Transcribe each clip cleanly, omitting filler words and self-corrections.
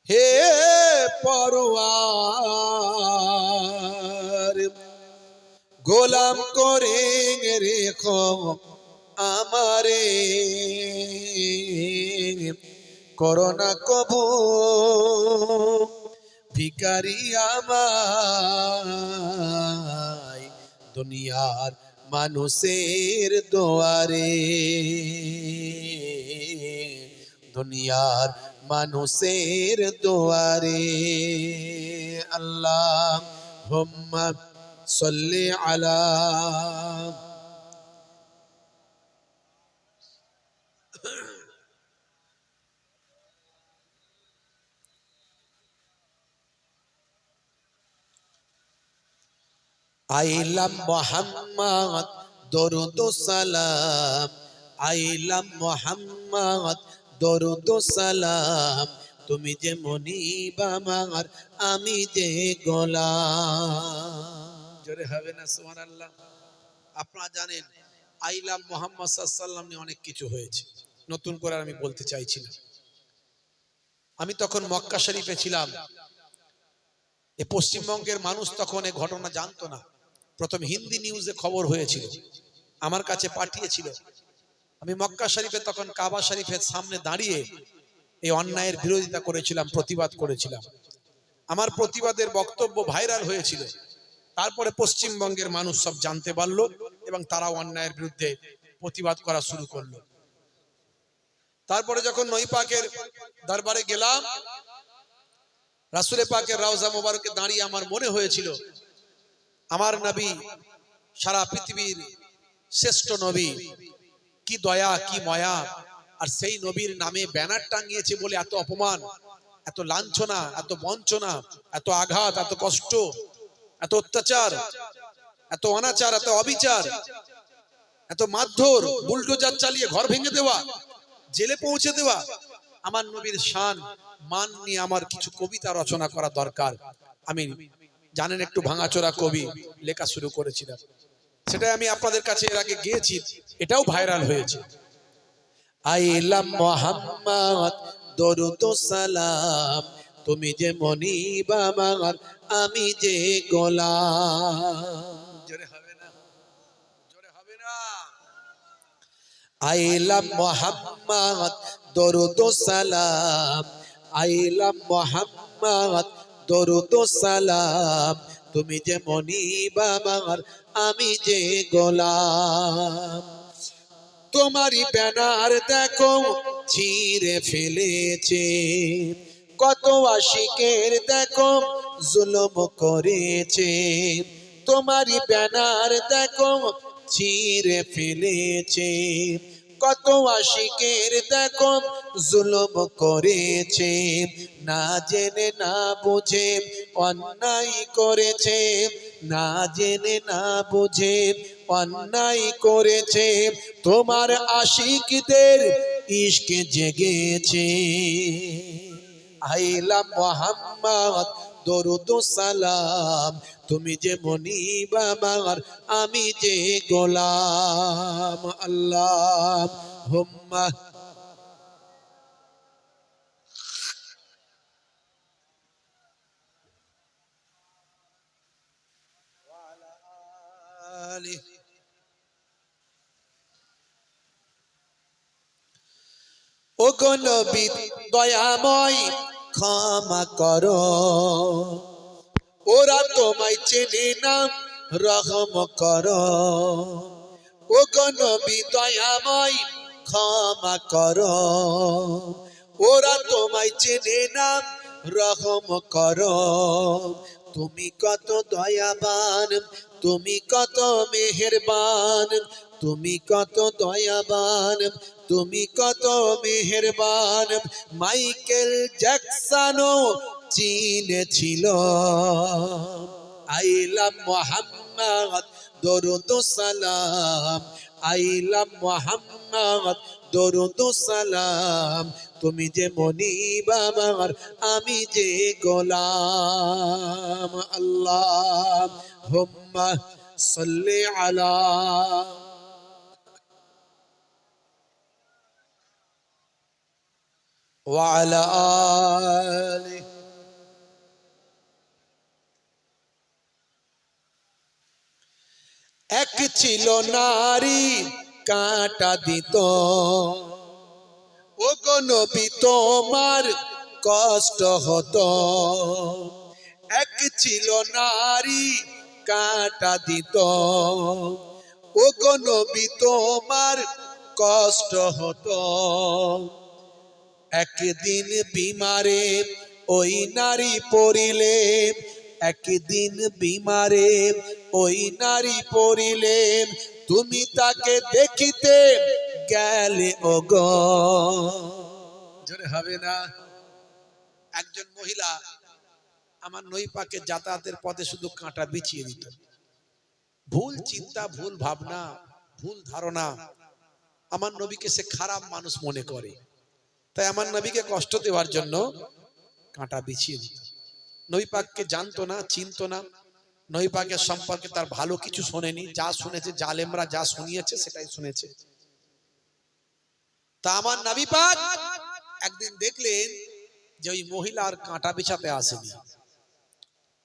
হে পরওয়ার গোলাম করে রেখো আমারে করোনা কবু ভিখারি আমায় দুনিয়ার মানুষের দোয়ারে দুনিয়ার মানুষের দোয়ারে আল্লাহুম্মা সাল্লি আলা আইলাম মোহাম্মদ দরুদ ও সালাম আইলাম মোহাম্মদ দরুদ ও সালাম তুমি যে মনিব আমার আমি যে গোলাম জোরে হবে না সুবহানাল্লাহ। আপনারা জানেন আইলাম মোহাম্মদ সাল্লাল্লাহু আলাইহি ওয়াসাল্লাম নিয়ে অনেক কিছু হয়েছে, নতুন করে আমি বলতে চাইছি না। আমি তখন মক্কা শরীফে ছিলাম। এই পশ্চিমবঙ্গের মানুষ তখন এই ঘটনা জানতো না। প্রথম হিন্দি নিউজে খবর হয়েছিল, আমার কাছে পাঠিয়েছিল। আমি মক্কা শরীফে তখন কাবা শরীফের সামনে দাঁড়িয়ে এই অন্যায়ের বিরোধিতা করেছিলাম, প্রতিবাদ করেছিলাম। আমার প্রতিবাদের বক্তব্য ভাইরাল হয়েছিল। তারপরে পশ্চিমবঙ্গের মানুষ সব জানতে পারলো এবং তারাও অন্যায়ের বিরুদ্ধে প্রতিবাদ করা শুরু করলো। তারপরে যখন নবী পাকের দরবারে গেলাম, রাসূল পাকের রওজা মোবারকে দাঁড়িয়ে আমার মনে হয়েছিল আমার নবী সারা পৃথিবীর শ্রেষ্ঠ নবী, কি দয়া কি মায়া, আর সেই নবীর নামে ব্যানার টাঙিয়েছে বলে এত অপমান, এত লাঞ্ছনা, এত বঞ্চনা, এত আঘাত, এত কষ্ট, এত অত্যাচার, এত অনাচার, এত অবিচার, এত মারধর, বুলডোজার চালিয়ে ঘর ভেঙে দেওয়া, জেলে পৌঁছে দেওয়া। আমার নবীর শান মান নিয়ে আমার কিছু কবিতা রচনা করা দরকার। আমি জানেন একটু ভাঙাচোরা কবি লেখা শুরু করেছিলাম, সেটাই আমি আপনাদের কাছে এর আগে গিয়েছি, এটাও ভাইরাল হয়েছে। আইলাম মোহাম্মদ দরুদ ও সালাম তুমি যে মনিব আমার আমি যে গোলাম। জোরে হবে না, জোরে হবে না। আইলাম মোহাম্মদ দরুদ ও সালাম আইলাম মোহাম্মদ দরুদ ও সালাম তুমি যে মনিব আমার আমি যে গোলাম। তোমারই ব্যানার দেখো ছিঁড়ে ফেলেছে, কত আশিকের দেখো জুলুম করেছে। তোমারই ব্যানার দেখো ছিঁড়ে ফেলেছে, কত আশিকের দেখো জুলুম করেছে। না জেনে না বুঝে অন্যায় করেছে, না জেনে না বুঝে অন্যায় করেছে। তোমার আশিকদের ইশক জেগেছে। আইলাম মোহাম্মদ দরুদ ও সালাম তুমি যে মনিব আমার আমি যে গোলাম। আল্লাহুম্মা আলিহি। ও গো নবী দয়াময় ক্ষমা করো, ওরা তোমায় চেনে না রহম করো। ও গো নবী দয়াময় ক্ষমা করো, ওরা তোমায় চেনে না রহম করো। তুমি কত দয়াবান, তুমি কত মেহেরবান, তুমি কত দয়াবান, তুমি কত মেহেরবান। মাইকেল জ্যাকসনও চিনেছিল। আইলাম মোহাম্মদ দরুদ ও সালাম আইলাম মোহাম্মদ দরুদ ও সালাম তুমি যে মনিব আমার আমি যে গোলাম। আল্লাহুম্মা সাল্লি আলা ওয়া আলা আলিহি এক ছিল নারী কাঁটা দিত, ও গো নবী তোমার কষ্ট হতো। এক ছিল নারী কাঁটা দিত, ও গো নবী তোমার কষ্ট হতো। একদিন বিমারে ওই নারী পড়িলে, একদিন বিমারে ওই নারী পড়িলে, তুমি তাকে দেখিতে গেলে ওগো। জোরে হবে না? একজন মহিলা আমার নই পাকে যাতায়াতের পথে শুধু কাঁটা বিছিয়ে দিত। ভুল চিন্তা, ভুল ভাবনা, ভুল ধারণা, আমার নবীকে সে খারাপ মানুষ মনে করে, তাই আমার নবীকে কষ্ট দেওয়ার জন্য কাঁটা বিছিয়ে দিত। নবী পাককে জানতো না, চিনতো না, নবী পাকের সম্পর্কে তার ভালো কিছু শোনেনি, যা শুনেছে জালেমরা যা শুনিয়েছে সেটাই শুনেছে। তা আমার নবী পাক একদিন দেখলেন যে ওই মহিলা আর কাঁটা বিছাতে আসেনি,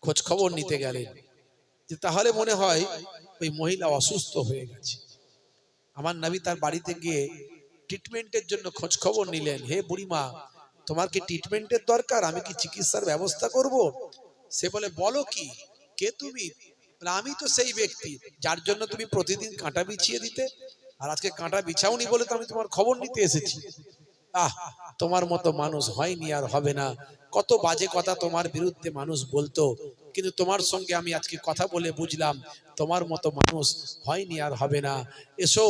খোঁজ খবর নিতে গেলেন যে তাহলে মনে হয় ওই মহিলা অসুস্থ হয়ে গেছে। আমার নবী তার বাড়িতে গিয়ে ট্রিটমেন্টের জন্য খোঁজ খবর নিলেন। হে বুড়িমা, তোমার কি ট্রিটমেন্টের দরকার? আমি কি চিকিৎসার ব্যবস্থা করব? সে বলে, বলো কি, কে তুমি? আমি তো সেই ব্যক্তি যার জন্য তুমি প্রতিদিন কাঁটা বিছিয়ে দিতে, আর আজকে কাঁটা বিছাওনি বলে তো আমি তোমার খবর নিতে এসেছি। আহ, তোমার মতো মানুষ হয়নি আর হবে না। কত বাজে কথা তোমার বিরুদ্ধে মানুষ বলতো, কিন্তু তোমার সঙ্গে আমি আজকে কথা বলে বুঝলাম তোমার মতো মানুষ হয়নি আর হবে না। এসো,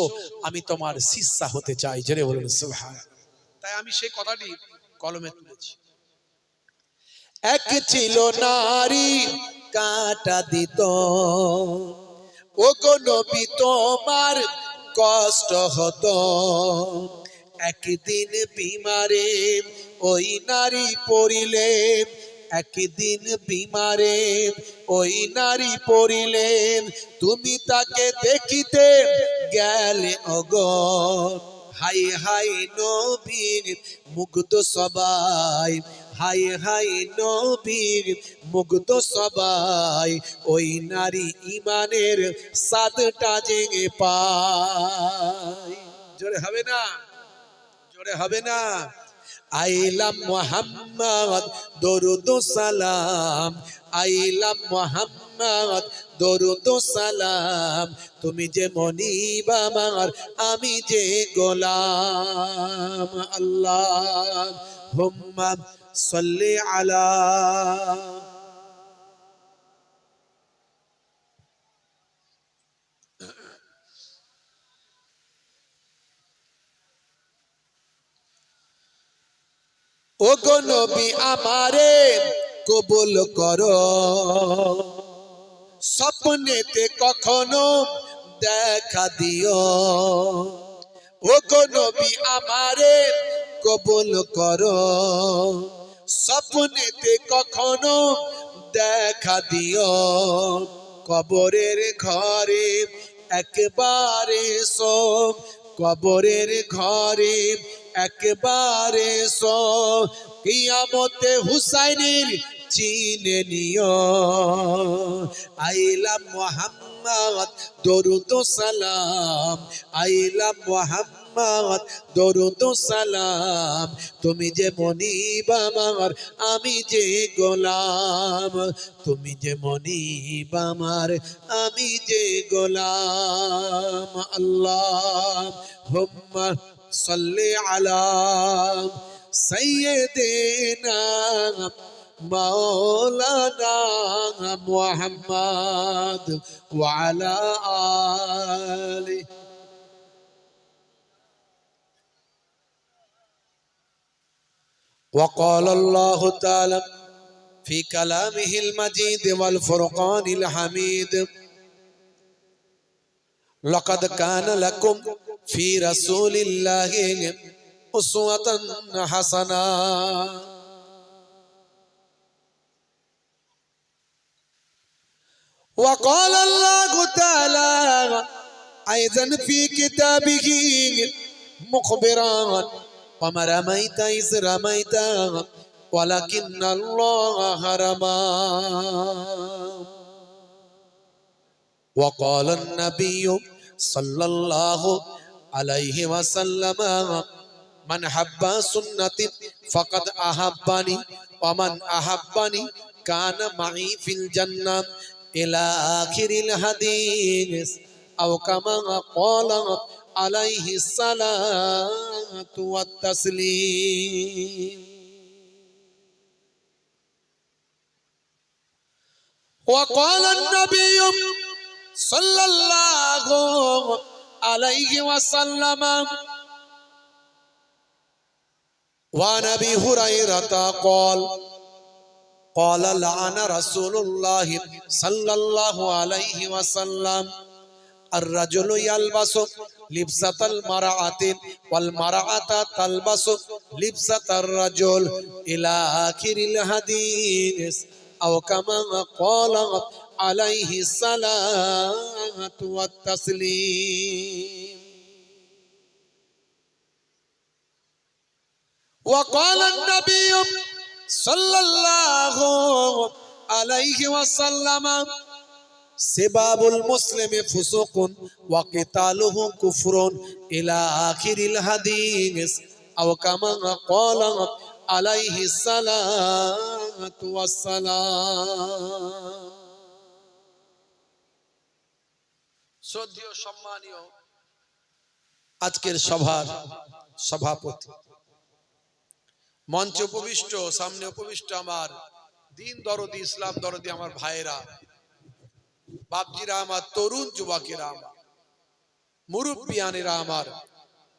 আমি তোমার শিষ্যা হতে চাই। জোরে বলুন সুবহানাল্লাহ। তাই আমি সেই কথাটি কলমে তুলেছি। এক ছিল নারী কাঁটা দিত, ও গো নবী তোমার কষ্ট হতো। একদিন বিমারে ওই নারী পড়িলে, একদিন বিমারে ওই নারী পড়িলে, তুমি তাকে দেখিতে গেলে ওগো। হাই হাই নবীর মুগ্ধ সবাই, হাই হাই নবীর মুগ্ধ সবাই, ওই নারী ইমানের সাদটা জেগে পায়। জোরে হবে না? জোরে হবে না? আইলাম মোহাম্মদ দরুদ সালাম, আইলাম মোহাম্মদ দরুদ সালাম, তুমি যে মনিব আমার, আমি যে গোলাম। আল্লাহুম্মা সাল্লি আলা। ও গো নবী আমারে কবুল করো, স্বপ্নেতে কখনো দেখা দিও। ও গো নবী আমারে কবুল করো, স্বপ্নেতে কখনো দেখা দিও। কবরের ঘরে একবারে সো, কবরের ঘরে একবারে সো, কিয়ামতে হুসাইনের চিনে নিও। আইলাম মোহাম্মদ দরুদ সালাম, আইলাম মোহাম্মদ দরুদ সালাম, তুমি যে মনিব আমার, আমি যে গোলাম, তুমি যে মনিব আমার, আমি যে গোলাম। আল্লাহুম্মা সাল্লি আলা সাইয়্যিদিনা মাওলানা মুহাম্মদ ওয়া আলা আলি। وقال الله تعالى في كلامه المجيد والفرقان الحميد: لقد كان لكم في رسول الله أسوة حسنة. وقال الله تعالى أيضا في كتابه مخبرا: وما رميت إذ رميت ولكن الله رمى. وقال النبي صلى الله عليه وسلم من حب سنتي فقد أحبني ومن أحبني كان معي في الجنة إلى آخر الحديث أو كما قال عليه الصلاة والتسليم. وقال النبي صلى الله عليه وسلم وعن ابي هريره قال قال لعن رسول الله صلى الله عليه وسلم الرجل يلبس لبسة المرأة والمرأة تلبس لبسة الرجل إلى آخر الحديث أو كما قال عليه الصلاة والتسليم. وقال النبي صلى الله عليه وسلم سباب المسلم فسوق وقتاله كفر إلى آخر الحديث أو كما قال عليه الصلاة والسلام. শ্রদ্ধেয় সম্মানীয় আজকের সভার সভাপতি, মঞ্চে উপবিষ্ট, সামনে উপবিষ্ট আমার দিন দরদি, ইসলাম দরদি আমার ভাইয়েরা, বাপজিরা আমার, তরুণ যুবকেরা আমার, মুরব্বিয়ানেরা আমার,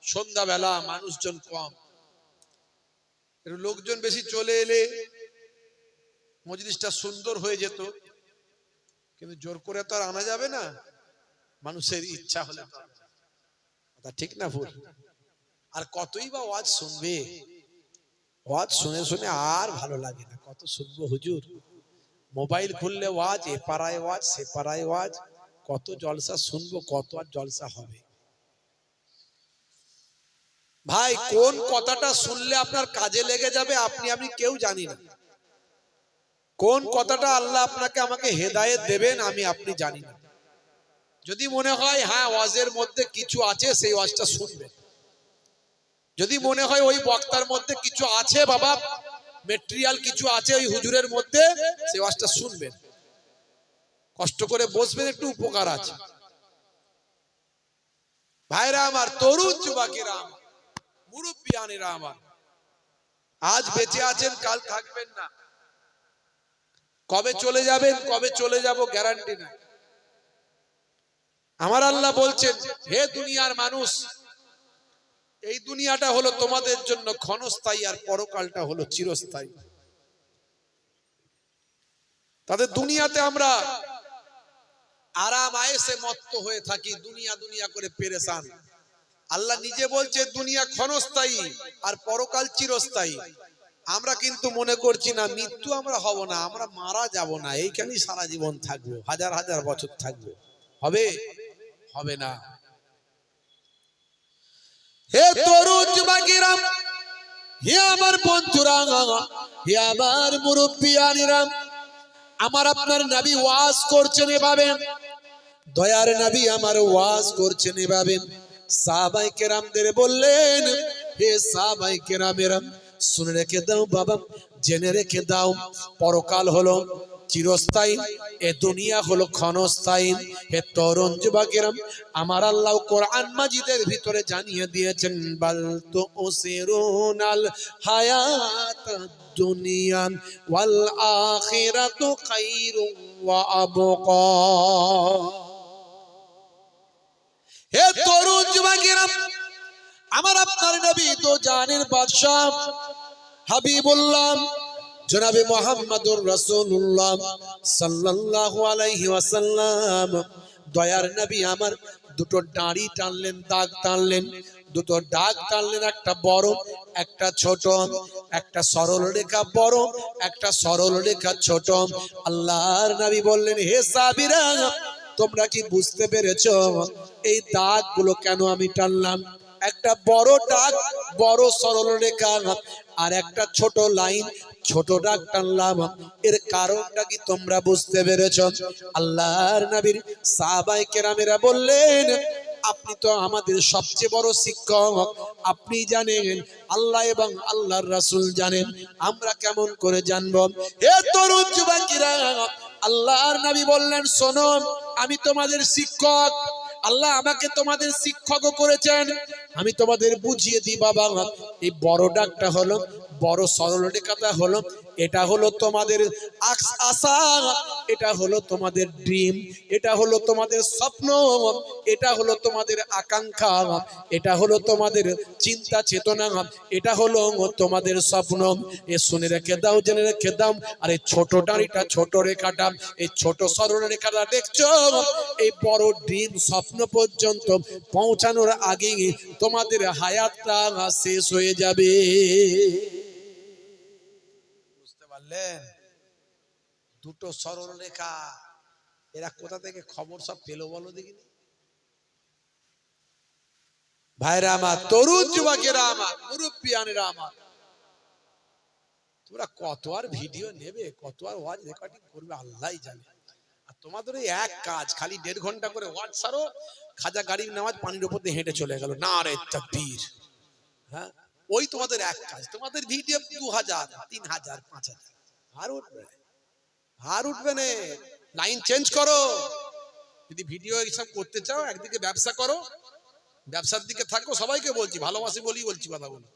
সন্ধ্যাবেলা মানুষজন কম, লোকজন বেশি চলে এলে মজলিসটা সুন্দর হয়ে যেত, কিন্তু জোর করে তো আর আনা যাবে না, মানুষের ইচ্ছা হলে। কথা ঠিক না ভুল? আর কতই বা ওয়াজ শুনবে, ওয়াজ শুনে শুনে আর ভালো লাগে না, কত শুনবো হুজুর। মোবাইল খুললে ওয়াজ, এ পাড়ায় ওয়াজ, সে পাড়ায় ওয়াজ, কত জলসা শুনবো, কত আর জলসা হবে। ভাই, কোন কথাটা শুনলে আপনার কাজে লেগে যাবে আপনি আমি কেউ জানি না। কোন কথাটা আল্লাহ আপনাকে আমাকে হেদায়েত দেবেন আমি আপনি জানি না। যদি মনে হয় হ্যাঁ ওয়াজের মধ্যে কিছু আছে, সেই ওয়াজটা শুনবেন। যদি মনে হয় ওই বক্তার মধ্যে কিছু আছে, বাবা মেটেরিয়াল কিছু আছে ওই হুজুরের মধ্যে, সেই ওয়াজটা শুনবেন, কষ্ট করে বসবেন, একটু উপকার আছে। ভাইরা আমার, তরুণ যুবকেরা আমার, মুরব্বিয়ানেরা আমার, আজ বেঁচে আছেন, কাল থাকবেন না। কবে চলে যাবেন, কবে চলে যাব গ্যারান্টি নাই। আমার আল্লাহ বলছেন, হে দুনিয়ার মানুষ, এই দুনিয়াটা হলো তোমাদের জন্য ক্ষণস্থায়ী, আর পরকালটা হলো চিরস্থায়ী। তাদের দুনিয়াতে আমরা আরাম আয়েশে মত্ত হয়ে থাকি, দুনিয়া দুনিয়া করে পেরেশান। আল্লাহ নিজে বলছে দুনিয়া ক্ষণস্থায়ী আর পরকাল চিরস্থায়ী। আমরা কিন্তু মনে করছি না মৃত্যু আমরা হব না, আমরা মারা যাব না, এইখানেই সারা জীবন থাকবো, হাজার হাজার বছর থাকবো। হবে? হবে না। হে তরুণ যুবকেরা, হে আমার বন্ধুরা, হে আমার মুরব্বিয়ানেরা, আমার আপনার নবী ওয়াজ করছেন এভাবে, দয়ার নবী আমার ওয়াজ করছেন এভাবে। সাহাবায়ে কেরামদের বললেন, হে সাহাবায়ে কেরামেরা, শুনে রেখে দাও বাবা, জেনে রেখে দাও, পরকাল হলো চিরস্থায়ী, এ দুনিয়া হলো ক্ষণস্থায়ী। হে তরুণ যুবকেরা, আমার আল্লাহ কোরআন মাজিদের ভিতরে জানিয়ে দিয়েছেন, বাল তুসিরুনাল হায়াতাদ দুনিয়া ওয়াল আখিরাতু খায়রুন ওয়া আবকা। হে তরুণ যুবকেরা, আমার আপনার নবী তো জানের বাদশা হাবিবুল্লাহ জনাবে মুহাম্মদুর রাসূলুল্লাহ সাল্লাল্লাহু আলাইহি ওয়াসাল্লাম, দয়ার নবী আমার দুটো দাড়ি টানলেন, দাগ টানলেন, দুটো দাগ টানলেন, একটা বড় একটা ছোট, একটা সরল রেখা বড়, একটা সরল রেখা ছোট। আল্লাহর নবী বললেন, হে সাহাবীরা, তোমরা কি বুঝতে পেরেছো এই দাগগুলো কেন আমি টানলাম? একটা বড় দাগ, বড় সরল রেখা, আর একটা ছোট লাইন, ছোট দাগ টানলাম। এর কারণটা কি তোমরা বুঝতে পেরেছো? আল্লাহর নবীর সাহাবায়ে কেরামেরা বললেন, আপনি তো আমাদের সবচেয়ে বড় শিক্ষক, আপনি জানেন, আল্লাহ এবং আল্লাহর রাসূল জানেন, আমরা কেমন করে জানবো? হে তরুণ যুবকেরা, আল্লাহর নবী বললেন, শোনো, আমি তোমাদের শিক্ষক, আল্লাহ আমাকে তোমাদের শিক্ষকও করেছেন, আমি তোমাদের বুঝিয়ে দিই বাবা। এই বড় ডাকটা হলো, বড় সরল রেখাটা হলো, এটা হলো তোমাদের আশা, এটা হলো তোমাদের ড্রিম, এটা হলো তোমাদের স্বপ্ন, এটা হলো তোমাদের আকাঙ্ক্ষা, এটা হলো তোমাদের চিন্তা চেতনা, এটা হলো তোমাদের স্বপ্ন। এ শুনে রেখে দাও, জেনে রেখে দাও। আর এই ছোট দাড়িটা, ছোট রেখাটা, এই ছোট সরল রেখাটা দেখছো, এই বড় ড্রিম স্বপ্ন পর্যন্ত পৌঁছানোর আগে তোমাদের হায়াতটা শেষ হয়ে যাবে। বুঝতে পারলেন? দুটো সরল রেখা, এরা কোথা থেকে খবর সব পেলো বলো দেখিনি? ভাইরা আমার, তরুণ যুবকেরা আমার, মুরব্বিয়ানেরা আমার, তোমরা কত আর ভিডিও নেবে, কত আর ওয়াজ রেকর্ডিং করবে, আল্লাহই জানে। আর তোমাদের এই এক কাজ, খালি 1.5 ঘন্টা করে ওয়াজ সারো, খাজা গাড়ির নামাজ পানির উপর দিয়ে হেঁটে চলে গেল, নারে তাকবীর। হ্যাঁ, ওই তোমাদের এক কাজ। তোমাদের ভিডিও 2000, 3000, 5000, আর উঠবে, আর উঠবে না। লাইন চেঞ্জ করো। যদি ভিডিও এইসব করতে চাও, একদিকে ব্যবসা করো, ব্যবসার দিকে থাকো। সবাইকে বলছি, ভালোবাসি বলেই বলছি কথা বলি,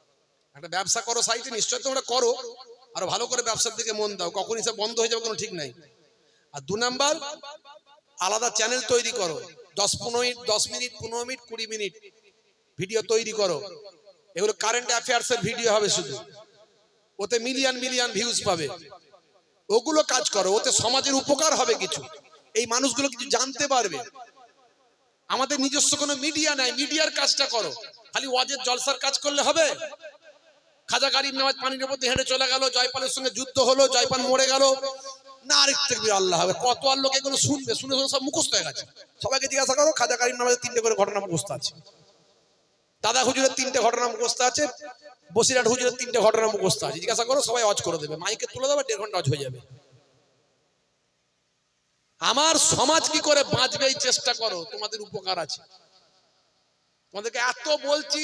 একটা ব্যবসা করো সাইটে, নিশ্চয় তোমরা করো, আর ভালো করে ব্যবসার দিকে মন দাও, কখন এসব বন্ধ হয়ে যাবে কোনো ঠিক নাই। আর 2 নাম্বার, আলাদা চ্যানেল তৈরি করো, 10 মিনিট 15 মিনিট 20 মিনিট ভিডিও তৈরি করো। এগুলো কারেন্ট অ্যাফেয়ার্স এর ভিডিও হবে শুধু, ওতে মিলিয়ন মিলিয়ন ভিউজ পাবে। ওগুলো কাজ করো, ওতে সমাজের উপকার হবে কিছু, এই মানুষগুলো কিছু জানতে পারবে। আমাদের নিজস্ব কোনো মিডিয়া নাই, মিডিয়ার কাজটা করো। খালি ওয়াজের জলসার কাজ করলে হবে? খাজা গারিব নামাজ পানির উপর দিয়ে হেঁটে চলে গেল, জয়পালের সঙ্গে যুদ্ধ হলো, জয়পাল মরে গেল, না আরেক তাকবীর আল্লাহ হবে। কত আর লোক এগুলো শুনবে, শুনে শুনে সব মুখস্থ হয়ে গেছে। সবাইকে জিজ্ঞাসা করো, খাজা গারিব নামাজের 3টে করে ঘটনা মুখস্থ আছে, দাদা হুজুরের 3টে ঘটনা মুখস্থ আছে, বসিরহাট হুজুরের 3টে ঘটনা মুখস্থ আছে। জিজ্ঞাসা করো, সবাই ওয়াজ করে দেবে, মাইকে তুলে দেবে, 1.5 ঘন্টা ওয়াজ হয়ে যাবে। আমার সমাজ কি করে বাঁচবে এই চেষ্টা করো, তোমাদের উপকার আছে। তোমাদেরকে এত বলছি,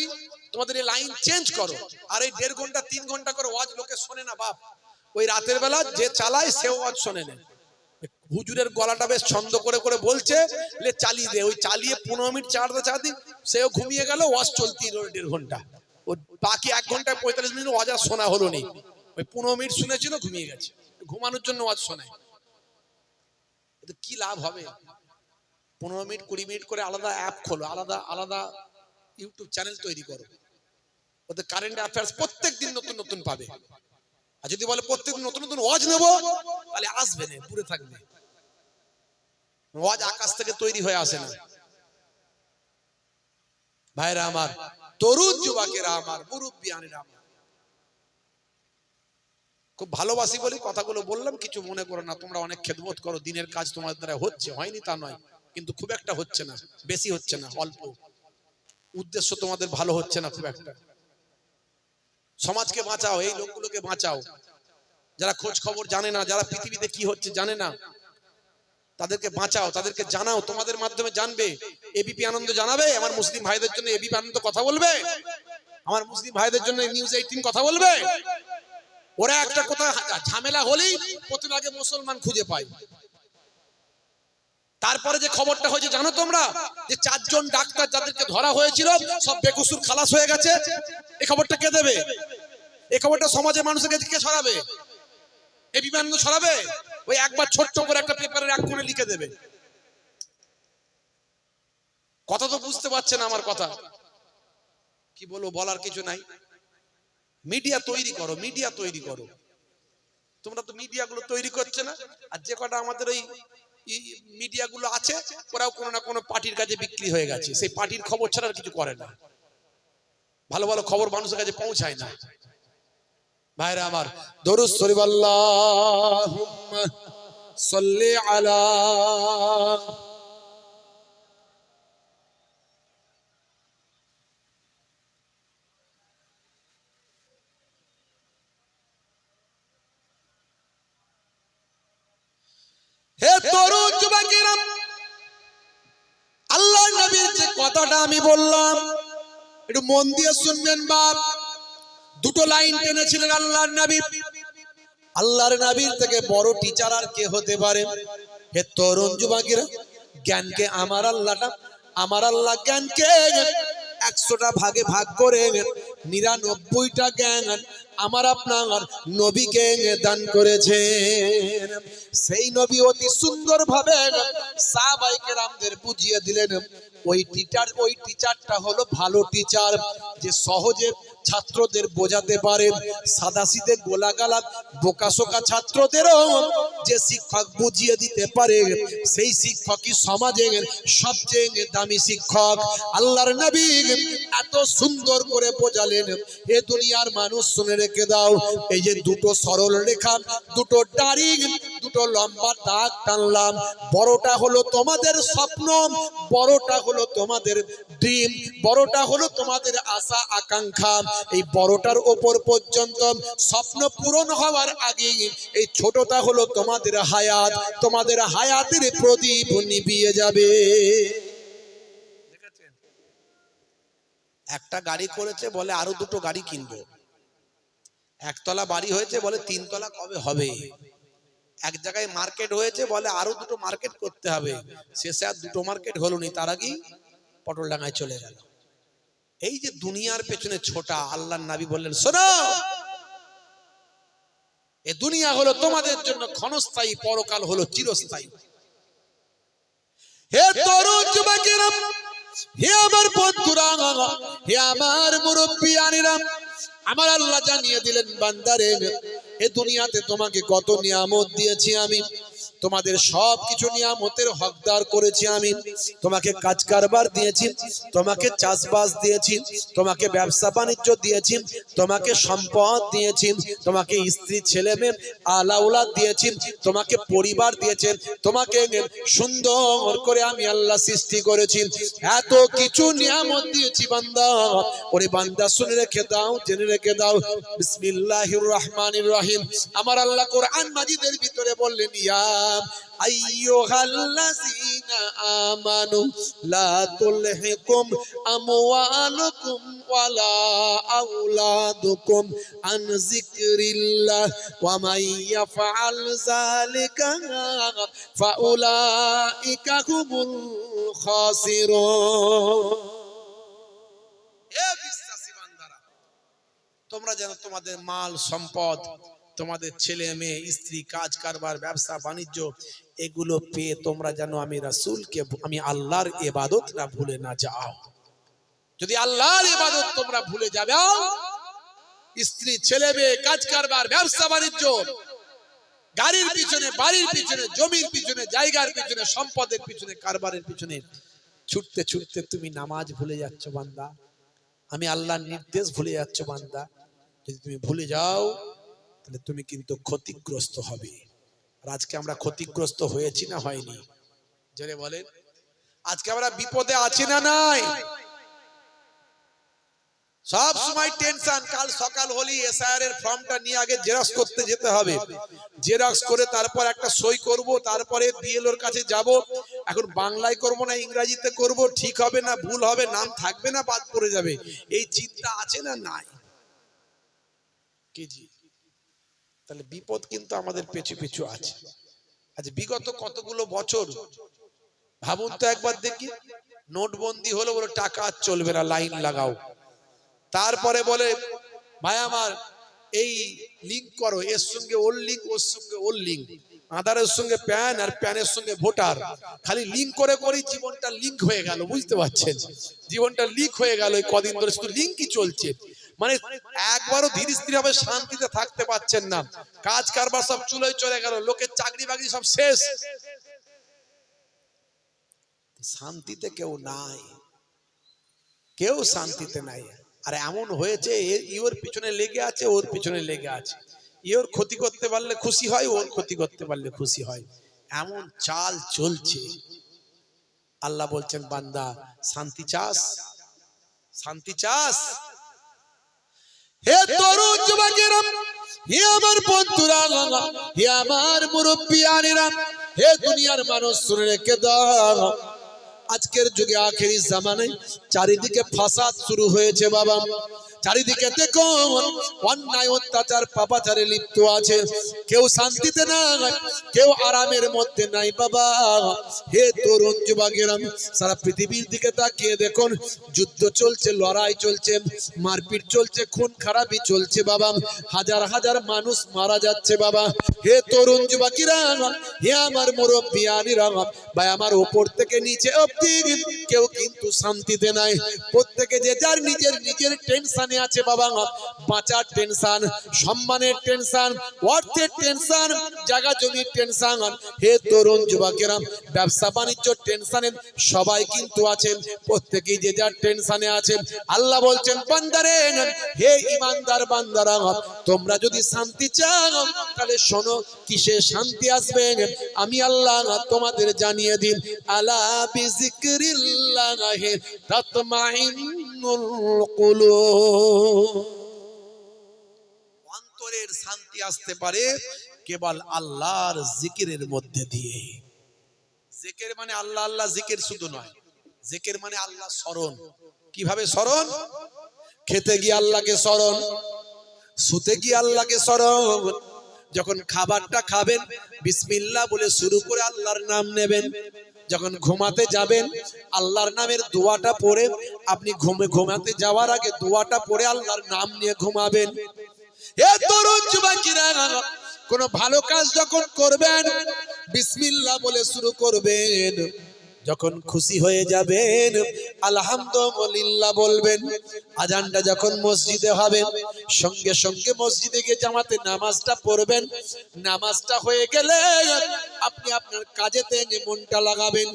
তোমাদের এই লাইন চেঞ্জ করো। আর এই 1.5 ঘন্টা 3 ঘন্টা করে ওয়াজ লোকে শোনে না বাপ, ওই রাতের বেলা যে চালায় সেও ওয়াজ শোনে না। হুজুরের গলাটা বেশ ছন্দ করে করে বলছে, লে চালিয়ে দে, ওই চালিয়ে 15 মিনিট চালাতে সেও ঘুমিয়ে গেল, ওয়াজ চলতি রইল 1.5 ঘন্টা। ও বাকি 1 ঘন্টায় 45 মিনিট ওয়াজ আর শোনা হলো নি, ওই 15 মিনিট শুনেছিল, ঘুমিয়ে গেছে। ঘুমানোর জন্য ওয়াজ শোনায়, এতে কি লাভ হবে? 15 মিনিট 20 মিনিট করে আলাদা অ্যাপ খোলো, আলাদা আলাদা ইউটিউব চ্যানেল তৈরি করো, ওদের কারেন্ট অ্যাফেয়ার্স প্রত্যেকদিন নতুন নতুন পাবে। আর যদি বলে প্রত্যেকদিন নতুন নতুন ওয়াজ নেবো, তাহলে আসবে না, দূরে থাকবে। ওয়াজ আকাশ থেকে তৈরি হয়ে আসে না। ভাইরা আমার, তরুণ যুবকেরা আমার, মুরব্বিয়ানেরা আমার, খুব ভালোবাসি বলি কথাগুলো বললাম, কিছু মনে করো না। তোমরা অনেক খেদমত করো, দিনের কাজ তোমাদের দ্বারা হচ্ছে, হয়নি তা নয়, কিন্তু খুব একটা হচ্ছে না, বেশি হচ্ছে না, অল্প। উদ্দেশ্য তোমাদের ভালো হচ্ছে না খুব একটা। সমাজকে বাঁচাও, এই লোকগুলোকে বাঁচাও, যারা খোঁজ খবর জানে না, যারা পৃথিবীতে কি হচ্ছে জানে না, তাদেরকে বাঁচাও, তাদেরকে জানাও, তোমাদের মাধ্যমে জানবে। এবিপি আনন্দ জানাবে, আমার মুসলিম ভাইদের জন্য এবিপি আনন্দ কথা বলবে, আমার মুসলিম ভাইদের জন্য নিউজ 18 কথা বলবে। ওরা একটা কথা ঝামেলা হলেই প্রথমে আগে মুসলমান খুঁজে পায়। তারপরে যে খবরটা হয়েছে জানো তোমরা, যে 4 জন ডাক্তার যাদেরকে ধরা হয়েছিল সব বেকসুর খালাস হয়ে গেছে। এই খবরটা কে দেবে? এই খবরটা সমাজের মানুষের কাছে কে ছড়াবে? এই বিমান ছড়াবে? ওই একবার ছোট্ট করে একটা পেপারের এক কোণে লিখে দেবে। কথা তো বুঝতে পারছেন আমার কথা, কি বলবো, বলার কিছু নাই। মিডিয়া তৈরি করো, মিডিয়া তৈরি করো। তোমরা তো মিডিয়াগুলো তৈরি করছে না। আর যে কটা আমাদের ওই মিডিয়াগুলো আছে, ওরাও কোনো না কোনো পার্টির কাছে বিক্রি হয়ে গেছে। সেই পার্টির খবর ছাড়া আর কিছু করে না, ভালো ভালো খবর মানুষের কাছে পৌঁছায় না। ভাইরা আমার, দরুদ শরীফ আল্লাহুম্মা সাল্লি আলা কথাটা আমি বললাম, একটু মন দিয়ে শুনবেন বাপ। দুটো লাইন টেনেছিলেন আল্লাহর নবী। আল্লাহর নবীর থেকে বড় টিচার আর কে হতে পারে? হে তরুণ যুবকেরা, জ্ঞানকে আমার আল্লাহ জ্ঞানকে 100টা ভাগে ভাগ করে 99টা জ্ঞান আমার আপনার নবীকে দান করেছেন। সেই নবী অতি সুন্দর ভাবে সাহাবায়ে কেরামদের বুঝিয়ে দিলেন। ওই টিচারটা হলো ভালো টিচার, যে সহজে ছাত্রদের বোঝাতে পারে। সাদাসিদে গোলাগালাত বোকাশোকা ছাত্রদেরও যে শিক্ষক বুঝিয়ে দিতে পারে, সেই শিক্ষকই সমাজের সবচেয়ে দামি শিক্ষক। আল্লাহর নবী এত সুন্দর করে বোঝালেন, এ দুনিয়ার মানুষ শুনে রেখে দাও। এই যে দুটো সরল রেখা, দুটো দাড়ি, দুটো লম্বা দাগ টানলাম, বড়টা হলো তোমাদের স্বপ্ন, বড়টা হলো তোমাদের ড্রিম, বড়টা হলো তোমাদের আশা আকাঙ্ক্ষা। এই বড়টার ওপর পর্যন্ত স্বপ্ন পূরণ হওয়ার আগে এই ছোটটা হলো তোমাদের হায়াত। তোমাদের হায়াতের প্রদীপ নিভিয়ে যাবে। একটা গাড়ি করেছে, বলে আরো দুটো গাড়ি কিনবো। একতলা বাড়ি হয়েছে, বলে 3 তলা কবে হবে। এক জায়গায় মার্কেট হয়েছে, বলে আরো দুটো মার্কেট করতে হবে। শেষে আর দুটো মার্কেট হলো নি, তার আগেই পটলডাঙ্গায় চলে গেল। এই যে দুনিয়ার পেছনে ছোটা, আল্লাহর নবী বললেন শোনো, এ দুনিয়া হলো তোমাদের জন্য ক্ষণস্থায়ী, পরকাল হলো চিরস্থায়ী। হে তরুণ যুবকেরা, হে আমার বন্ধুরা, হে আমার মুরব্বিয়ানেরা, আমার আল্লাহ জানিয়ে দিলেন বান্দারে, এ দুনিয়াতে তোমাকে কত নিয়ামত দিয়েছি আমি। তোমাদের সব কিছু নিয়ামতের হকদার করেছি আমি। তোমাকে কাজ কারবার দিয়েছি, তোমাকে চাষবাস দিয়েছি, তোমাকে ব্যবসা বাণিজ্য দিয়েছি, তোমাকে সম্পদ দিয়েছি, তোমাকে স্ত্রী ছেলে মেয়ে আলাউলাদ দিয়েছি, তোমাকে পরিবার দিয়েছে, তোমাকে সুন্দর করে আমি আল্লাহ সৃষ্টি করেছি। এত কিছু নিয়ামত দিয়েছি বান্দা। ওরে বান্দা শুনে রেখে দাও, জেনে রেখে দাও, বিসমিল্লাহির রহমানির রহিম। আমার আল্লাহ কোরআন মাজিদের ভিতরে বললেন, ইয়া আইয়ুহাল্লাযীনা আমানু লা তুলহিকুম আমওয়ালুকুম ওয়ালা আওলাদুকুম আন যিকরিল্লাহ ওয়া মান ইয়াফআল যালিকা ফাউলাইকা হুমুল খাসিরুন। এ বিশ্বাসী বান্দারা, তোমরা যেন তোমাদের মাল সম্পদ, তোমাদের ছেলে মেয়ে স্ত্রী, কাজ কারবার, ব্যবসা বাণিজ্য, এগুলো পেয়ে তোমরা যেন আমি রাসূলকে, আমি আল্লাহর ইবাদত না ভুলে না যাও। যদি আল্লাহর ইবাদত তোমরা ভুলে যাবে, স্ত্রী ছেলে মেয়ে, কাজ কারবার, ব্যবসা বাণিজ্য, গাড়ির পিছনে, বাড়ির পিছনে, জমির পিছনে, জায়গার পিছনে, সম্পদের পিছনে, কারবারের পিছনে ছুটতে ছুটতে তুমি নামাজ ভুলে যাচ্ছ বান্দা, আমি আল্লাহর নির্দেশ ভুলে যাচ্ছ বান্দা। যদি তুমি ভুলে যাও তাহলে তুমি কিন্তু ক্ষতিগ্রস্ত হবে। আর আজকে আমরা ক্ষতিগ্রস্ত হয়েছি না হয়নি? জেনে বলেন, আজকে আমরা বিপদে আছি না নাই? সব সময় টেনশন। কাল সকাল হলি এসআইআর এর ফর্মটা নিয়ে আগে জেরক্স করতে যেতে হবে, জেরক্স করে তারপর একটা সই করব, তারপরে বিএলওর কাছে যাব। এখন বাংলায় করব না ইংরেজিতে করব, ঠিক হবে না ভুল হবে, নাম থাকবে না বাদ পড়ে যাবে, এই চিন্তা আছে না নাই? কি জি? তাহলে বিপদ কিন্তু আমাদের পিছু পিছু আছে। আজ বিগত কতগুলো বছর ভাবুন তো একবার, দেখি নোটবন্দি হলো, বলে টাকা আর চলবে না, লাইন লাগাও। তারপরে বলে ভাই আমার এই লিঙ্ক করো, এর সঙ্গে ওর লিঙ্ক, ওর সঙ্গে ওর লিঙ্ক, আধারের সঙ্গে প্যান আর প্যানের সঙ্গে ভোটার, খালি লিঙ্ক করে করে জীবনটা লিঙ্ক হয়ে গেল। বুঝতে পারছেন, জীবনটা লিঙ্ক হয়ে গেল। এই কদিন ধরে শুধু লিঙ্কই চলছে, মানে একবারও ধীর স্থির ভাবে শান্তিতে থাকতে পারছেন না। কাজ কারবার সব চুলোয় চলে গেল, লোকের চাকরি বাকরি সব শেষ, শান্তিতে কেউ নাই, কেউ শান্তিতে নাই। আর এমন হয়েছে, ইওর পিছনে লেগে আছে, ওর পিছনে লেগে আছে, ইওর ক্ষতি করতে পারলে খুশি হয়, ওর ক্ষতি করতে পারলে খুশি হয়, এমন চাল চলছে। আল্লাহ বলছেন বান্দা, শান্তি চাস? শান্তি চাস? হে তরুণ যুবকেরা, হে আমার বন্ধুরা, হে আমার মুরব্বিয়ানেরা, হে দুনিয়ার মানুষ শুনে রেখে দাও, আজকের যুগে আখেরি জামানায় চারিদিকে ফাসাদ শুরু হয়েছে বাবা, চারিদিকে দেখো অন্যায় অত্যাচার পাপাচারে লিপ্ত আছে, কেউ শান্তিতে নাই, কেউ আরামের মধ্যে নাই বাবা। হে তরুণ যুবকেরা, সারা পৃথিবীর দিকে তাকিয়ে দেখুন, যুদ্ধ চলছে, লড়াই চলছে, মারপিট চলছে, খুন খারাপি চলছে বাবা, হাজার হাজার মানুষ মারা যাচ্ছে বাবা। হে তরুণ যুবকেরা, হে আমার মুরব্বিয়ানিরা ভাই, আমার উপর থেকে নিচে অবধি কেউ কিন্তু শান্তিতে নাই, প্রত্যেকে যে যার নিজের নিজের টেনশনে আছে বাবা, বাঁচার টেনশন, সম্মানের টেনশন, অর্থের টেনশন, জায়গা জমির টেনশন। হে তরুণ যুবকেরা, ব্যবসা বাণিজ্য টেনশনে সবাই কিন্তু আছেন, প্রত্যেকেই যে যার টেনশনে আছেন। আল্লাহ বলছেন বান্দারে, হে ইমানদার বান্দারা, তোমরা যদি শান্তি চাও তাহলে শোনো কিসে শান্তি আসবে, আমি আল্লাহ তোমাদের জানিয়ে দিন। আলা বিজিক্রিল্লাহি তাতমাইন্নুল কুলুব। অন্তরের শান্তি আসতে পারে কেবল আল্লাহর জিকিরের মধ্যে দিয়ে। জিকির মানে আল্লাহ আল্লাহ জিকির শুধু নয়, জিকির মানে আল্লাহ স্মরণ। কিভাবে স্মরণ? খেতে গিয়ে আল্লাহকে স্মরণ, শুতে গিয়ে আল্লাহকে স্মরণ, যখন খাবারটা খাবেন বিসমিল্লাহ বলে শুরু করে আল্লাহর নাম নেবেন, যখন ঘুমাতে যাবেন আল্লাহর নামের দোয়াটা পড়ে আপনি ঘুমাতে যাওয়ার আগে দোয়াটা পড়ে আল্লাহর নাম নিয়ে ঘুমাবেন। এ তরুণ যুবকেরা, কোন ভালো কাজ যখন করবেন বিসমিল্লাহ বলে শুরু করবেন, যখন খুশি হয়ে যাবেন আলহামদুলিল্লাহ বলবেন। আজানটা যখন মসজিদে হবে সঙ্গে সঙ্গে মসজিদে গিয়ে জামাতে নামাজটা পড়বেন, নামাজটা হয়ে গেলে আপনি আপনার কাজেতে মনটা লাগাবেন,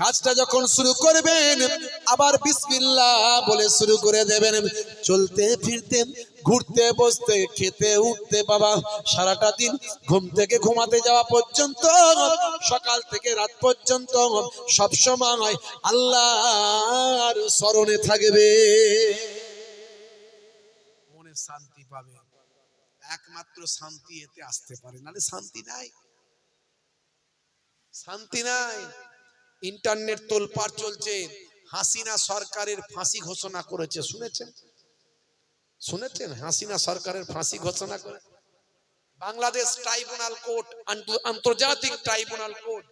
কাজটা যখন শুরু করবেন আবার বিসমিল্লাহ বলে শুরু করে দেবেন। চলতে ফিরতে, ঘুরতে বসতে, খেতে উঠতে বাবা, সারাটা দিন ঘুম থেকে ঘুমাতে যাওয়া পর্যন্ত, সকাল থেকে রাত পর্যন্ত সব সময় আল্লাহর স্মরণে থাকবে, মনে শান্তি পাবে। একমাত্র শান্তি এতে আসতে পারে, নালে শান্তি নাই, শান্তি নাই। ইন্টারনেট তোলপাড় চলছে, হাসিনা সরকারের ফাঁসি ঘোষণা করেছে, শুনেছেন? শুনেছেন? হাসিনা সরকারের ফাঁসি ঘোষণা করে বাংলাদেশ ট্রাইব্যুনাল কোর্ট, আন্তর্জাতিক ট্রাইব্যুনাল কোর্ট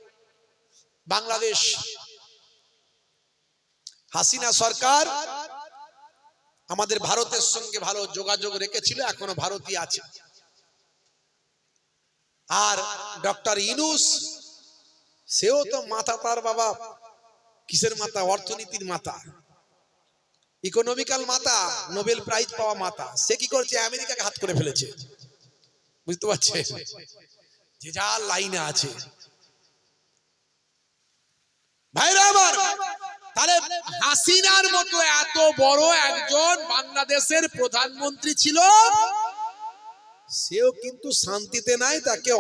বাংলাদেশ। হাসিনা সরকার আমাদের ভারতের সঙ্গে ভালো যোগাযোগ রেখেছিল, এখনো ভারতই আছে। আর ডক্টর ইউনূস, সেও তো মাথা, তার বাবা কিসের মাথা? অর্থনীতির মাথা, ইকোনমিক্যাল মাথা, নোবেল প্রাইজ পাওয়া মাথা। সে কি করছে? আমেরিকাকে হাত করে ফেলেছে, বুঝতে পারছে? যে যার লাইনে আছে ভাইরা আমার। তাহলে হাসিনার মতো এত বড় একজন বাংলাদেশের প্রধানমন্ত্রী ছিল, সেও কিন্তু শান্তিতে নাই, তাকে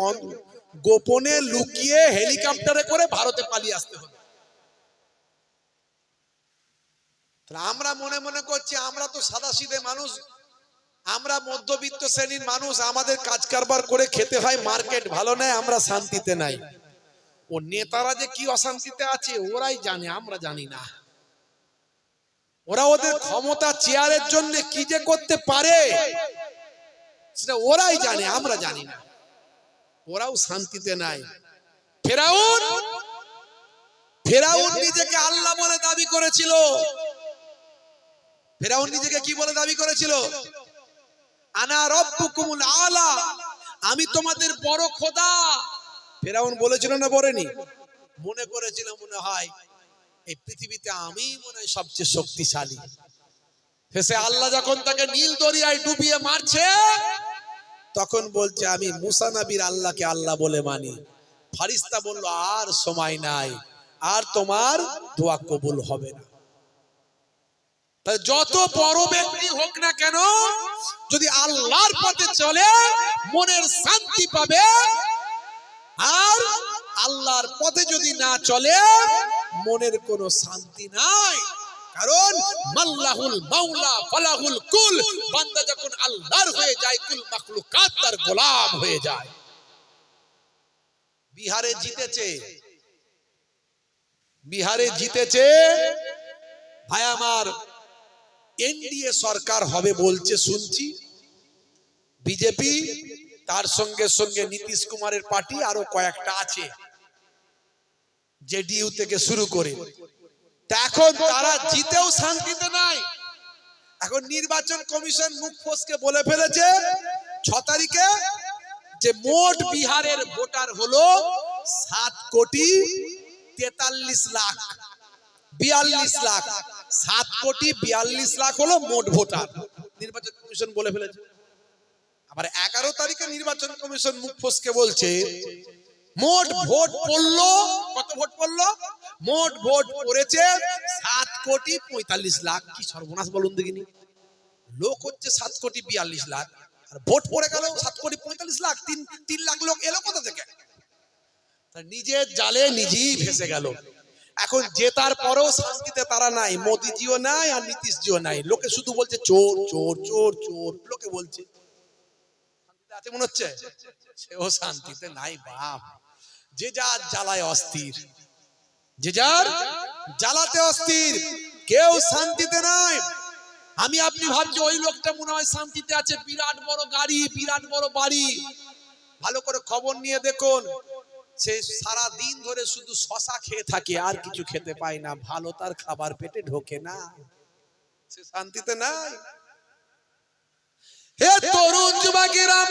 গোপনে লুকিয়ে হেলিকপ্টারে করে ভারতে পালিয়ে আসতে হবে। আমরা মনে মনে করছি আমরা তো সাদাসিধে মানুষ, আমরা মধ্যবিত্ত শ্রেণীর মানুষ, আমাদের কাজ কারবার করে খেতে হয়, মার্কেট ভালো নেই, আমরা শান্তিতে নাই। ও নেতারা যে কি অশান্তিতে আছে ওরাই জানে, আমরা জানি না। ওরা ওদের ক্ষমতা চেয়ারের জন্য কি যে করতে পারে সেটা ওরাই জানে, আমরা জানি না। ওরাও শান্তিতে নাই। ফেরাউন নিজেকে আল্লাহ বলে দাবি করেছিল। ফেরাউন নিজেকে কি বলে দাবি করেছিল? আনা রব্বুকুমুল আলা, আমি তোমাদের বড় খোদা। ফেরাউন বলেছিল না বলেনি? মনে করেছিল মনে হয় এই পৃথিবীতে আমি মনে হয় সবচেয়ে শক্তিশালী। শেষে আল্লাহ যখন তাকে নীল দরিয়ায় ডুবিয়ে মারছে তখন বলছে আমি মুসা নবীর আল্লাহকে আল্লাহ বলে মানি। ফারিস্তা বলল আর সময় নাই, আর তোমার দোয়া কবুল হবে না। যত বড় ব্যক্তি হোক না কেন, যদি আল্লাহর পথে চলে মনের শান্তি পাবে, আর আল্লাহর পথে যদি না চলে মনের কোনো শান্তি নাই। কারণ মাল্লাহুল মাওলা ফালাহুল কুল, বান্দা যখন আল্লাহর হয়ে যায় কুল মাখলুকাত তার গোলাম হয়ে যায়। বিহারে জিতেছে, বিহারে জিতেছে ভাই আমার, এনডিএ সরকার হবে বলছে শুনছি, বিজেপি তার সঙ্গে সঙ্গে নীতিশ কুমারের পার্টি আরো কয়েকটা আছে, জেডিইউ থেকে শুরু করে। এখন তারা জিতেও শান্তিতে নাই। এখন নির্বাচন কমিশন মুখ ফসকে বলে ফেলেছে 6 তারিখে যে মোট বিহারের ভোটার হলো 7,43,00,000 42 লাখ, 7,42,00,000 হলো মোট ভোটার, নির্বাচন কমিশন বলে ফেলেছে। আবার 11 তারিখে নির্বাচন কমিশন মুখ ফসকে বলছে মোট ভোট পড়লো, কত ভোট পড়লো? মোট ভোট পড়েছে 7,45,00,000। কি সর্বনাশ বলুন দেখিনি, লোক হচ্ছে 7,42,00,000 আর ভোট পড়ে গেল 7,45,00,000। 3 লাখ লোক এলো কোথা থেকে? নিজের জালে নিজেই ফেসে গেল। এখন জেতার পরেও শান্তিতে তারা নাই, মোদিজিও নাই আর নীতিশজিও নাই। লোকে শুধু বলছে চোর চোর চোর চোর, লোকে বলছে শান্তিতে আছে মনে হচ্ছে, সেও শান্তিতে নাই বাপ। যে যার জ্বালায় অস্থির, যে যার জ্বালাতে অস্থির, কেউ শান্তিতে নাই। আমি আপনি ভাবছি ওই লোকটা মনে হয় শান্তিতে আছে, বিরাট বড় গাড়ি, বিরাট বড় বাড়ি। ভালো করে খবর নিয়ে দেখুন, সে সারা দিন ধরে শুধু শশা খেয়ে থাকে, আর কিছু খেতে পায় না, ভালো তার খাবার পেটে ঢোকে না, সে শান্তিতে নাই। হে তরুণ যুবকেরা,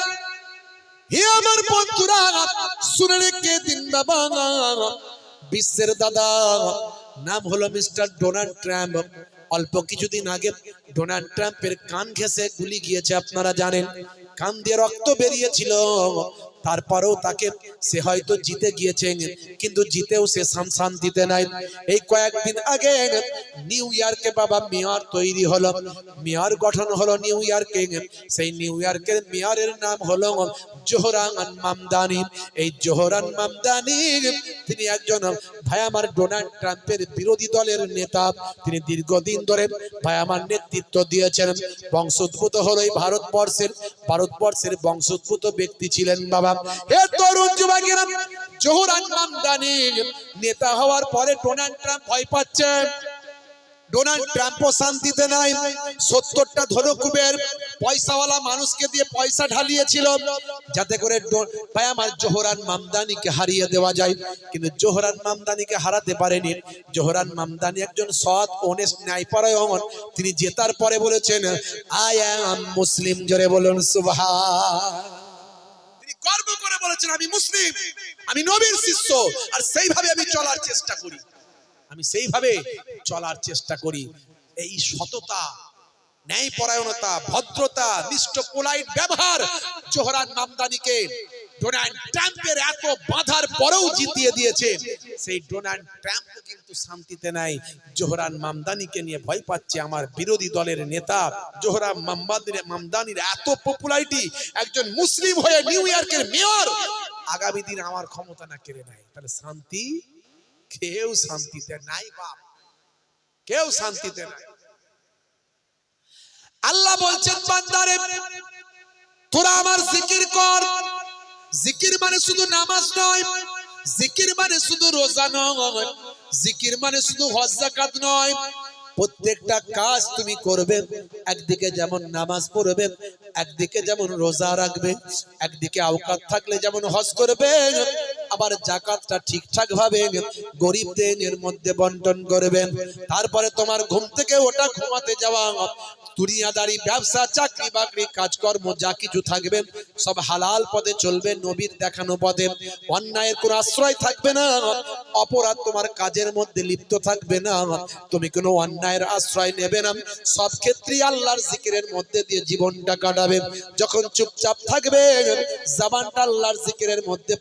হে আমার বন্ধুরা, শুনে রেখে দিন বাবা, বিশ্বের দাদা নাম হলো মিস্টার ডোনাল্ড ট্রাম্প। অল্প কিছুদিন আগে ডোনাল্ড ট্রাম্পের কান ঘেঁষে গুলি গিয়েছে, আপনারা জানেন, কান দিয়ে রক্ত বেরিয়েছিল। তারপরেও তাকে, সে হয়তো জিতে গিয়েছেন, কিন্তু জিতেও সে শান্তিতে নাই। এই কয়েকদিন আগে নিউ ইয়র্কে বাবা মেয়র তৈরি হলো, মেয়র গঠন হলো নিউ ইয়র্কে। সেই নিউ ইয়র্কের মেয়রের নাম হলো জোহরান মামদানি। এই জোহরান মামদানি তিনি একজন ভাই আমার ডোনাল্ড ট্রাম্পের বিরোধী দলের নেতা। তিনি দীর্ঘদিন ধরে ভাই আমার নেতৃত্ব দিয়েছেন। বংশোদ্ভূত হলো এই ভারতবর্ষের বংশোদ্ভূত ব্যক্তি ছিলেন বাবা। হে তরুণ যুবকেরা, জোহরান মামদানি নেতা হওয়ার পরে ডোনাল্ড ট্রাম্প ভয় পাচ্ছে, ডোনাল্ড ট্রাম্পও শান্তিতে নাই। 70টা ধনকুবের পয়সাওয়ালা মানুষকে দিয়ে পয়সা ঢালিয়েছিল যাতে করে ভাই আমার জোহরান মামদানিকে হারিয়ে দেওয়া যায়, কিন্তু জোহরান মামদানিকে হারাতে পারেনি। জোহরান মামদানি একজন সৎ, অনেস্ট, ন্যায়পরায়ণ। তিনি জেতার পরে বলেছেন আই অ্যাম মুসলিম, জোরে বলুন সুবহান। তিনি গর্ব করে বলেছেন আমি মুসলিম, আমি নবীর শিষ্য, আর সেইভাবে আমি চলার চেষ্টা করি, আমি সেইভাবে চলার চেষ্টা করি। এই সততা, ন্যায়পরায়ণতা, ভদ্রতা, নিষ্ঠ পোলাইট ব্যবহার জোহরান মামদানিকে ডোনাল্ড ট্রাম্পের এত বাধার পরেও জিতিয়ে দিয়েছে। সেই ডোনাল্ড ট্রাম্প কিন্তু শান্তিতে নাই, জোহরান মামদানিকে নিয়ে ভয় পাচ্ছে। আমার বিরোধী দলের নেতা জোহরান মামদানির এত পপুলারিটি, একজন মুসলিম হয়ে নিউ ইয়র্কের মেয়র, আগামী দিন আমার ক্ষমতা না কেড়ে নেয়, তাহলে শান্তি, কেউ শান্তিতে নাই বাপ, কেউ শান্তিতে নাই। আল্লাহ বলছেন বান্দারে তোরা আমার জিকির কর। জিকির মানে শুধু নামাজ নয়, জিকির মানে শুধু রোজা নয়, জিকির মানে শুধু হজ যাকাত নয়। প্রত্যেকটা কাজ তুমি করবে, একদিকে যেমন নামাজ পড়বে, একদিকে যেমন রোজা রাখবে, একদিকে আওকাত থাকলে যেমন হজ করবে, আবার যাকাতটা ঠিকঠাক ভাবে গরিবদের মধ্যে বন্টন করবেন। তারপরে তোমার ঘুম থেকে ওটা ঘুমাতে যাওয়া, দুনিয়াদারি, ব্যবসা, চাকরি বাকরি, কাজকর্ম যা কিছু থাকবে সব হালাল পথে চলবে, নবীর দেখানো পথে। অন্যায়ের কোনো আশ্রয় থাকবে না, অপরাধ তোমার কাজের মধ্যে লিপ্ত থাকবে না, তুমি কোনো অন্যায়ের আশ্রয় নেবে না। সব ক্ষেত্রেই আল্লাহর জিকিরের মধ্যে দিয়ে জীবনটা কাটাবে। যখন চুপচাপ থাকবে, জবানটা আল্লাহর জিকিরের মধ্যে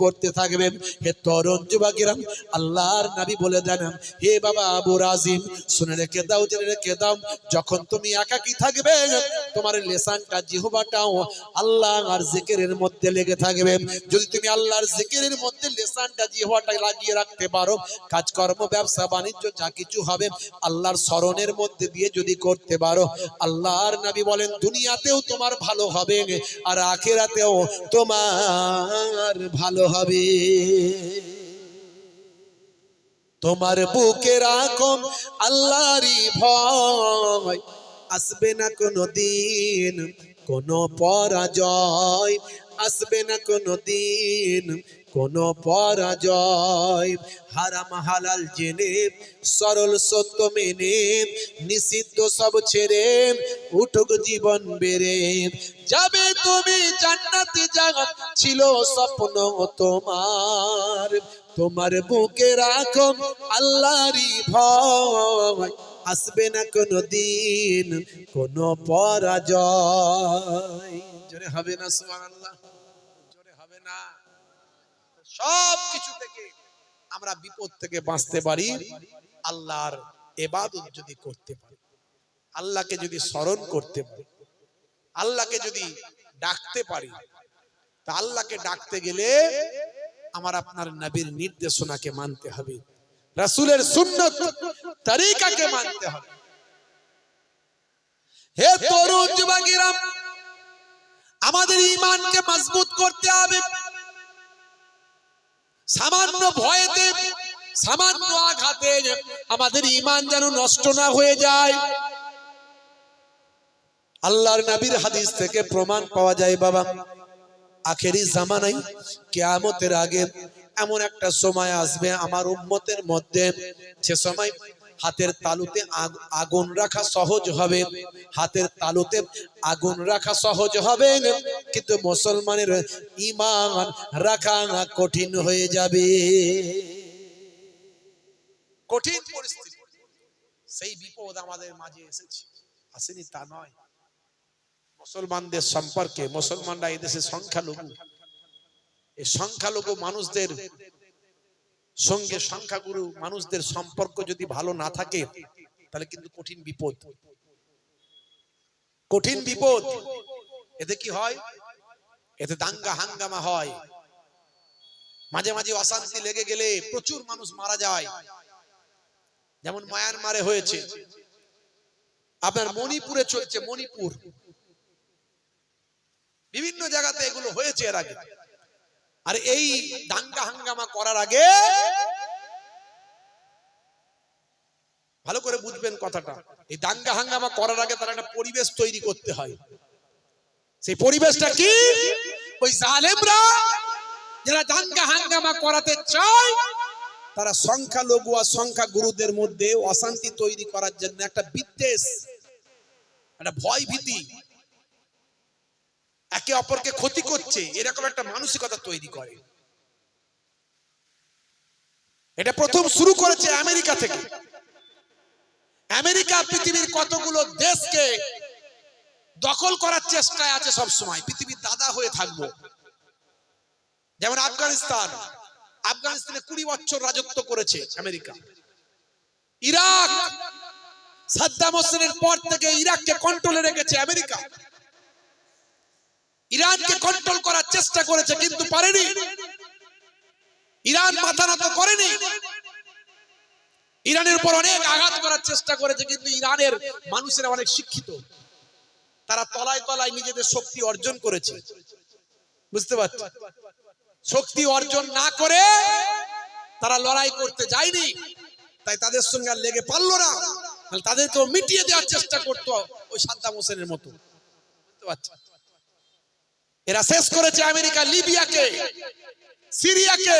পড়তে থাকবে। হে তরুণ যুবকেরা, আল্লাহর নবী বলে দেন, হে বাবা আবু রাজিম, শুনে রেখে দাও, জেনে রেখে দাও, যখন তুমি একাকী থাকবে, তোমার লেসানটা, জিহ্বাটাও আল্লাহর জিকিরের মধ্যে লেগে থাকবে। যদি তুমি আল্লাহর জিকিরের মধ্যে লেসানটা, জিহ্বাটা লাগিয়ে রাখতে পারো, কাজকর্ম, ব্যবসা বাণিজ্য যা কিছু হবে আল্লাহর স্মরণের মধ্যে দিয়ে যদি করতে পারো, আল্লাহর নবী বলেন দুনিয়াতেও তোমার ভালো হবে আর আখিরাতেও তোমার ভালো হবে। তোমার বুকে রাখো আল্লাহরই ভয়, আসবে না কোনো দিন কোনো পরাজয়, আসবে না কোনো দিন কোনো পরাজয়। হারাম হালাল জেনে সরল সত্য মেনে নিষিদ্ধ সব ছেড়ে উঠুক জীবন বেড়ে যাবে তুমি জান্নাতে জায়গা ছিল স্বপ্ন তোমার। তোমার বুকে রাখো আল্লাহরই ভয়, আসবে না কোনো দিন কোনো পরাজয়। জোরে হবে না সুবহানাল্লাহ? জোরে হবে না? সব কিছু থেকে আমরা বিপদ থেকে বাঁচতে পারি আল্লাহর ইবাদত যদি করতে পারি, আল্লাহকে যদি স্মরণ করতে পারি, আল্লাহকে যদি ডাকতে পারি। তা আল্লাহকে ডাকতে গেলে আমার আপনার নবীর নির্দেশনাকে মানতে হবে, রাসূলের সুন্নাত তরিকাকে মানতে হবে। হে তরুণ যুবকেরা, আমাদের ঈমানকে মজবুত করতে হবে। সামান্য ভয়েতে, সামান্য আঘাতে আমাদের ঈমান যেন নষ্ট না হয়ে যায়। আল্লাহর নবীর হাদিস থেকে প্রমাণ পাওয়া যায় বাবা, আখেরি জামানায় কিয়ামতের আগে এমন একটা সময় আসবে আমার উম্মতের মধ্যে, সে সময় হাতের তালুতে আগুন রাখা সহজ হবে, হাতের তালুতে আগুন রাখা সহজ হবে, কিন্তু মুসলমানের ঈমান রাখা কঠিন হয়ে যাবে। কঠিন পরিস্থিতি, সেই বিপদ আমাদের মাঝে এসেছে, আসেনি তা নয়। মুসলমানদের সম্পর্কে, মুসলমানরা এদেশে সংখ্যালঘু, এই সংখ্যালঘু মানুষদের সঙ্গে সংখ্যাগুরু মানুষদের সম্পর্ক যদি ভালো না থাকে তাহলে কিন্তু কঠিন বিপদ, কঠিন বিপদ। এতে কি হয়? এতে দাঙ্গা হাঙ্গামা হয়, মাঝে মাঝে অশান্তি লেগে গেলে প্রচুর মানুষ মারা যায়, যেমন মায়ানমারে হয়েছে, আপনার মণিপুরে চলছে, মণিপুর, বিভিন্ন জায়গাতে এগুলো হয়েছে এর আগে। আর এই দাঙ্গা হাঙ্গামা করার আগে ভালো করে বুঝবেন কথাটা, এই দাঙ্গা হাঙ্গামা করার আগে তার একটা পরিবেশ তৈরি করতে হয়। সেই পরিবেশটা কি? ওই জালেমরা যারা দাঙ্গা হাঙ্গামা করাতে চায়, তারা সংখ্যালঘু আর সংখ্যাগুরুদের মধ্যে অশান্তি তৈরি করার জন্য একটা বিদ্বেষ, একটা ভয় ভীতি, একে অপরকে ক্ষতি করছে, এরকম একটা মানসিকতা তৈরি করে। এটা প্রথম শুরু করেছে আমেরিকা থেকে। আমেরিকা পৃথিবীর কতগুলো দেশকে দখল করার চেষ্টায় আছে সব সময়, পৃথিবীর দাদা হয়ে থাকবো। যেমন আফগানিস্তান, আফগানিস্তানে 20 বছর রাজত্ব করেছে আমেরিকা। ইরাক, সাদ্দাম হোসেনের পর থেকে ইরাককে কন্ট্রোলে রেখেছে আমেরিকা। ইরানকে কন্ট্রোল করার চেষ্টা করেছে কিন্তু পারেনি, ইরান মাথা নত করেনি। ইরানের উপর অনেক আঘাত করার চেষ্টা করেছে, কিন্তু ইরানের মানুষেরা অনেক শিক্ষিত, তারা তলায় তলায় নিজেদের শক্তি অর্জন করেছে। বুঝতে পারছো? শক্তি অর্জন না করে তারা লড়াই করতে যায়নি, তাই তাদের সঙ্গে আর লেগে পারলো না, তাদেরকেও মিটিয়ে দেওয়ার চেষ্টা করতো ওই সাদ্দাম হোসেনের মতো। বুঝতে পারছো? এরা শেষ করেছে আমেরিকা লিবিয়াকে, সিরিয়াকে,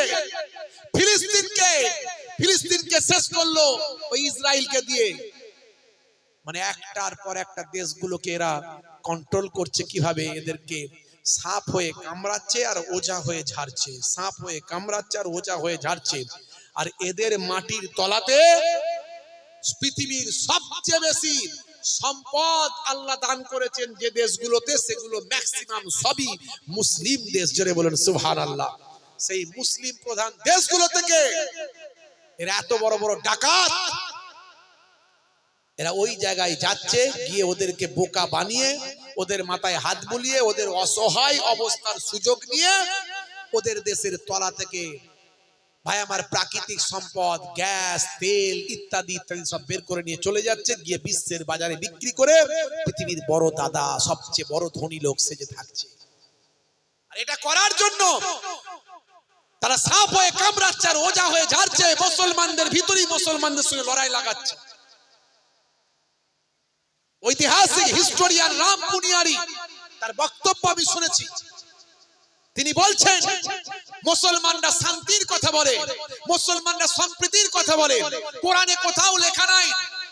ফিলিস্তিনকে, ফিলিস্তিনকে শেষ করলো ওই ইসরায়েলকে দিয়ে। মানে একটার পর একটা দেশগুলোকে এরা কন্ট্রোল করছে কিভাবে? এদেরকে সাপ হয়ে কামড়াচ্ছে আর ওজা হয়ে ঝাড়ছে, সাপ হয়ে কামড়াচ্ছে আর ওজা হয়ে ঝাড়ছে। আর এদের মাটির তলাতে পৃথিবীর সবচেয়ে বেশি সম্পদ আল্লাহ দান করেছেন যে দেশগুলোতে, সেগুলো ম্যাক্সিমাম সবই মুসলিম দেশ। জোরে বলেন সুবহানাল্লাহ। সেই মুসলিম প্রধান দেশগুলো থেকে এরা এত বড় বড় ডাকাত, এরা ওই জায়গায় যাচ্ছে, গিয়ে ওদেরকে বোকা বানিয়ে, ওদের মাথায় হাত বুলিয়ে, ওদের অসহায় অবস্থার সুযোগ নিয়ে ওদের দেশের তলা থেকে ভাই আমার প্রাকৃতিক সম্পদ, গ্যাস, তেল ইত্যাদি ইত্যাদি সব বের করে নিয়ে চলে যাচ্ছে, গিয়ে বিশ্বের বাজারে বিক্রি করে পৃথিবীর বড় দাদা, সবচেয়ে বড় ধনী লোক সেজে থাকছে। আর এটা করার জন্য তারা সাপ হয়ে কামড়াচ্ছে আর ওজা হয়ে ঝাড়ছে, মুসলমানদের ভিতরেই মুসলমানদের সঙ্গে লড়াই লাগাচ্ছে। ঐতিহাসিক হিস্টোরিয়ান রাম পুনিয়ারি তার বক্তব্য আমি শুনেছি। তিনি বলছেন মুসলমানরা শান্তির কথা বলে, মুসলমানরা সম্প্রীতির কথা বলে। কোরআনে কোথাও লেখা নাই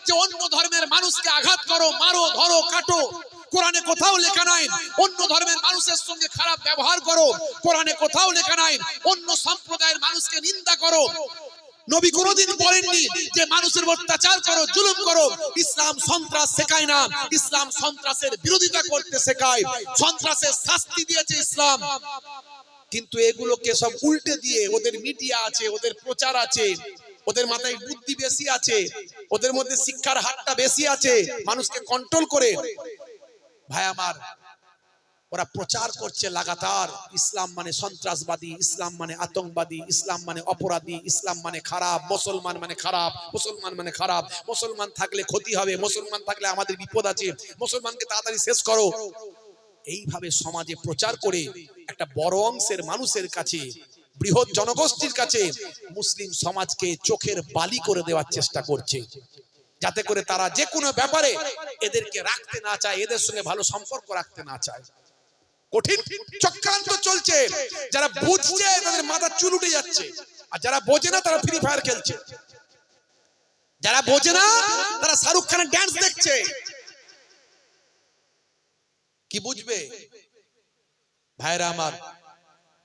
যে অন্য ধর্মের মানুষকে আঘাত করো, মারো, ধরো, কাটো। কোরআনে কোথাও লেখা নাই অন্য ধর্মের মানুষের সঙ্গে খারাপ ব্যবহার করো। কোরআনে কোথাও লেখা নাই অন্য সম্প্রদায়ের মানুষকে নিন্দা করো। নবী কোনদিন বলেননি যে মানুষের অত্যাচার করো, জুলুম করো। ইসলাম সন্ত্রাস শেখায় না, ইসলাম সন্ত্রাসের বিরোধিতা করতে শেখায়। সন্ত্রাসের শাস্তি দিয়েছে ইসলাম। কিন্তু এগুলোকে সব উল্টে দিয়ে ওদের মিডিয়া আছে, ওদের প্রচার আছে, ওদের মাথায় বুদ্ধি বেশি আছে, ওদের মধ্যে শিক্ষার হারটা বেশি আছে, মানুষকে কন্ট্রোল করে। ভাই আমার, ওরা প্রচার করছে লাগাতার ইসলাম মানে সন্ত্রাসবাদী, ইসলাম মানে আতঙ্কবাদী, ইসলাম মানে অপরাধী, ইসলাম মানে খারাপ, মুসলমান মানে খারাপ, মুসলমান মানে খারাপ, মুসলমান থাকলে ক্ষতি হবে, মুসলমান থাকলে আমাদের বিপদ আছে, মুসলমানকে তাড়াতাড়ি শেষ করো। এইভাবে সমাজে প্রচার করে একটা বড় অংশের মানুষের কাছে, বৃহৎ জনগোষ্ঠীর কাছে মুসলিম সমাজকে চোখের বালি করে দেওয়ার চেষ্টা করছে, যাতে করে তারা যে কোনো ব্যাপারে এদেরকে রাখতে না চায়, এদের সঙ্গে ভালো সম্পর্ক রাখতে না চায়। কঠিন চক্রান্ত চলছে। যারা বুঝছে তাদের মাথা চুল উঠে যাচ্ছে, আর যারা বোঝে না তারা ফ্রি ফায়ার খেলছে। যারা বোঝে না তারা শাহরুখ খানের ড্যান্স দেখছে। কি বুঝবে? ভাইরা আমার,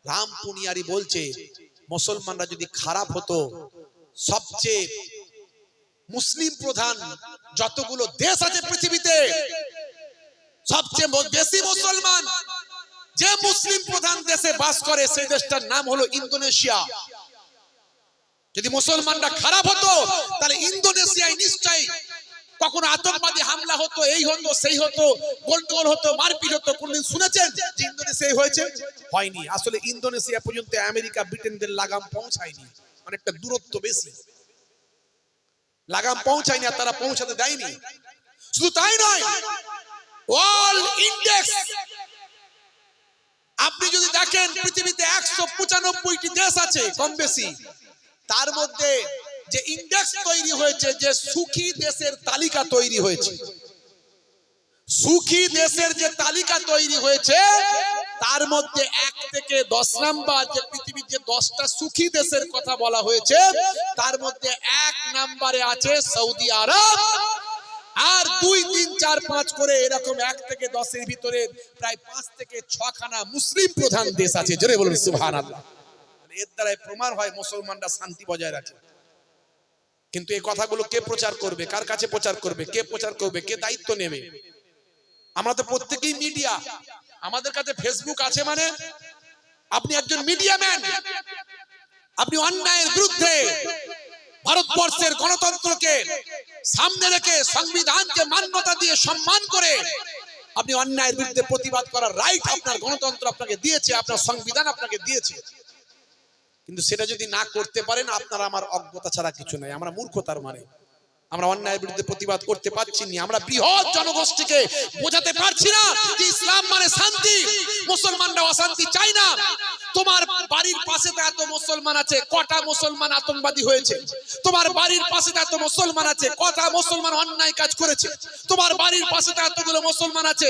রাম পুনিয়ারি বলছে মুসলমানরা যদি খারাপ হতো, সবচেয়ে মুসলিম প্রধান যতগুলো দেশ আছে পৃথিবীতে, সবচেয়ে বেশি মুসলমান যে মুসলিম প্রধান দেশে বাস করে সেই দেশটার নাম হলো ইন্দোনেশিয়া। যদি মুসলমানরা খারাপ হতো তাহলে ইন্দোনেশিয়ায় নিশ্চয়ই কখনো আতঙ্কবাদী হামলা হতো, এই হতো, সেই হতো, গোলটোল হতো, মারপিট হতো। কোনদিন শুনেছেন যে ইন্দোনেশিয়ায় হয়েছে? হয়নি। আসলে ইন্দোনেশিয়া পর্যন্ত আমেরিকা ব্রিটেনদের লাগাম পৌঁছায়নি, অনেকটা দূরত্ব বেশি, লাগাম পৌঁছায়নি আর তারা পৌঁছাতে দেয়নি। শুধু তাই নয়, ওয়ার্ল্ড ইন্ডেক্স আপনি যদি দেখেন পৃথিবীতে 195টি দেশ আছে কম বেশি, তার মধ্যে যে ইন্ডেক্স তৈরি হয়েছে, যে সুখী দেশের তালিকা তৈরি হয়েছে, সুখী দেশের যে তালিকা তৈরি হয়েছে তার মধ্যে 1 থেকে 10 নাম্বার, যে পৃথিবীর যে 10টা সুখী দেশের কথা বলা হয়েছে তার মধ্যে 1 নম্বরে আছে সৌদি আরব। আর 2, 3, 4, 5 করে এরকম 1 থেকে 10 এর ভিতরে প্রায় 5 থেকে 6 খানা মুসলিম প্রধান দেশ আছে। জোরে বলুন সুবহানাল্লাহ। এর দ্বারাই প্রমাণ হয় মুসলমানরা শান্তি বজায় রাখে। কিন্তু এই কথাগুলো কে প্রচার করবে, কার কাছে প্রচার করবে, কে প্রচার করবে, কে দায়িত্ব নেবে? আমরা তো প্রত্যেকেই মিডিয়া। আমাদের কাছে ফেসবুক আছে মানে আপনি একজন মিডিয়া ম্যান। আপনি অন্যায়ের বিরুদ্ধে ভারতবর্ষের গণতন্ত্রকে সামনে রেখে, সংবিধানকে মান্যতা দিয়ে সম্মান করে আপনি অন্যায়ের বিরুদ্ধে প্রতিবাদ করার রাইট আপনার গণতন্ত্র আপনাকে দিয়েছে, আপনার সংবিধান আপনাকে দিয়েছে। কিন্তু সেটা যদি না করতে পারেন, আপনার আমার অজ্ঞতা ছাড়া কিছু নাই, আমরা মূর্খতার মানে। আমরা অন্যায়ের বিরুদ্ধে প্রতিবাদ করতে পারছি না, আমরা বৃহৎ জনগোষ্ঠীকে বোঝাতে পারছি না যে ইসলাম মানে শান্তি, মুসলমানরা অশান্তি চায় না। তোমার বাড়ির পাশে তো এত মুসলমান আছে, কটা মুসলমান আতঙ্কবাদী হয়েছে? তোমার বাড়ির পাশে তো এত মুসলমান আছে, কটা মুসলমান অন্যায় কাজ করেছে? তোমার বাড়ির পাশে তো এতগুলো মুসলমান আছে,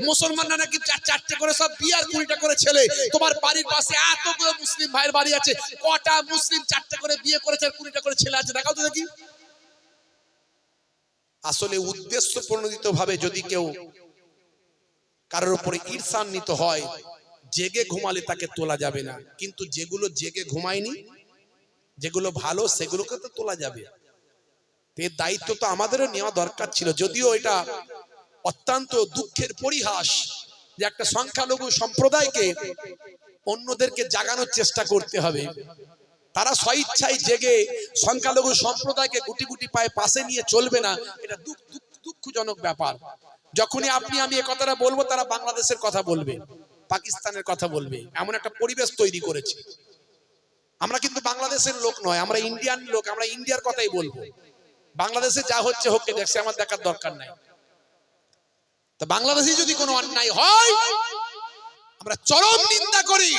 মুসলমানরা নাকি 4-4টে করে সব বিয়ে আর 20টা করে ছেলে। তোমার বাড়ির পাশে এতগুলো মুসলিম ভাইয়ের বাড়ি আছে, কটা মুসলিম 4টে করে বিয়ে করেছে আর 20টা করে ছেলে আছে? দেখাও তো দেখি। আসলে উদ্দেশ্য প্রণোদিত ভাবে যদি কেউ কারোর উপরে ঈর্ষান্বিত হয়, জেগে ঘুমালে তাকে তোলা যাবে না। কিন্তু যেগুলো জেগে ঘুমায়নি, যেগুলো ভালো, সেগুলোকে তো তোলা যাবে। এর দায়িত্ব তো আমাদেরও নেওয়া দরকার ছিল। যদিও এটা অত্যন্ত দুঃখের পরিহাস যে একটা সংখ্যালঘু সম্প্রদায়কে অন্যদেরকে জাগানোর চেষ্টা করতে হবে। তারা স্বইচ্ছায় জেগে সংখ্যালঘু সম্প্রদায়কে গুটি গুটি পায়ে পাশে নিয়ে চলবে না, এটা দুঃখজনক ব্যাপার। যখনই আপনি আমি এই কথাটা বলবো, তারা বাংলাদেশের কথা বলবে, পাকিস্তানের কথা বলবে, এমন একটা পরিবেশ তৈরি করেছে। আমরা কিন্তু বাংলাদেশের লোক নয়, আমরা ইন্ডিয়ান লোক, আমরা ইন্ডিয়ার কথাই বলবো। বাংলাদেশে যা হচ্ছে হোক, দেখছে, আমার দেখার দরকার নাই। তো বাংলাদেশে যদি কোনো অন্যায় হয় আমরা চরম নিন্দা করি।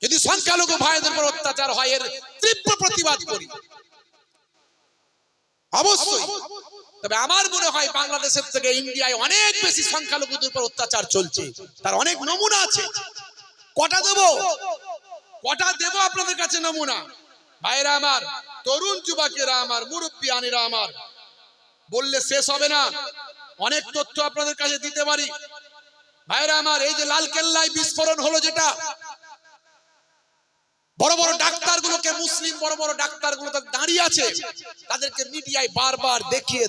যদি সংখ্যালঘু ভাইদের উপর অত্যাচার হয় এর তীব্র প্রতিবাদ করি অবশ্যই। তবে আমার মনে হয় বাংলাদেশের থেকে ইন্ডিয়ায় অনেক বেশি সংখ্যালঘুদের উপর অত্যাচার চলছে, তার অনেক নমুনা আছে। কটা দেব আপনাদের কাছে নমুনা? ভাইরা আমার, তরুণ যুবকেরা আমার, মুরব্বিয়ানেরা আমার, বললে শেষ হবে না, অনেক তথ্য আপনাদের কাছে দিতে পারি। ভাইরা আমার, এই যে লালকেল্লায় বিস্ফোরণ হলো, যেটা বড় বড় ডাক্তারগুলোকে, মুসলিম বড় বড় ডাক্তারগুলো দাঁড়িয়ে আছে, তাদেরকে মিডিয়ায় বারবার দেখিয়ে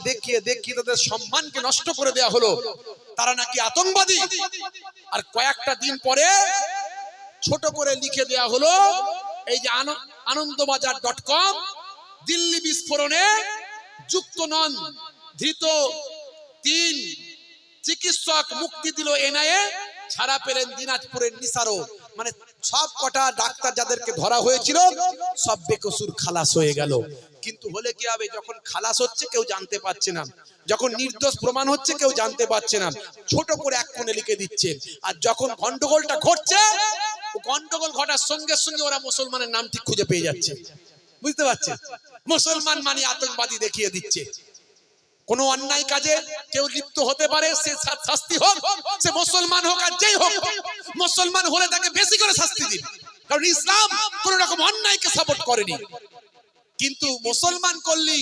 তাদের সম্মানকে নষ্ট করে দেওয়া হলো, তারা নাকি আতঙ্কবাদী। আর কয়েকটা দিন পরে ছোট করে লিখে দেওয়া হলো, এই যে আনন্দবাজার.com, দিল্লি বিস্ফোরণে যুক্ত নন ধৃত 3 চিকিৎসক, মুক্তি দিল এনআইএ, ছাড়া পেলেন দিনাজপুরের নিসারও। মানে সব কটা ডাক্তার যাদেরকে ধরা হয়েছিল সব বেকসুর খালাস হয়ে গেল। কিন্তু হলে কি হবে, যখন খালাস হচ্ছে কেউ জানতে পারছে না, যখন নির্দোষ প্রমাণ হচ্ছে কেউ জানতে পারছে না, ছোট করে এক কোণে লিখে দিচ্ছে। আর যখন গন্ডগোলটা ঘটছে, গন্ডগোল ঘটার সঙ্গে সঙ্গে ওরা মুসলমানের নাম ঠিক খুঁজে পেয়ে যাচ্ছে। বুঝতে পারছেন? মুসলমান মানে আতঙ্কবাদী দেখিয়ে দিচ্ছে। কোন অন্যায় কাজে কেউ লিপ্ত হতে পারে, সে শাস্তি হোক, সে মুসলমান হোক আর যেই হোক, মুসলমান হলে তাকে বেশি করে শাস্তি দিন, কারণ ইসলাম কোন রকম অন্যায়কে সাপোর্ট করেনি। কিন্তু মুসলমান করলি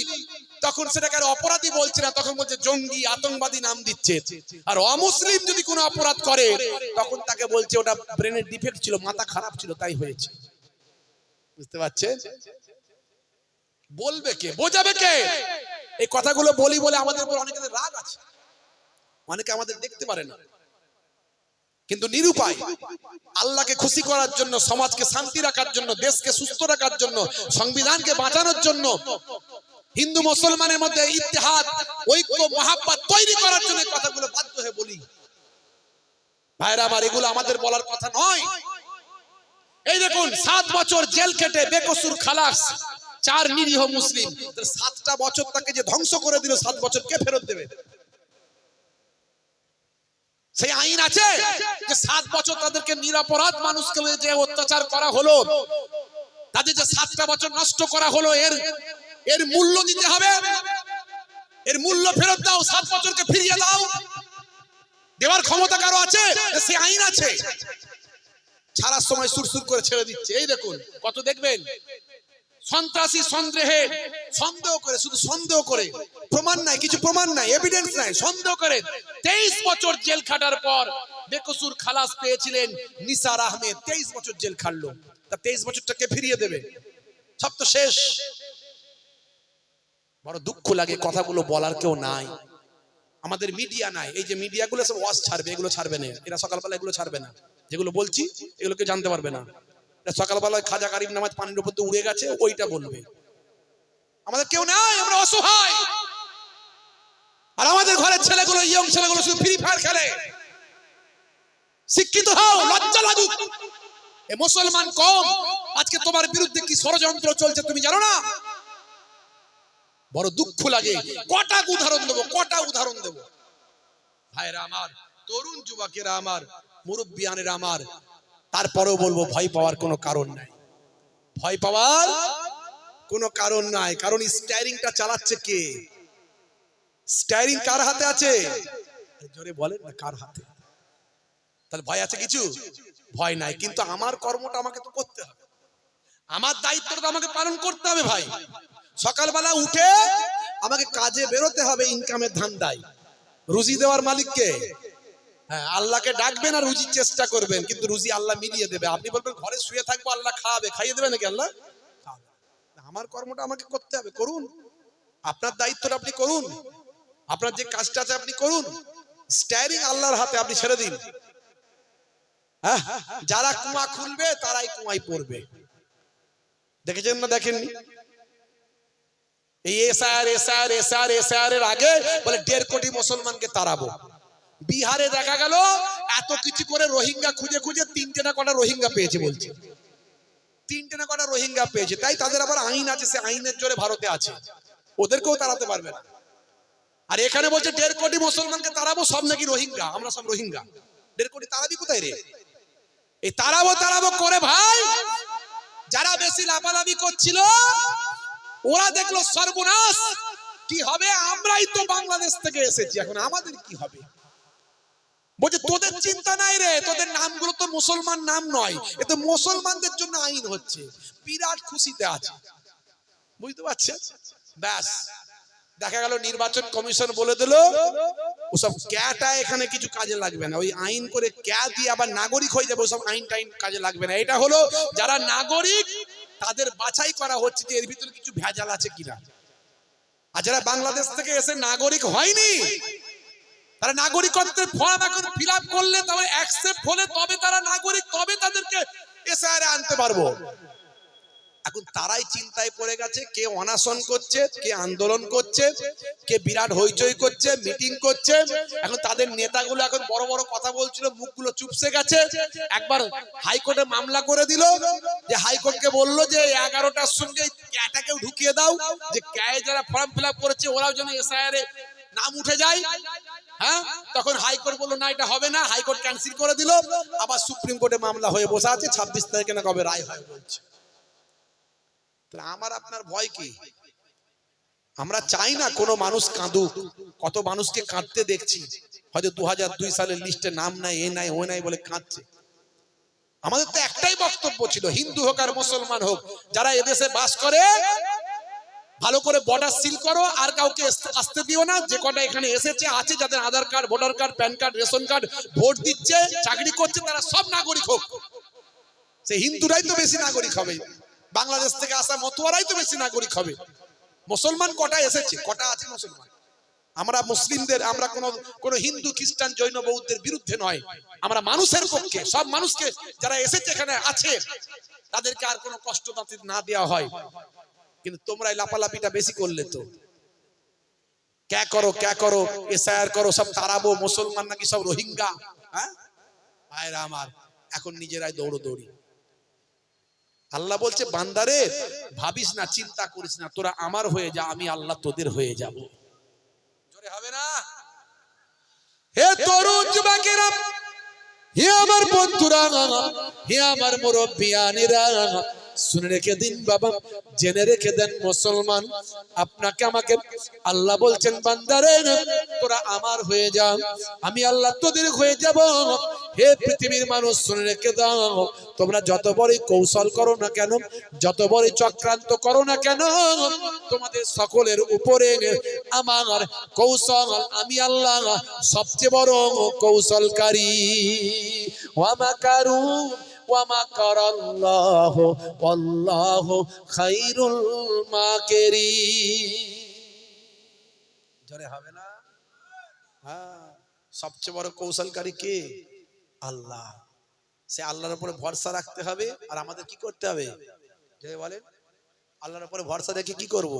তখন সেটাকে অপরাধী বলছে না, তখন বলছে জঙ্গি, আতঙ্কবাদী নাম দিচ্ছে। আর অমুসলিম যদি কোনো অপরাধ করে তখন তাকে বলছে ওটা ব্রেনের ডিফেক্ট ছিল, মাথা খারাপ ছিল, তাই হয়েছে। বুঝতে পারছেন? বলবে কে, বোঝাবে কে? এই কথাগুলো বলি বলে আমাদের উপর অনেকের রাগ আছে, অনেকে আমাদের দেখতে পারে না, কিন্তু নিরুপায়। আল্লাহকে খুশি করার জন্য, সমাজকে শান্তি রাখার জন্য, দেশকে সুস্থ রাখার জন্য, সংবিধানকে বাঁচানোর জন্য, হিন্দু মুসলমানের মধ্যে ইত্তেহাদ, ঐক্য, মহাব্বত তৈরি করার জন্য কথাগুলো বাধ্য হয়ে বলি। ভাইরা আমার, এগুলো আমাদের বলার কথা নয়। এই দেখুন, 7 বছর জেল খেটে বেকসুর খালাস 4 নিরীহ মুসলিম। 7টা বছর তাকে যে ধ্বংস করে দিল, 7 বছর কে ফেরত দেবে? সেই আইন আছে যে 7 বছর তাদেরকে নিরপরাধ মানুষকে যে অত্যাচার করা হলো, তাদের যে 7টা বছর নষ্ট করা হলো, এর মূল্য দিতে হবে, এর মূল্য ফেরত দাও, 7 বছরকে ফিরিয়ে দাও। দেওয়ার ক্ষমতা কারো আছে? সে আইন আছে। ছাড়ার সময় সুরসুর করে ছেড়ে দিচ্ছে। এই দেখুন, কত দেখবেন সন্ত্রাসী সন্দেহে, সন্দেহ করে, শুধু সন্দেহ করে, প্রমাণ নাই, কিছু প্রমাণ নাই, এভিডেন্স নাই, সন্দেহ করে 23 বছর জেল খাটার পর বেকসুর খালাস পেয়েছিলেন নিসার আহমেদ। 23 বছর জেল খাটলো, তা 23 বছরটাকে ফিরিয়ে দেবে? সব তো শেষ। বড় দুঃখ লাগে, কথাগুলো বলার কেউ নাই, আমাদের মিডিয়া নাই। এই যে মিডিয়াগুলো সব ওয়াজ ছাড়বে, এগুলো ছাড়বে না, এরা সকালবেলা এগুলো ছাড়বে না, যেগুলো বলছি এগুলো কেউ জানতে পারবে না। সকালবেলায় খাজা গারিব নামাজ পানির উপর উড়ে গেছে, ওইটা বলবে। আমাদের কেউ নাই, আমরা অসহায়। আর আমাদের ঘরের ছেলেগুলো, ইয়ং ছেলেগুলো শুধু ফ্রি ফায়ার খেলে। শিক্ষিত হও, লজ্জা লাগুক। এ মুসলমান কম, আজকে তোমার বিরুদ্ধে কি ষড়যন্ত্র চলছে তুমি জানো না? বড় দুঃখ লাগে। কটা উদাহরণ দেব? ভাইরা আমার, তরুণ যুবকেরা আমার, মুরব্বিয়ানেরা আমার, তারপরেও বলবো ভয় পাওয়ার কোনো কারণ নাই, ভয় পাওয়ার কোনো কারণ নাই। কারণ স্টিয়ারিংটা চালাচ্ছে কে? স্টিয়ারিং কার হাতে আছে? জোরে বলেন না, কার হাতে? তাহলে ভয় আছে কিছু? ভয় নাই। কিন্তু আমার কর্মটা আমাকে তো করতে হবে, আমার দায়িত্বটা তো আমাকে পালন করতে হবে। ভাই, সকালবেলা উঠে আমাকে কাজে বেরোতে হবে, ইনকামের ধান্দায়। রুজি দেওয়ার মালিককে, হ্যাঁ, আল্লাহকে ডাকবেন আর রুজির চেষ্টা করবেন, কিন্তু রুজি আল্লাহ মিলিয়ে দেবে। আপনি বলবেন ঘরে শুয়ে থাকবো, আল্লাহ খাওয়াবে, খাইয়ে দেবে নাকি আল্লাহ? আমার কর্মটা আমাকে করতে হবে, করুন। আপনার দায়িত্বটা আপনি করুন, আপনার যে কাজটা আছে আপনি করুন। স্টিয়ারিং আল্লাহর হাতে, আপনি ছেড়ে দিন। হ্যাঁ, যারা কুয়া খুলবে তারাই কুয়ায় পড়বে। দেখেছেন না দেখেননি? এই এসআর এর আগে বলে 1.5 কোটি মুসলমানকে তাড়াবো। বিহারে দেখা গেল এত কিছু করে রোহিঙ্গা খুঁজে 3টে না কটা রোহিঙ্গা পেয়েছে, বলছে 3টে না কটা রোহিঙ্গা পেয়েছে। তাই তাদের আবার আইন আছে, সে আইনের জোরে ভারতে আছে, ওদেরকেও তাড়াতে পারবে না। আর এখানে বলছে 1.5 কোটি মুসলমানকে তাড়াবো, সব নাকি রোহিঙ্গা, আমরা সব রোহিঙ্গা। 1.5 কোটি তাড়াবি কোথায় রে? এই তাড়াবো করে ভাই বাংলাদেশি লাফালাফি করছিল, ওরা দেখলো সর্বনাশ কি হবে, আমরাই তো বাংলাদেশ থেকে এসেছি, এখন আমাদের কি হবে। বলছে তোদের চিন্তা নাই রে, তোদের নামগুলো তো মুসলমান নাম নয়, এ তো মুসলমানদের জন্য আইন হচ্ছে। বিরাট খুশিতে আছে, বুঝতে পারছেন। ব্যাস দেখা গেল নির্বাচন কমিশন বলে দিল ওসব ক্যাটা এখানে কিছু কাজে লাগবে না, ওই আইন করে ক্যা দিয়ে আবার নাগরিক হয়ে যাবে, ওসব আইন টাইন কাজে লাগবে না। এটা হলো যারা নাগরিক তাদের বাছাই করা হচ্ছে যে এর ভিতরে কিছু ভেজাল আছে কিনা। আর যারা বাংলাদেশ থেকে এসে নাগরিক হয়নি, তারা নাগরিকত্বের ফর্ম এখন ফিল আপ করলে, তবে অ্যাকসেপ্ট হলে তবে তারা নাগরিক, তবে তাদেরকে এসআইআরে আনতে পারবো। এখন তারাই চিন্তায় পড়ে গেছে, কে অনশন করছে, কে আন্দোলন করছে, কে বিরাট হইচই করছে, মিটিং করছে। এখন তাদের নেতাগুলো এখন বড় বড় কথা বলছিল, মুখগুলো চুপসে গেছে। একবার হাইকোর্টে মামলা করে দিল, যে হাইকোর্টকে বললো যে 11টার সঙ্গে ক্যাটাকেও ঢুকিয়ে দাও, যে ক্যায়ে যারা ফর্ম ফিল আপ করেছে ওরাও যেন এসআইআরে নাম উঠে যায়। হ্যাঁ, তখন হাইকোর্ট বললো না এটা হবে না, হাইকোর্ট ক্যান্সেল করে দিল। আবার সুপ্রিম কোর্টে মামলা হয়ে বসে আছে, 26 তারিখে না কবে রায় হয় বলছে। আমার আপনার ভয় কি? আমরা চাই না কোনো মানুষ কাঁদুক, কত মানুষকে কাঁদতে দেখছি, হয়তো 2002 সালের লিস্টে নাম নাই, এ নাই ও নাই বলে কাঁদছে। আমাদের তো একটাই বক্তব্য ছিল, হিন্দু হোক আর মুসলমান হোক, যারা এদেশে বাস করে ভালো করে বর্ডার সিল করো, আর কাউকে আসতে দিও না। যে কটা এখানে এসেছে আছে, যাদের Aadhaar card, voter card, PAN card, ration card, vote দিচ্ছে, চাকরি করছে, তারা সব নাগরিক হোক। সে হিন্দুরাই তো বেশি নাগরিক হবে, বাংলাদেশ থেকে আসা মতুয়ারাই তো বেশি নাগরিক হবে। মুসলমান কটা এসেছে, কটা আছে মুসলমান। আমরা মুসলিমদের, আমরা কোন হিন্দু, খ্রিস্টান, জৈন, বৌদ্ধের বিরুদ্ধে নয়, আমরা মানুষের পক্ষে। সব মানুষকে যারা এসেছে এখানে আছে, তাদেরকে আর কোনো কষ্ট না দেওয়া হয়। কিন্তু তোমরা এই লাপালাপিটা বেশি করলে তো, ক্যা করো, এসআইআর করো, সব তারাবো, মুসলমান নাকি সব রোহিঙ্গা। হ্যাঁ ভাইরা আমার, এখন নিজেরাই দৌড়ি। আল্লাহ বলছে বান্দারে ভাবিস না, চিন্তা করিস না, তোরা আমার হয়ে যা, আমি আল্লাহ তোদের হয়ে যাব। জোরে হবে না? হে তরুণ যুবকেরা, হে আমার বন্ধুরা, হে আমার মুরব্বিয়ানেরা, শুনে রেখে দিন বাবা, জেনে রেখে দেন মুসলমান, আপনাকে আমাকে আল্লাহ বলছেন বান্দারে তোরা আমার হয়ে যা, আমি আল্লাহ তোদের হয়ে যাব। হে পৃথিবীর মানুষ শুনে রেখে দাও, তোমরা যত বড়ই কৌশল করো না কেন, যত বড়ই চক্রান্ত করো না কেন, তোমাদের সকলের উপরে আমার কৌশল, আমি আল্লাহ সবচেয়ে বড় কৌশলকারী। ওয়ামাকারু ওয়ামাকারাল্লাহু ওয়াল্লাহু খায়রুল মাকিরিন। জোরে হবে না? হ্যাঁ, সবচেয়ে বড় কৌশলকারী কে? আল্লাহ। সে আল্লাহর উপরে ভরসা রাখতে হবে। আর আমাদের কি করতে হবে? যে বলেন আল্লাহর উপরে ভরসা রেখে কি করব?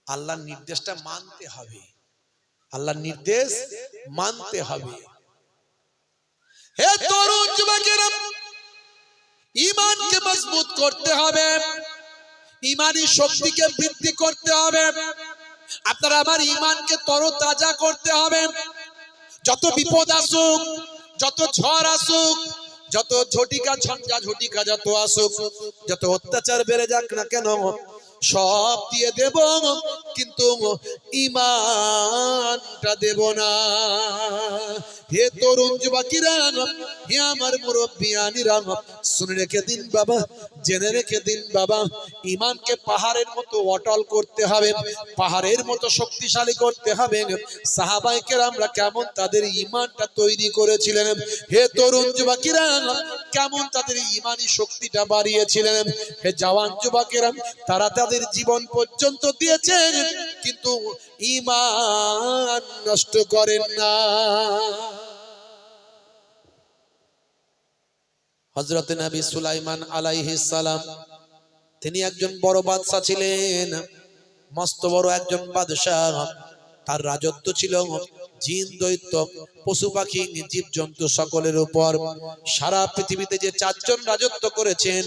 আল্লাহর নির্দেশটা মানতে হবে, আল্লাহর নির্দেশ মানতে হবে। হে তরুণ যুবকেরা, ঈমানকে মজবুত করতে হবে, ঈমানি শক্তিকে বৃদ্ধি করতে হবে। আপনারা আমার ঈমানকে তরতাজা করতে হবে। যত বিপদ আসুক, যত ঝড় আসুক, যত ঝটিকা ঝঞ্ঝা ঝটিকা যত আসুক, যত অত্যাচার বেড়ে যাক না কেন, সব দিয়ে দেব, কিন্তু ঈমানটা দেব না। হে তরুণ যুবকেরা, হে আমার মুরব্বিয়ানেরা, শুনে রেখে দিন বাবা, জেনে রেখে দিন বাবা, ঈমানকে পাহাড়ের মতো অটল করতে হবে, পাহাড়ের মতো শক্তিশালী করতে হবে। সাহাবায়ে কেরামরা কেমন তাদের ঈমানটা তৈরি করেছিলেন, হে তরুণ যুবকেরা কেমন তাদের ঈমানি শক্তিটা বাড়িয়েছিলেন। হে জওয়ান যুবকেরা, তারা তাদের জীবন পর্যন্ত দিয়েছেন, কিন্তু ঈমান নষ্ট করেন না। হযরত নবী সুলাইমান আলাইহিস সালাম, তিনি একজন বড় বাদশা ছিলেন, মস্ত বড় একজন বাদশা। তার রাজত্ব ছিল জিন, দৈত্য, পশু পাখি, জীবজন্তু সকলের উপর। সারা পৃথিবীতে যে 4 জন রাজত্ব করেছেন,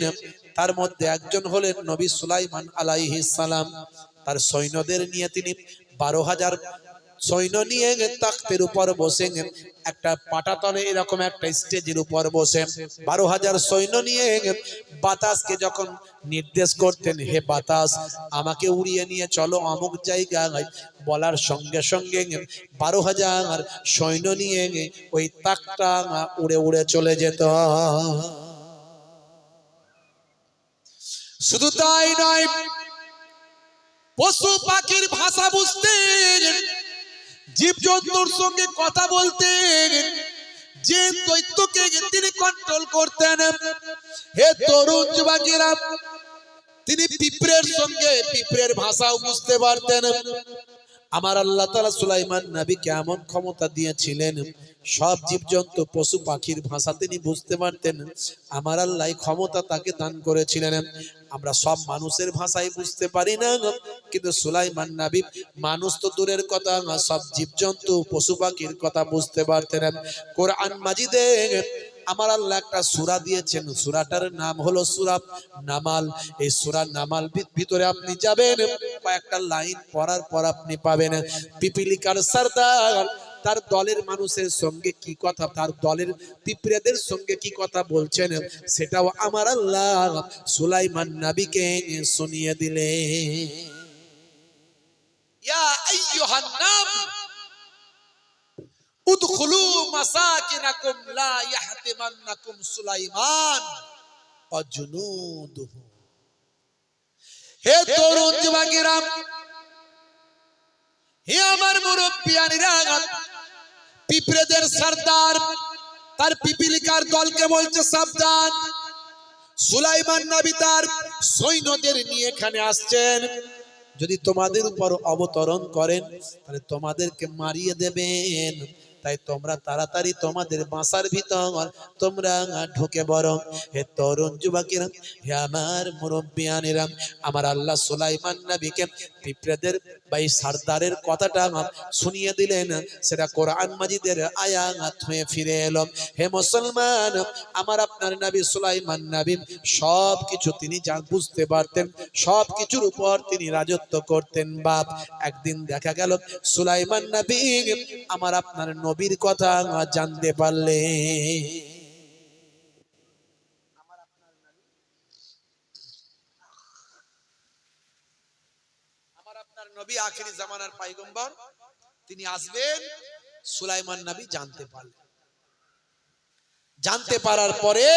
তার মধ্যে একজন হলেন নবী সুলাইমান আলাইহিস সালাম। তার সৈন্যদের নিয়ে তিনি 12,000 সৈন্য নিয়ে তাখতের উপর বসে একটা পাটাতনে এরকম একটা স্টেজের উপর বসে 12,000 সৈন্য নিয়ে বাতাসকে যখন নির্দেশ করতেন, হে বাতাস আমাকে উড়িয়ে নিয়ে চলো অমুক জায়গায়, বলার সঙ্গে সঙ্গে 12,000 সৈন্য নিয়ে ওই তাকটা উড়ে উড়ে চলে যেত। শুধু তাই নয়, পশু পাখির ভাষা বুঝতেন, জীবজন্তুর সঙ্গে কথা বলতেন, যে দৈত্যকে তিনি কন্ট্রোল করতেন। হে তরুণ যুবকেরা, তিনি পিঁপড়ের সঙ্গে পিঁপড়ের ভাষাও বুঝতে পারতেন। আমার আল্লাহ তাআলা সুলাইমান নবীকে এমন ক্ষমতা দিয়েছিলেন, সব জীবজন্তু পশু পাখির ভাষা তিনি বুঝতে পারতেন। আমার আল্লাহ ক্ষমতা তাকে দান করেছিলেন। আমরা সব মানুষের ভাষাই বুঝতে পারি না, কিন্তু সুলাইমান নবী মানুষ তো দূরের কথা, সব জীবজন্তু পশু পাখির কথা বুঝতে পারতেন। কোরআন মাজিদে আমার আল্লাহ একটা সূরা দিয়েছেন, সূরাটার নাম হলো সূরা নামাল। এই সূরা নামাল ভিতরে আপনি যাবেন, কয়েকটা লাইন পড়ার পর আপনি পাবেন পিপিলিকার সরদার তার দলের মানুষের সঙ্গে কি কথা, তার দলের পিঁপড়েদের সঙ্গে কি কথা বলছেন, সেটাও আমার আল্লাহ সুলাইমান নবীকে শুনিয়ে দিলেন। ইয়া আইয়ুহান নাম উদখুলু মাসাকিনাকুম লা ইয়াহতিমান্নাকুম সুলাইমান ওয়া জুনুদুহু। হে তরুণ যুবকেরা, হে আমার মুরব্বিয়ানিরা, পিঁপড়েদের সরদার তার পিপিলিকার দলকে বলছে সাবধান, সুলাইমান নবী তার সৈন্যদের নিয়ে এখানে আসছেন। যদি তোমাদের উপর অবতরণ করেন তাহলে তোমাদেরকে মারিয়ে দেবেন। তাই তোমরা তাড়াতাড়ি তোমাদের বাসার ভিতর তোমরা ঢুকে পড়ো। হে তরুণ যুবকেরা, হে আমার মুরব্বিয়ানেরা, আমার আল্লাহ সুলাইমান নবীকে পিঁপড়েদের ভাই সরদারের কথাটা শুনিয়ে দিলেন। সেটা কোরআন মাজিদের আয়াত হয়ে ফিরে এলো। হে মুসলমান, আমার আপনার নবী সুলাইমান নবী সব কিছু তিনি বুঝতে পারতেন, সব কিছুর উপর তিনি রাজত্ব করতেন। বাপ একদিন দেখা গেল সুলাইমান নবী আমার আপনার নবীর কথা জানতে পারলে। আমার আপনার নবী আখিরি জামানার পয়গম্বর, তিনি আসবেন, সুলাইমান নবী জানতে পারলেন। জানতে পারার পরে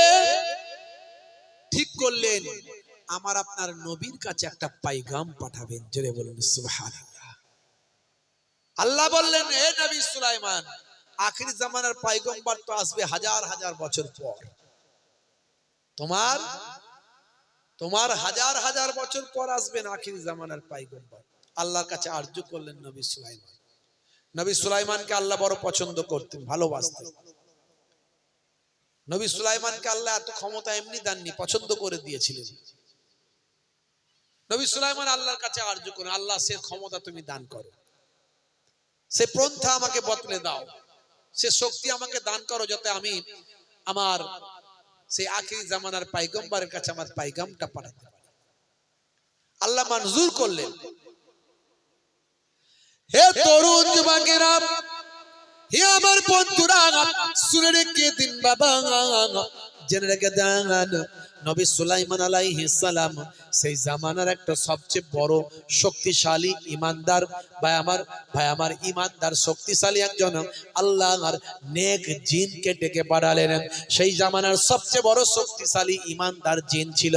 ঠিক করলেন আমার আপনার নবীর কাছে একটা পাইগাম পাঠাবেন। জোরে বলুন সুবহানাল্লাহ। আল্লাহ বললেন, হে নবী সুলাইমান, আখিরি জামানার পয়গম্বর তো আসবে হাজার হাজার বছর পর। তোমার হাজার হাজার বছর পর আসবেন আখিরি জামানার পয়গম্বর। আল্লাহর কাছে আরজু করলেন নবী সুলাইমান। নবী সুলাইমানকে আল্লাহ বড় পছন্দ করতেন, ভালোবাসতেন। নবী সুলাইমানকে আল্লাহ এত ক্ষমতা এমনি দেননি, পছন্দ করে দিয়েছিলেন। নবী সুলাইমান আল্লাহর কাছে আরজু করেন, আল্লাহ সে ক্ষমতা তুমি দান করো, সে পন্থা আমাকে বদলে দাও, সে শক্তি আমাকে দান করো, যাতে আমি আমার সেই আখিরি জামানার পয়গম্বরের কাছে আমার পয়গামটা পাঠাতে পারি। আল্লাহ মঞ্জুর করলেন। হে তরুণ যুবকেরা, হে আমার বন্ধুরা, শুনে রেখে দিন বাবা, জেনে রেখে দেন, নবী সুলাইমান আলাইহিস সালাম সেই জামানার একটা সবচেয়ে বড় শক্তিশালী ইমানদার ভাই আমার ইমানদার শক্তিশালী একজন আল্লাহর নেক জিনকে ডেকে পাঠালেন। সেই জামানার সবচেয়ে বড় শক্তিশালী ইমানদার জিন ছিল,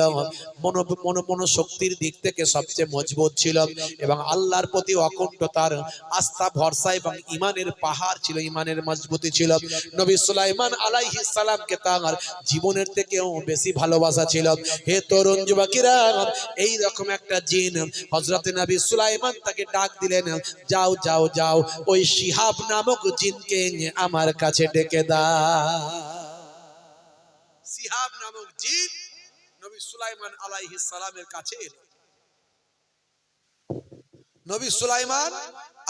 মনোশক্তির দিক থেকে সবচেয়ে মজবুত ছিল এবং আল্লাহর প্রতি অকুণ্ঠ তার আস্থা ভরসা এবং ইমানের পাহাড় ছিল, ইমানের মজবুতি ছিল। নবী সুলাইমান আলাইহিস সালামকে তার জীবনের থেকেও বেশি ভালোবাসা ছিল। হে তরুণ যুবকেরা, এই রকম একটা জিন হযরতে নবী সুলাইমান তাকে ডাক দিলেন, যাও যাও যাও, ওই শিহাব নামক জিনকে আমার কাছে ডেকে দাও। শিহাব নামক জিন নবী সুলাইমান আলাইহিস সালামের কাছে এলো। নবী সুলাইমান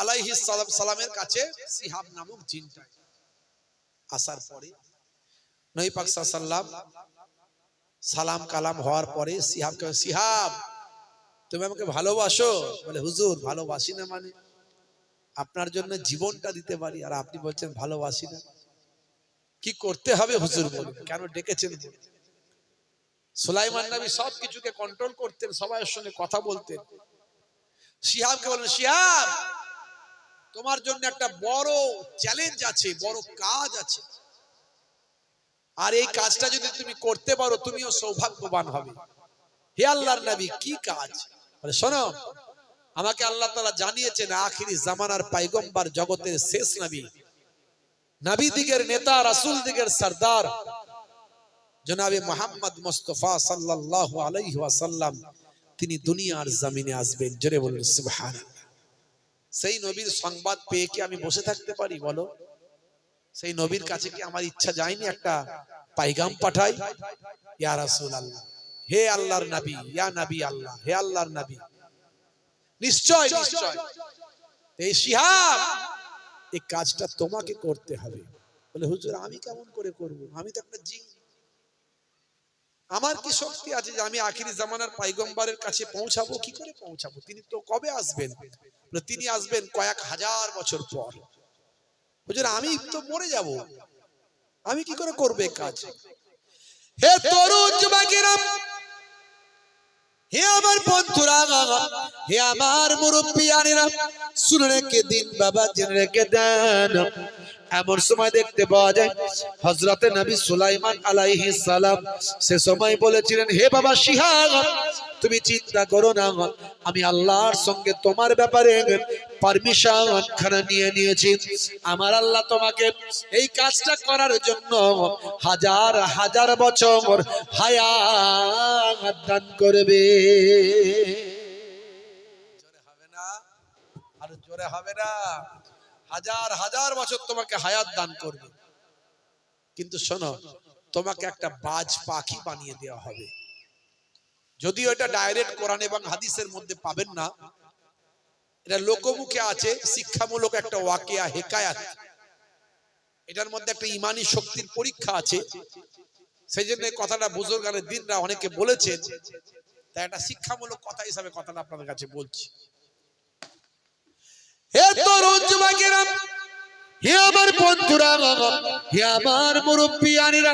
আলাইহিস সালামের কাছে শিহাব নামক জিনটা আসার পরে নবী পাক সাল্লাল্লাহু আলাইহি ওয়াসাল্লাম সালাম কালাম হওয়ার পরে শিহাবকে, শিহাব তুমি আমাকে ভালোবাসো? বলে হুজুর ভালোবাসি না মানে? আপনার জন্য জীবনটা দিতে পারি, আর আপনি বলছেন ভালোবাসি না। কি করতে হবে হুজুর বলুন, কেন ডেকেছেন? সুলাইমান নবী সবকিছুকে কন্ট্রোল করতেন, সবার সঙ্গে কথা বলতেন। শিহাবকে বলেন, শিহাব তোমার জন্য একটা বড় চ্যালেঞ্জ আছে, বড় কাজ আছে, আর এই কাজটা যদি তুমি করতে পারো তুমিও সৌভাগ্যবান হবে। হে আল্লাহর নবী, কি কাজ? বলে, শোনো, আমাকে আল্লাহ তাআলা জানিয়েছেন আখিরি জামানার পয়গম্বর, জগতের শেষ নবী, নবী দিগের নেতা, রাসূল দিগের সরদার জনাবে মুহাম্মদ মুস্তাফা সাল্লাল্লাহু আলাইহি ওয়াসাল্লাম তিনি দুনিয়ার জমিনে আসবেন। জোরে বলুন সুবহানাল্লাহ। সেই নবীর সংবাদ পেয়ে কি আমি বসে থাকতে পারি বলো? সেই নবীর কাছে কি আমার ইচ্ছা যায়নি একটা পায়গাম পাঠাই? ইয়া রাসূলুল্লাহ, হে আল্লাহর নবী, ইয়া নবী আল্লাহ, হে আল্লাহর নবী, নিশ্চয় নিশ্চয় এই শিহাব এই কাজটা তোমাকে করতে হবে। বলে, হুজুর আমি কেমন করে করব? আমি তো একটা জিন, আমার কি শক্তি আছে যে আমি আখিরি জামানার পয়গম্বরের কাছে পৌঁছাবো? কি করে পৌঁছাবো? তিনি তো কবে আসবেন? বলে, তিনি আসবেন কয়েক হাজার বছর পর। হুজুর আমি তো মরে যাব, আমি কি করে করবে কাজ? হে তরুণ যুবকেরা, হে আমার বন্ধুরা, হে আমার মুরব্বিয়ানেরা, শুনে রেখে দিন বাবা, জেনে রেখে দেন। এমন সময় দেখতে পাওয়া যায় হযরতে নবী সুলাইমান আলাইহিস সালাম সে সময় বলেছিলেন, হে বাবা শিহাব তুমি চিন্তা করো না, আমি আল্লাহর সঙ্গে তোমার ব্যাপারে পারমিশন খানা নিয়ে নিয়েছি। আমার আল্লাহ তোমাকে এই কাজটা করার জন্য হাজার হাজার বছর হায়াত দান করবে। জোরে হবে না? আর জোরে হবে না? হাজার হাজার বছর তোমাকে হায়াত দান করবে। কিন্তু শোনো, তোমাকে একটা বাজ পাখি বানিয়ে দেওয়া হবে। যদিও এটা ডাইরেক্ট কোরআন এবং হাদিসের মধ্যে পাবেন না, এটা লোকমুখে আছে, শিক্ষামূলক একটা ওয়াকিয়া হিকায়াত। এটার মধ্যে একটা ইমানি শক্তির পরীক্ষা আছে, সেই জন্য কথাটা বুজুর্গানের দিনরা অনেকে বলেছেন, তাই একটা শিক্ষামূলক কথা হিসাবে কথাটা আপনাদের কাছে বলছি। হে তরুণ যুবকেরা, হে আমার বন্ধুরা, হে আমার মুরব্বিয়ানেরা,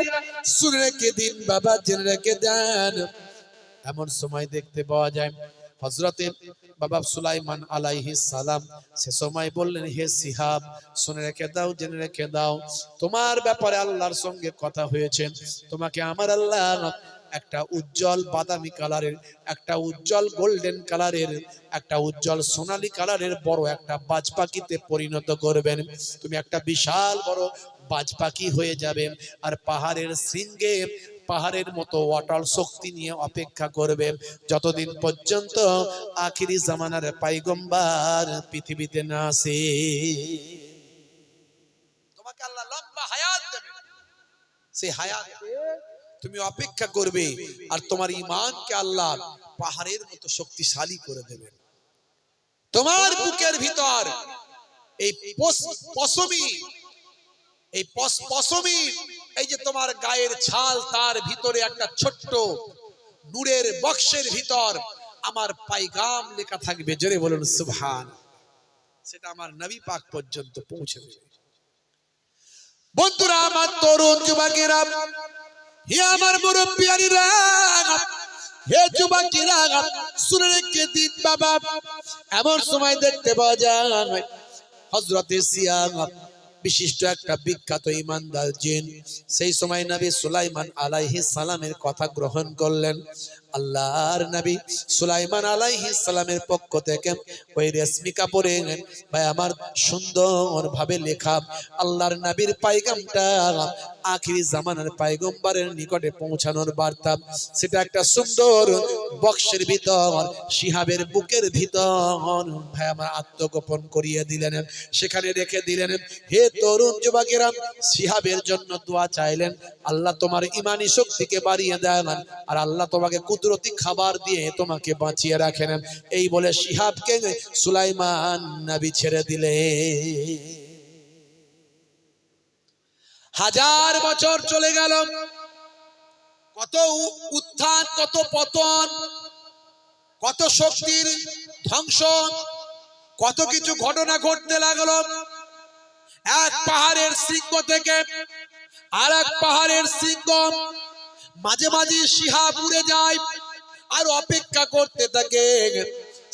শুনে রেখে দিন বাবা, জেনে রেখে দেন। এমন সময় দেখতে পাওয়া যায় হযরতে বাবা সুলাইমান আলাইহিস সালাম সে সময় বললেন, হে শিহাব শুনে রেখে দাও, জেনে রেখে দাও, তোমার ব্যাপারে আল্লাহর সঙ্গে কথা হয়েছে। তোমাকে আমার আল্লাহ একটা উজ্জ্বল বাদামি কালারের, একটা উজ্জ্বল গোল্ডেন কালারের, একটা উজ্জ্বল সোনালী কালারের বড় একটা বাজ পাখিতে পরিণত করবেন। তুমি একটা বিশাল বড় বাজ পাখি হয়ে যাবে, আর পাহাড়ের শৃঙ্গে পাহাড়ের মতো অটল শক্তি নিয়ে অপেক্ষা করবে যতদিন পর্যন্ত আখিরি জামানার পয়গম্বর পৃথিবীতে না আসে। তোমাকে আল্লাহ লম্বা হায়াত দেবে, সেই হায়াতে তুমি অপেক্ষা করবে, আর তোমার ঈমানকে আল্লাহ পাহাড়ের মতো শক্তিশালী করে দেবেন। তোমার বুকের ভিতর এই পশমি, এই পশমি, এই যে তোমার গায়ের ছাল, তার ভিতরে একটা ছোট্ট নূরের বক্সের ভিতর আমার পায়গাম লেখা থাকবে। জোরে বলুন সুবহান। সেটা আমার নবী পাক পর্যন্ত পৌঁছে দেবে। বন্ধুরা আমার, তরুণ যুবকেরা, হে আমার মুরব্বিয়ানেরা, হে যুবকেরা, শুনে রেখে দিন বাবা। এমন সময় দেখতে পাওয়া যায় হযরতে সিয়াম বিশিষ্ট একটা বিখ্যাত ইমানদার জিন সেই সময় নবী সুলাইমান আলাইহিস সালামের কথা গ্রহণ করলেন। আল্লাহর নবী সুলাইমান আলাইহিস সালামের পক্ষ থেকে ওই রেশমি কাপড়ে ভাই আমার সুন্দর ভাবে লেখা আল্লাহর নবীর পয়গামটা আখিরি জামানার পয়গম্বরের নিকটে পৌঁছানোর বার্তা, সেটা একটা সুন্দর বক্সের ভিতর শিহাবের বুকের ভিতর ভাই আমার আত্মগোপন করিয়ে দিলেন, সেখানে রেখে দিলেন। হে তরুণ যুবকেরা, শিহাবের জন্য দোয়া চাইলেন, আল্লাহ তোমার ঈমানি শক্তিকে বাড়িয়ে দেন, আর আল্লাহ তোমাকে কুদরতি খাবার দিয়ে তোমাকে বাঁচিয়ে রাখেন। এই বলে শিহাবকে সুলাইমান নবী ছেড়ে দিলে। হাজার বছর চলে গেল, কত উত্থান, কত পতন, কত শক্তির ধ্বংস, কত কিছু ঘটনা ঘটতে লাগলো। এক পাহাড়ের শৃঙ্গ থেকে আর এক পাহাড়ের শৃঙ্গ, মাঝে মাঝে শিহাব উড়ে যায় আর অপেক্ষা করতে থাকে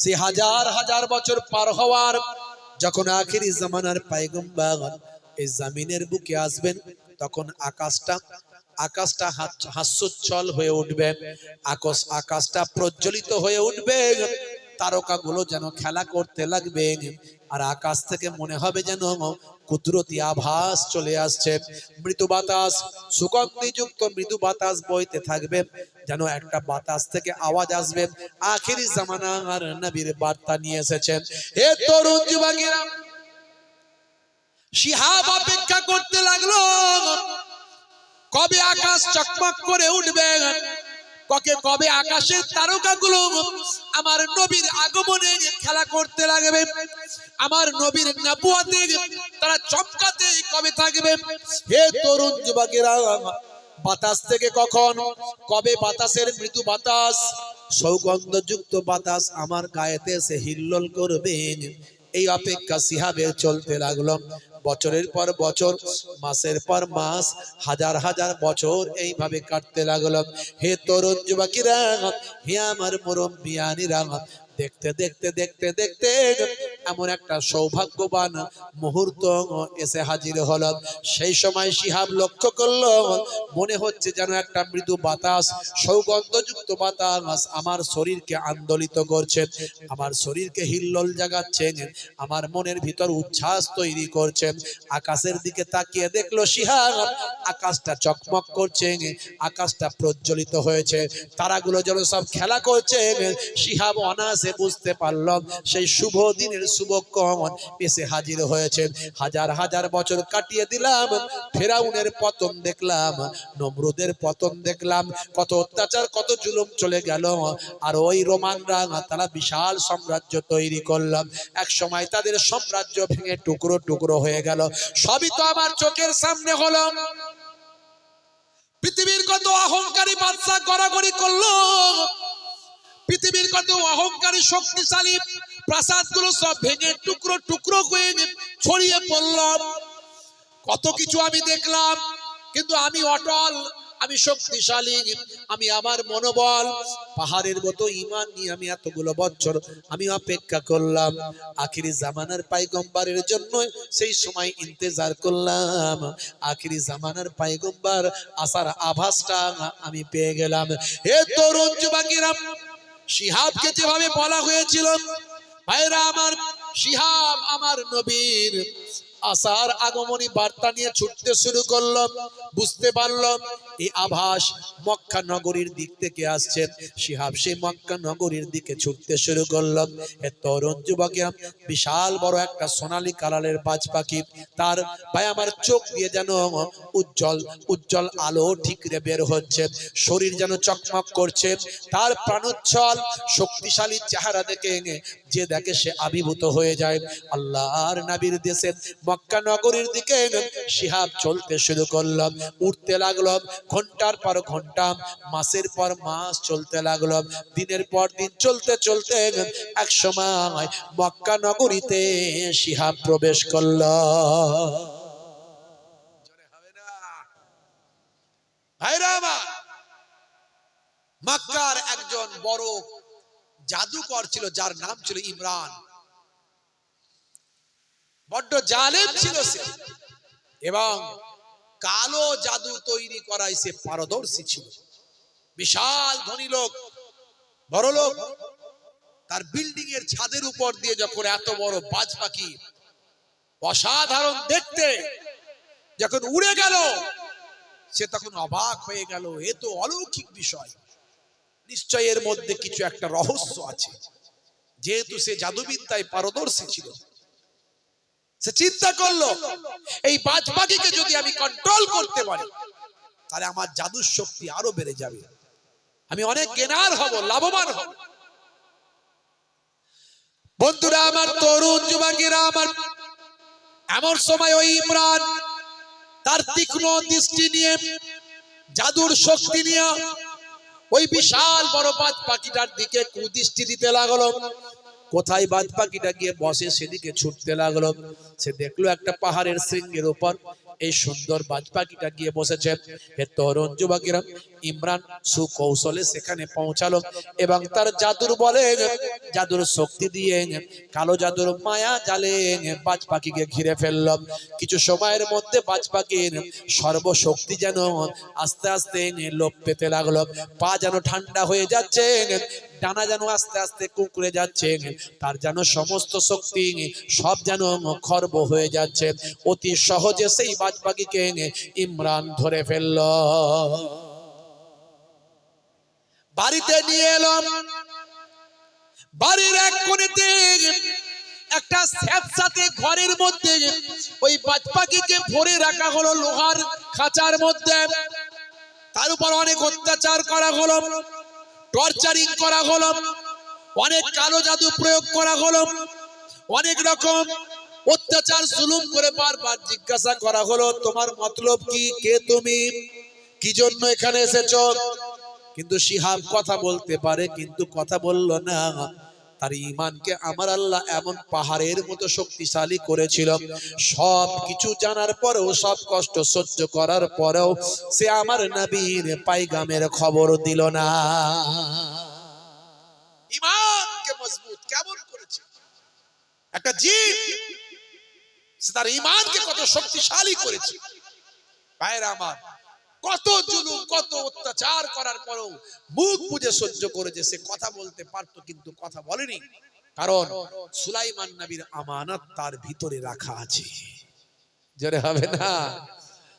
সে হাজার হাজার বছর পার হওয়ার। যখন আখিরি জামানার পয়গম্বর এই জমিনের বুকে আসবেন, তখন আকাশটা হাস্যোজ্জ্বল হয়ে উঠবে, আকাশটা প্রজ্বলিত হয়ে উঠবে, তারকাগুলো যেন খেলা করতে লাগবে, আর আকাশ থেকে মনে হবে যেন কুদরতি আভাস চলে আসছে। মৃদু বাতাস, সুগন্ধিযুক্ত মৃদু বাতাস বইতে থাকবে, যেন একটা বাতাস থেকে আওয়াজ আসবে আখিরি জামানার নবীর বার্তা নিয়ে এসেছেন। হে তরুণ যুবকেরা, শিহাব অপেক্ষা করতে লাগলো কবে আকাশ চকমক করে উঠবে, কবে আকাশের তারকাগুলো আমার নবীর আগমনে খেলা করতে লাগবে, আমার নবীর নবুয়তে তারা চমকাতে কবে থাকবে। হে তরুণ যুবকেরা, বাতাস থেকে কবে বাতাসের মৃদু বাতাস, সৌগন্ধযুক্ত বাতাস আমার গায়েতে এসে হিল্লোল করবে, এই অপেক্ষা শিহাবের চলতে লাগলো। বছরের পর বছর, মাসের পর মাস, হাজার হাজার বছর এইভাবে কাটতে লাগলো। হে তরুণ যুবকেরা, হে আমার মুরব্বিয়ানিরা, দেখতে দেখতে দেখতে দেখতে এমন একটা সৌভাগ্যবান মুহূর্ত এসে হাজির হলো। সেই সময় শিহাব লক্ষ্য করলো, মনে হচ্ছে যেন একটা মৃদু বাতাস, সৌগন্ধযুক্ত বাতাস আমার শরীরকে আন্দোলিত করছে, আমার শরীরকে হিল্লোল জাগাচ্ছে, আমার মনের ভিতর উচ্ছ্বাস তৈরি করছে। আকাশের দিকে তাকিয়ে দেখলো শিহাব, আকাশটা চকমক করছে, আকাশটা প্রজ্বলিত হয়েছে, তারাগুলো যেন সব খেলা করছে। শিহাব অনায়াসে বুঝতে পারলাম সেই শুভ দিনের শুভক্ষণ এসে হাজির হয়েছে। হাজার হাজার বছর কাটিয়ে দিলাম, ফেরাউনের পতন দেখলাম, নমরুদের পতন দেখলাম, কত অত্যাচার কত জুলুম চলে গেল, আর ওই রোমানরা তারা বিশাল সাম্রাজ্য তৈরি করলাম। এক সময় তাদের সাম্রাজ্য ভেঙে টুকরো টুকরো হয়ে গেল। সবই তো আমার চোখের সামনে হলো। পৃথিবীর কত অহংকারী বাদশা গড়াগড়ি করলো, পৃথিবীর কত অহংকারী শক্তিশালী প্রাসাদগুলো সব ভেঙে টুকরো টুকরো হয়ে ছড়িয়ে পড়ল। কত কিছু আমি দেখলাম, কিন্তু আমি অটল, আমি শক্তিশালী, আমি আমার মনোবল পাহাড়ের মতো ঈমান নিয়ে আমি এতগুলো বছর আমি অপেক্ষা করলাম আখিরি জামানার পয়গম্বরের জন্য। সেই সময় ইন্তজার করলাম, আখিরি জামানার পয়গম্বর আসার আভাসটা আমি পেয়ে গেলাম। হে তরুণ যুবকেরা, শিহাবকে যেভাবে বলা হয়েছিল, ভাইরা আমার, শিহাব আমার নবীর আসার আগমনী বার্তা নিয়ে ছুটতে শুরু করলো। বুঝতে পারলাম এই আভাস মক্কা নগরীর দিক থেকে আসছে। শিহাব সেই মক্কা নগরীর দিকে ছুটতে শুরু করলো। এ তরুণ যুবকেরা, বিশাল বড় একটা সোনালী কালারের বাজ পাখি, তার ভাই আমার চোখ দিয়ে যেন উজ্জ্বল উজ্জ্বল আলো ঠিকরে বের হচ্ছে, শরীর যেন চকমক করছে, তার প্রাণোচ্ছল শক্তিশালী চেহারা দেখে যে দেখে সে আবির্ভূত হয়ে যায়। আল্লাহর নবীর দেশে মক্কা নগরীর দিকে শিহাব চলতে শুরু করলো, উঠতে লাগলো, ঘন্টার পর ঘন্টা, মাসের পর মাস চলতে লাগলো, দিনের পর দিন চলতে চলতে এক সময় মক্কা নগরীতে শিহাব প্রবেশ করলো। মক্কার একজন বড় জাদুকর ছিল, যার নাম ছিল ইমরান। বড্ড জালেম ছিল সে, এবং কালো জাদু তৈরি করায় সে পারদর্শী ছিল। বিশাল ধনী লোক, বড় লোক। তার বিল্ডিং এর ছাদের উপর দিয়ে যখন এত বড় বাজ পাখি অসাধারণ দেখতে যখন উড়ে গেল, সে তখন অবাক হয়ে গেল, এ তো অলৌকিক বিষয়, নিশ্চয় এর মধ্যে কিছু একটা রহস্য আছে। যেহেতু সে জাদুবিদ্যায় পারদর্শী ছিল, সে চিন্তা করলো এই বাজ পাখিকে যদি আমি কন্ট্রোল করতে পারি, তাহলে আমার জাদুর শক্তি আরো বেড়ে যাবে, আমি অনেক জ্ঞানার হব, লাভবান হব। বন্ধুরা আমার, তরুণ যুবকেরা আমার, এমন সময় ওই ইমরান তার তীক্ষ্ণ দৃষ্টি নিয়ে, জাদুর শক্তি নিয়ে ওই বিশাল বড় বাজ পাখিটার দিকে কুদৃষ্টি দিতে লাগলো। কোথায় বাজ পাখিটা গিয়ে বসে সেদিকে ছুটতে লাগলো। সে দেখলো একটা পাহাড়ের শৃঙ্গের উপর এই সুন্দর বাজ পাখিটা গিয়ে বসেছে। হে তরুণ যুবকেরা, ইমরান সুকৌশলে সেখানে পৌঁছালো এবং তার জাদুর বলে, জাদুর শক্তি দিয়ে, কালো জাদুর মায়া জালে বাজ পাখিকে ঘিরে ফেলল। কিছু সময়ের মধ্যে বাজ পাখির সর্বশক্তি যেন আস্তে আস্তে লোপ পেতে লাগলো। পা যেন ঠান্ডা হয়ে যাচ্ছে, ডানা যেন আস্তে আস্তে কুঁকড়ে যাচ্ছে, তার যেন সমস্ত শক্তি সব যেন খর্ব হয়ে যাচ্ছে। অতি সহজে সেই বাজ পাখিকে ইমরান ধরে ফেলল, বাড়িতে নিয়ে এলাম। বাড়ির এক কোণেতে একটা স্যাঁতস্যাঁতে ঘরের মধ্যে ওই বাজ পাখিকে ভরে রাখা হলো লোহার খাঁচার মধ্যে। তার উপর অনেক অত্যাচার করা হলো, টর্চারিং করা হলো, অনেক কালো জাদু প্রয়োগ করা হলো, অনেক রকম অত্যাচার জুলুম করে বারবার জিজ্ঞাসা করা হলো, তোমার মতলব কি, কে তুমি, কি জন্য এখানে এসেছো? কিন্তু শিহাব কথা বলতে পারে, কিন্তু কথা বলল না। তার ঈমানকে আমার আল্লাহ এমন পাহাড়ের মতো শক্তিশালী করেছিল, সব কিছু জানার পরেও, সব কষ্ট সহ্য করার পরেও সে আমার নবীর পায়গামের খবর দিল না। ঈমানকে মজবুত কেমন করেছে একটা জিন, সে তার ঈমানকে কত শক্তিশালী করেছে। ভাইরা আমার, কত জুলুম, কত অত্যাচার করার পরেও মুখ বুজে সহ্য করেছে। সে কথা বলতে পারতো কিন্তু কথা বলেনি, কারণ সুলাইমান নবীর আমানত তার ভিতরে রাখা আছে। জোরে হবে না?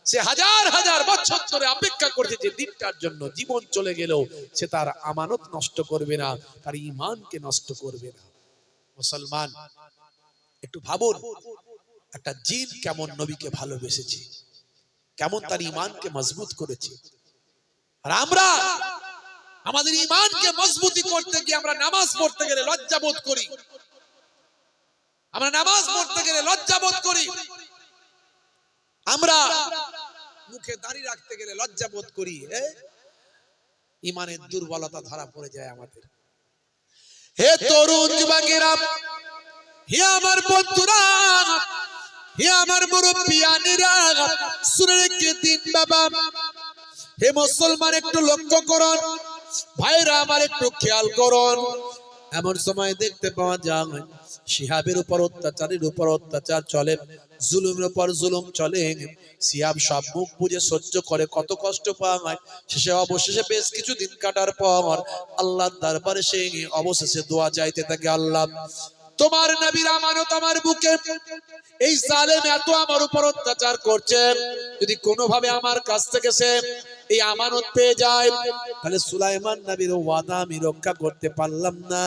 সে হাজার হাজার বছর ধরে অপেক্ষা করছে যে দিনটার জন্য, জীবন চলে গেলেও সে তার আমানত নষ্ট করবে না, তার ঈমানকে নষ্ট করবে না। মুসলমান, একটু ভাবুন, একটা জিন কেমন নবীকে ভালোবেসেছে, কেমন তার ঈমানকে মজবুত করেছে। আর আমরা আমাদের ঈমানকে মজবুতি করতে গিয়ে আমরা নামাজ পড়তে গেলে লজ্জা বোধ করি। আমরা নামাজ পড়তে গেলে লজ্জা বোধ করি। আমরা মুখে দাড়ি রাখতে গেলে লজ্জা বোধ করি। ঈমানের দুর্বলতা ধরা পড়ে যায় আমাদের। হে তরুণ যুবকেরা, হে আমার বন্ধুরা, হে আমার মুরব্বিয়ানেরা, শুনে রেখে দিন বাবা। হে মুসলমান, একটু লক্ষ্য করুন, ভাইরা আমার একটু খেয়াল করুন। এমন সময় দেখতে পাওয়া যায় শিহাবের উপর অত্যাচারের উপর অত্যাচার চলে, জুলুমের উপর জুলুম চলে। শিহাব সব মুখ বুঝে সহ্য করে, কত কষ্ট পায়। শেষে অবশেষে বেশ কিছুদিন কাটার পর আল্লাহর দরবারে সে অবশেষে দোয়া চাইতে থাকে, আল্লাহ তোমার নবীর আমানত আমার বুকে, এই জালেম এত আমার উপর অত্যাচার করছে, যদি কোনোভাবে আমার কাছ থেকে সে এই আমানত পেয়ে যায়, তাহলে সুলাইমান নবীর ওয়াদা আমি রক্ষা করতে পারলাম না।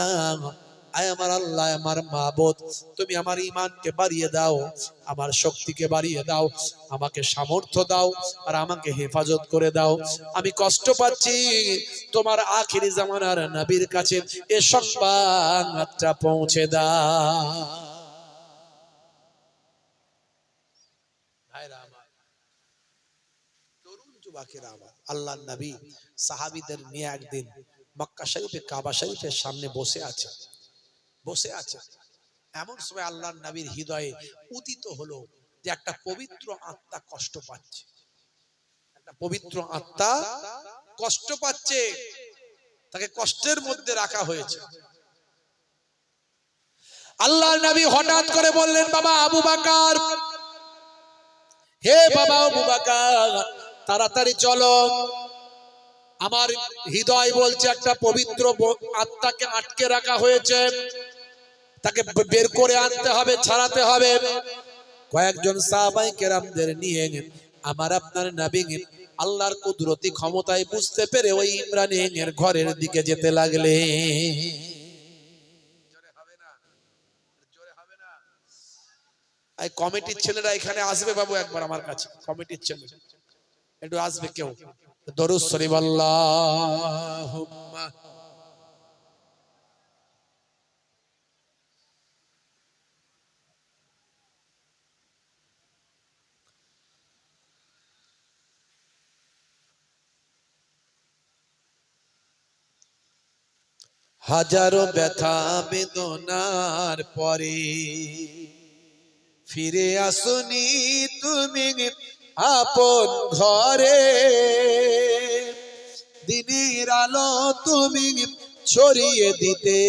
আয় আমার আল্লাহ, আমার মাবুদ, তুমি আমার ঈমানকে বাড়িয়ে দাও, আমার শক্তিকে বাড়িয়ে দাও, আমাকে সামর্থ্য দাও, আর আমাকে হেফাজত করে দাও। আমি কষ্ট পাচ্ছি, তোমার আখিরি জামানার নবীর কাছে এ সংবাদটা পৌঁছে দাও। ভাইরা আমার, তরুণ যুবকেরা আমার, আল্লাহর নবী সাহাবীদের নিয়ে একদিন মক্কা শরীফে, কাবা শরীফের সামনে বসে আছে। এমন সময় আল্লাহর নবীর হৃদয়ে উদিত হলো যে একটা পবিত্র আত্মা কষ্ট পাচ্ছে, একটা পবিত্র আত্মা কষ্ট পাচ্ছে, তাকে কষ্টের মধ্যে রাখা হয়েছে। আল্লাহর নবী হঠাৎ করে বললেন, বাবা আবু বকর, হে বাবা আবু বকর, তাড়াতাড়ি চলো, আমার হৃদয় বলছে একটা পবিত্র আত্মাকে আটকে রাখা হয়েছে, তাকে বের করে আনতে হবে, ছাড়াতে হবে। কয়েকজন সাহাবায়ে কেরামদের নিয়ে আমার আপনার নবী আল্লাহর কুদরতি ক্ষমতায় বুঝতে পেরে ওই ইমরানের ঘরের দিকে যেতে লাগলেন। এই কমিটির ছেলেরা এখানে আসবে বাবু, একবার আমার কাছে, কমিটির ছেলে একটু আসবে, কেউ দরুদ শরীফ আল্লাহুম্মা। হাজারো ব্যথা বেদনার পরে ফিরে আসনি তুমি আপন ঘরে, দিনের আলো তুমি ছড়িয়ে দিতে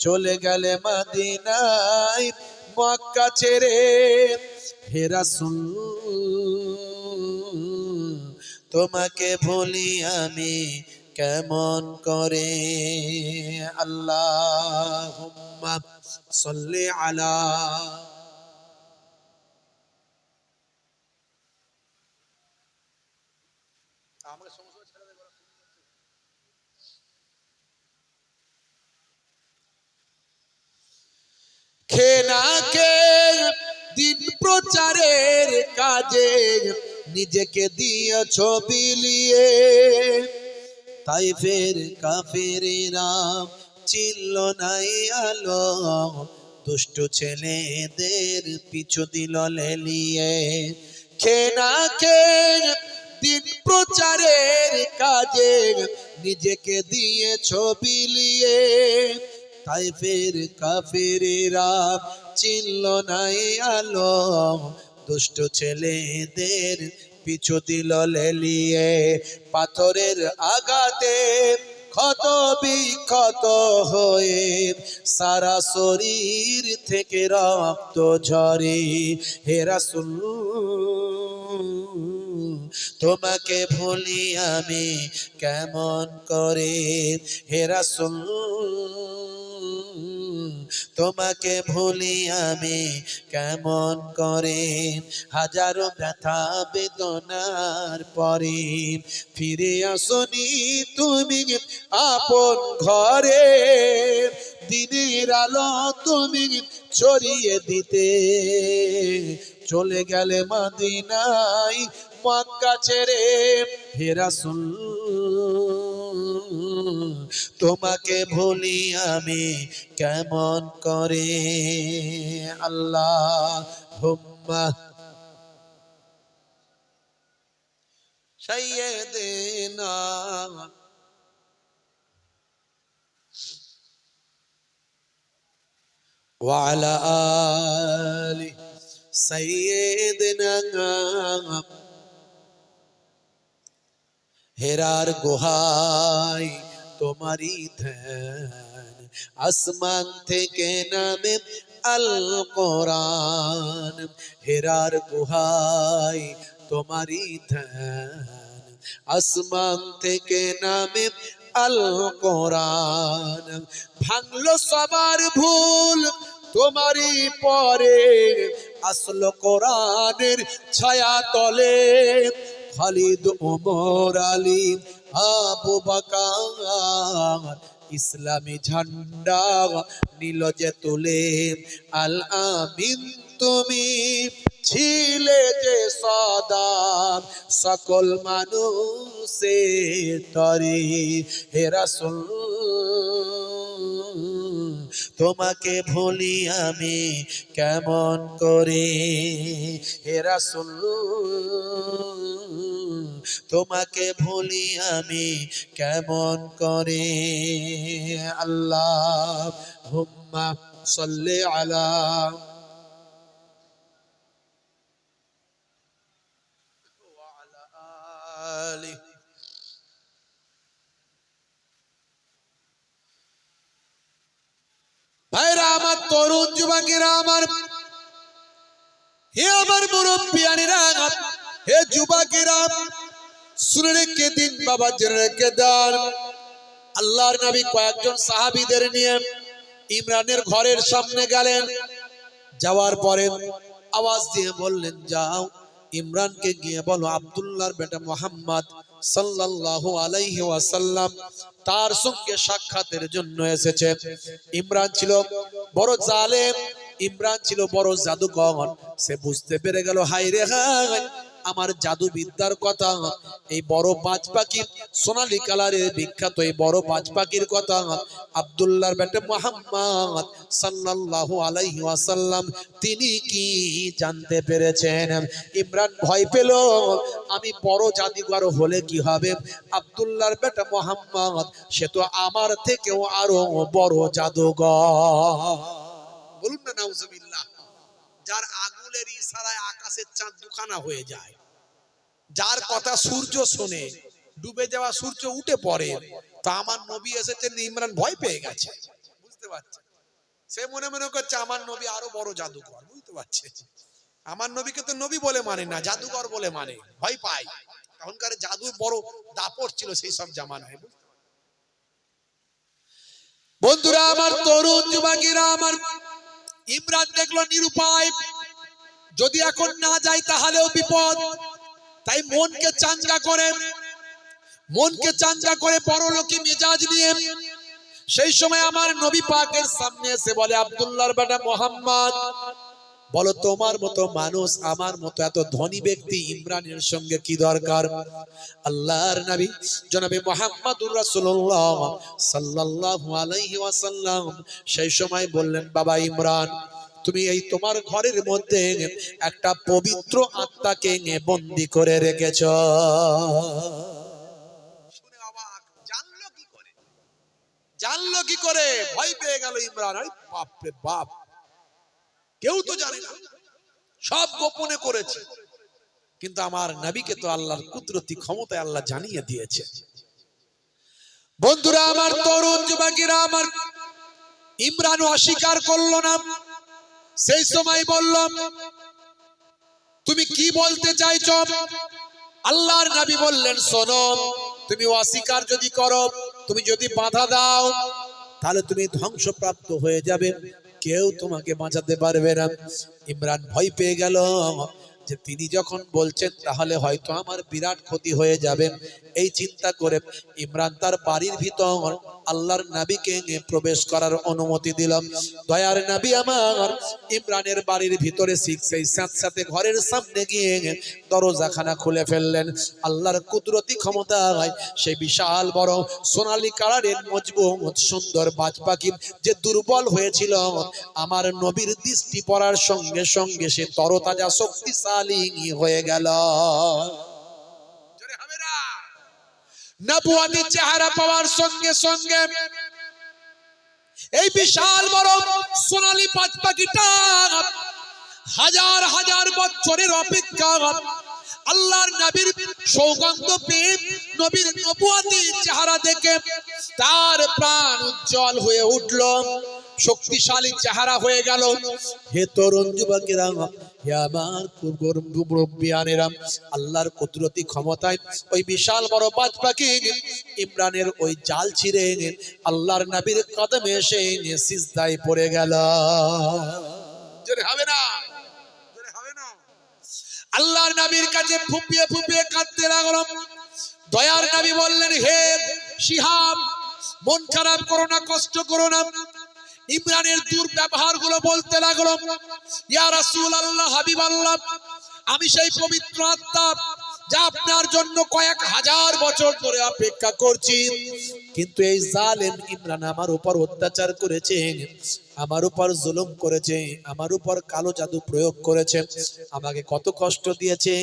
চলে গেলে মদিনায় মক্কা ছেড়ে। হে রাসূল তোমাকে ভুলি আমি কেমন করে। আল্লাহুম্মা সাল্লি আলা। খে না কে দিন প্রচারের কাজে নিজেকে দিয়েছ বিলিয়ে, তাই ফের কাফেরেরা চিনল নাই আলো, দুষ্ট ছেলেদের পিছু দিল লেলিয়ে। খে না খে দিন প্রচারের কাজে নিজেকে দিয়েছ বিলিয়ে, তাই ফের কাফেরেরা চিনল নাই আলো, দুষ্ট ছেলেদের পিছু দিল লেলিয়ে। পাথরের আঘাতে ক্ষত বিক্ষত হয়ে সারা শরীর থেকে রক্ত ঝরে। হে রাসূল তোমাকে ভুলি আমি কেমন করে। হে রাসূল তোমাকে ভুলি আমি কেমন করে। হাজারো ব্যথা বেদনার পরে ফিরে আসনি তুমি আপন ঘরে, দিনের আলো তুমি ছড়িয়ে দিতে চলে গেলে মদিনায় মক্কা ছেড়ে। হে রাসূল তোমাকে ভুলি আমি কেমন করে। আল্লাহুম্মা সাইয়্যিদিনা ওয়া আলা আলি সাইয়্যিদিনা। হেরার গুহায় তোমারই ধ্যান, আসমান থেকে নামে আল কোরআন। হেরার গুহায় তোমারই ধ্যান, আসমান থেকে নামে আল কোরআন। ভাঙলো সবার ভুল তোমারই পরে, আসলো কোরআনের ছায়া তলে। খালিদ ওমর আলী আবু বকর ইসলামী ঝান্ডা নীল যে তুলে। আল আমিন তুমি ছিলে যে সদা সকল মানুষের তরে। হে রাসূল তোমাকে ভুলি আমি কেমন করে। হে রাসূল তোমাকে ভুলি আমি কেমন করে। আল্লাহুম্মা সাল্লি আলা। ভাইরা আমার, তরুণ যুবকেরা আমার, হে আমার মুরব্বিয়ানেরা, হে যুবকেরা, শুনে রেখে দিন বাবা, জেনে রেখে দেন। আল্লাহর নবী কয়েকজন সাহাবীদের নিয়ে ইমরানের ঘরের সামনে গেলেন। যাওয়ার পরে আওয়াজ দিয়ে বললেন, যাও ইমরানকে গিয়ে বলো আব্দুল্লাহর বেটা মুহাম্মদ সাল্লাল্লাহু আলাইহি ওয়াসাল্লাম তার সঙ্গে সাক্ষাতের জন্য এসেছে। ইমরান ছিল বড় জালেম, ইমরান ছিল বড় জাদুকর। সে বুঝতে পেরে গেল, হায় রে হায়, আমার জাদু বিদ্যার কথা, এই বড় বাজ পাখি সোনালী কালারের বিখ্যাত এই বড় বাজ পাখির কথা আব্দুল্লাহর বেটা মুহাম্মদ সাল্লাল্লাহু আলাইহি ওয়াসাল্লাম তিনি কি জানতে পেরেছেন। ইমরান ভয় পেল, আমি বড় জাদুকর হলে কি হবে, আব্দুল্লাহর বেটা মুহাম্মদ সে তো আমার থেকেও আরো বড় জাদুকর। বলুন না নাউজুবিল্লাহ। যার আগুনের ইশারায় আকাশের চাঁদ দুখানা হয়ে যায়, যার কথা সূর্য শোনে ডুবে যাওয়া সূর্য উঠে পড়ে, তা আমার নবী এসেছেন, ইমরান ভয় পেয়ে গেছে। বুঝতে পারছেন, সে মনে মনে করছে আমার নবী আরো বড় জাদুকর। বুঝতে পারছেন, আমার নবীকে তো নবী বলে মানে না, জাদুকর বলে মানে, ভয় পায়। তখনকার জাদুর বড় দাপট ছিল সেই সব জামানায়। বন্ধুরা আমার, তরুণ যুবকেরা আমার, ইমরান দেখলো নিরুপায়, যদি এখন না যাই তাহলেও বিপদ। তাই মনকে চাঙ্গা করে পরলোকী মেজাজ নিয়ে সেই সময় আমার নবী পাকের সামনে এসে বলে, আব্দুল্লাহর বেটা মুহাম্মদ, বলো তোমার মতো মানুষ, আমার মতো এত ধনী ব্যক্তি ইমরানের সঙ্গে কি দরকার? আল্লাহর নবী জনাবে মুহাম্মদুর রাসূলুল্লাহ সাল্লাল্লাহু আলাইহি ওয়াসাল্লাম সেই সময় বললেন, বাবা ইমরান, তুমি এই তোমার ঘরের মধ্যে একটা পবিত্র আত্মাকে বন্দী করে রেখেছ। শুনে অবাক, জানলো কি করে? ভয় পেয়ে গেল ইমরান। আরে বাপ রে বাপ, কেউ তো জানে না, সব গোপনে করেছে, কিন্তু আমার নবীকে তো আল্লাহর কুদরতি ক্ষমতায় আল্লাহ জানিয়ে দিয়েছে। বন্ধুরা আমার, তরুণ যুবকেরা আমার, ইমরান অস্বীকার করলো না। সেই সময় বললাম, তুমি কি বলতে চাইছো? আল্লাহর নবী বললেন, শোনো, তুমি অস্বীকার যদি করো, তুমি যদি বাধা দাও, তাহলে তুমি ধ্বংসপ্রাপ্ত হয়ে যাবে, কেউ তোমাকে বাঁচাতে পারবে না। ইমরান ভয় পেয়ে গেল যে তিনি যখন বলছেন তাহলে হয়তো আমার বিরাট ক্ষতি হয়ে যাবে। এই চিন্তা করে ইমরান তার বাড়ির ভিতর আল্লাহর নবীকে প্রবেশ করার অনুমতি দিলাম। দয়ার নবী আমার ইমরানের বাড়ির ভিতরে সেই সাথে ঘরের সামনে গিয়ে দরজাখানা খুলে ফেললেন। আল্লাহর কুদরতি ক্ষমতায় সেই বিশাল বড় সোনালী কালারের মজবুত সুন্দর বাজ পাখি যে দুর্বল হয়েছিল, আমার নবীর দৃষ্টি পড়ার সঙ্গে সঙ্গে সে তরতাজা শক্তিশালী হয়ে গেল। নবুয়াতি চেহারা পাওয়ার সঙ্গে সঙ্গে এই বিশাল বড় সোনালী বাজ পাখিটা হাজার হাজার বছরের অপেক্ষা আল্লাহর নবীর সৌগন্ধ পেয়ে, নবীর নবুয়াতি চেহারা দেখে তার প্রাণ উজ্জ্বল হয়ে উঠল, শক্তিশালী চেহারা হয়ে গেল। হে তরুণ যুবকেরা, হে আমার মুরব্বিয়ানেরা, আল্লাহর কুদরতি ক্ষমতায় ওই বিশাল বড় বাজ পাখি ইমরানের ওই জাল ছিঁড়ে আল্লাহর নবীর কদমে এসে সিজদায় পড়ে গেল। জোরে হবে না? আল্লাহর নবীর কাছে ফুপিয়ে ফুপিয়ে কাঁদতে লাগলো। দয়ার নবী বললেন, হে শিহাব, মন খারাপ করো না, কষ্ট করো না। ইমরানের দুর্ব্যবহার গুলো বলতে লাগলো, ইয়া রাসূলুল্লাহ, হাবিবাল্লাহ, আমি সেই পবিত্র আত্মা যা আপনার জন্য কয়েক হাজার বছর ধরে অপেক্ষা করছি, কিন্তু এই জালেম ইমরান আমার উপর অত্যাচার করেছে, আমার উপর জুলুম করেছে, আমার উপর কালো জাদু প্রয়োগ করেছে, আমাকে কত কষ্ট দিয়েছে।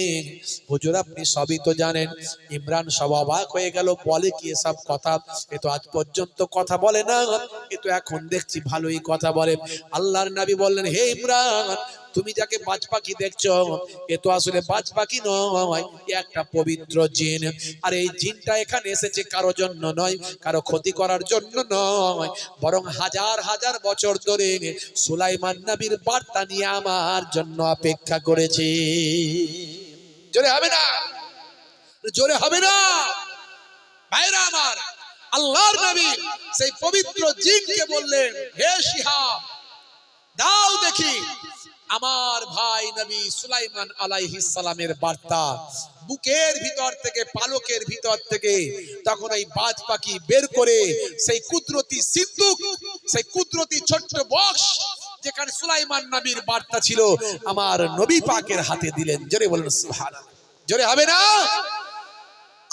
হুজুর আপনি সবই তো জানেন। ইমরান সব অবাক হয়ে গেল, বলে কি এসব কথা? এ তো আজ পর্যন্ত কথা বলে না, এ তো এখন দেখছি ভালোই কথা বলে। আল্লাহর নবী বললেন, হে ইমরান, তুমি যাকে বাজ পাখি দেখছো, এ তো আসলে বাজ পাখি নয়, একটা পবিত্র জিন। আর এই জিনটা এখানে এসেছে কারো জন্য নয়, কারো ক্ষতি করার জন্য নয়, বরং হাজার হাজার বছর ধরে সুলাইমান নবীর বার্তা নিয়ে আমার জন্য অপেক্ষা করেছে। জোরে হবে না? জোরে হবে না? ভাইরা আমার, আল্লাহর নবী সেই পবিত্র জিনকে বললেন, হে শিহাব, দাও দেখি আমার ভাই নবী সুলাইমান আলাইহিস সালামের বার্তা। বুকের ভিতর থেকে, পালকের ভিতর থেকে তখন এই বাজ পাখি বের করে সেই কুদরতি সিন্দুক, সেই কুদরতি ছোট্ট বক্স যেখানে সুলাইমান নবীর বার্তা ছিল, আমার নবী পাকের হাতে দিলেন। জোরে বলেন সুবহানাল্লাহ। জোরে হবে না?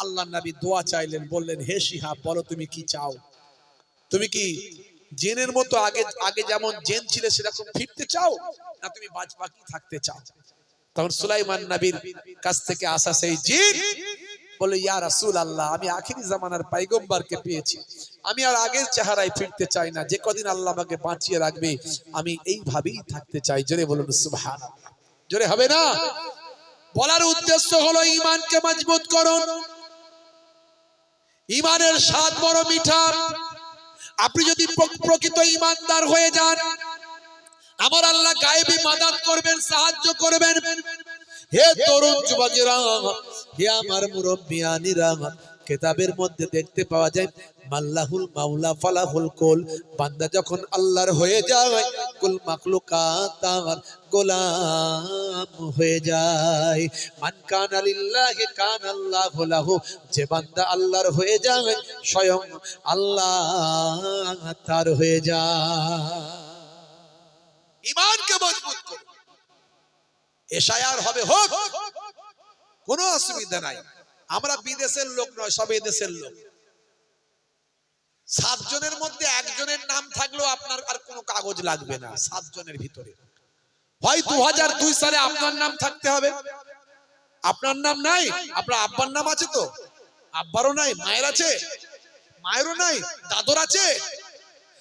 আল্লাহ নবী দোয়া চাইলেন, বললেন হে শিহাব বলো তুমি কি চাও? তুমি কি জেনের মতো আগে আগে যেমন জেন ছিলে সেরকম ফিরতে চাও, না তুমি বাকি থাকতে চাও? তখন সুলাইমান নবীর কাছ থেকে আসা সেই জিন বলে, ইয়া রাসূলুল্লাহ, আমি আখিরি জামানার পয়গম্বরকে পেয়েছি, আমি আর আগের চেহারায় ফিরতে চাই না, যে কদিন আল্লাহ আমাকে বাঁচিয়ে রাখবে আমি এইভাবেই থাকতে চাই। জোরে বলুন সুবহানাল্লাহ। জোরে হবে না? বলার উদ্দেশ্য হলো ঈমানকে মজবুত করুন। ঈমানের স্বাদ বড় মিঠা। আপনি যদি প্রকৃত ঈমানদার হয়ে যান, আমার আল্লাহ গায়েবী মাদাদ করবেন, সাহায্য করবেন। হে তরুণ যুবকেরা, হে আমার মুরব্বিয়ানিরা, কিতাবের মধ্যে দেখতে পাওয়া যায় মাল্লাহুল মাওলা ফালাহুল কুল, বান্দা যখন আল্লাহর হয়ে যায় কুল মাখলুকাত তার গোলাম হয়ে যায়। মান কানা লিল্লাহি কানা আল্লাহু লাহু, যে বান্দা আল্লাহর হয়ে যায় স্বয়ং আল্লাহ তার হয়ে যায়। ঈমানকে মজবুত করুন। এশায়ার হবে হোক, কোনো অসুবিধা নাই। আমরা বিদেশের লোক নয়, সব এদেশের লোক। 7 জনের মধ্যে একজনের নাম থাকলেও আপনার আর কোনো কাগজ লাগবে না। 7 জনের ভিতরে হয় 2002 সালে আপনার নাম থাকতে হবে। আপনার নাম নাই, আপনার আব্বার নাম আছে তো? আব্বারও নাই, মায়ের আছে? মায়েরও নাই, দাদুর আছে?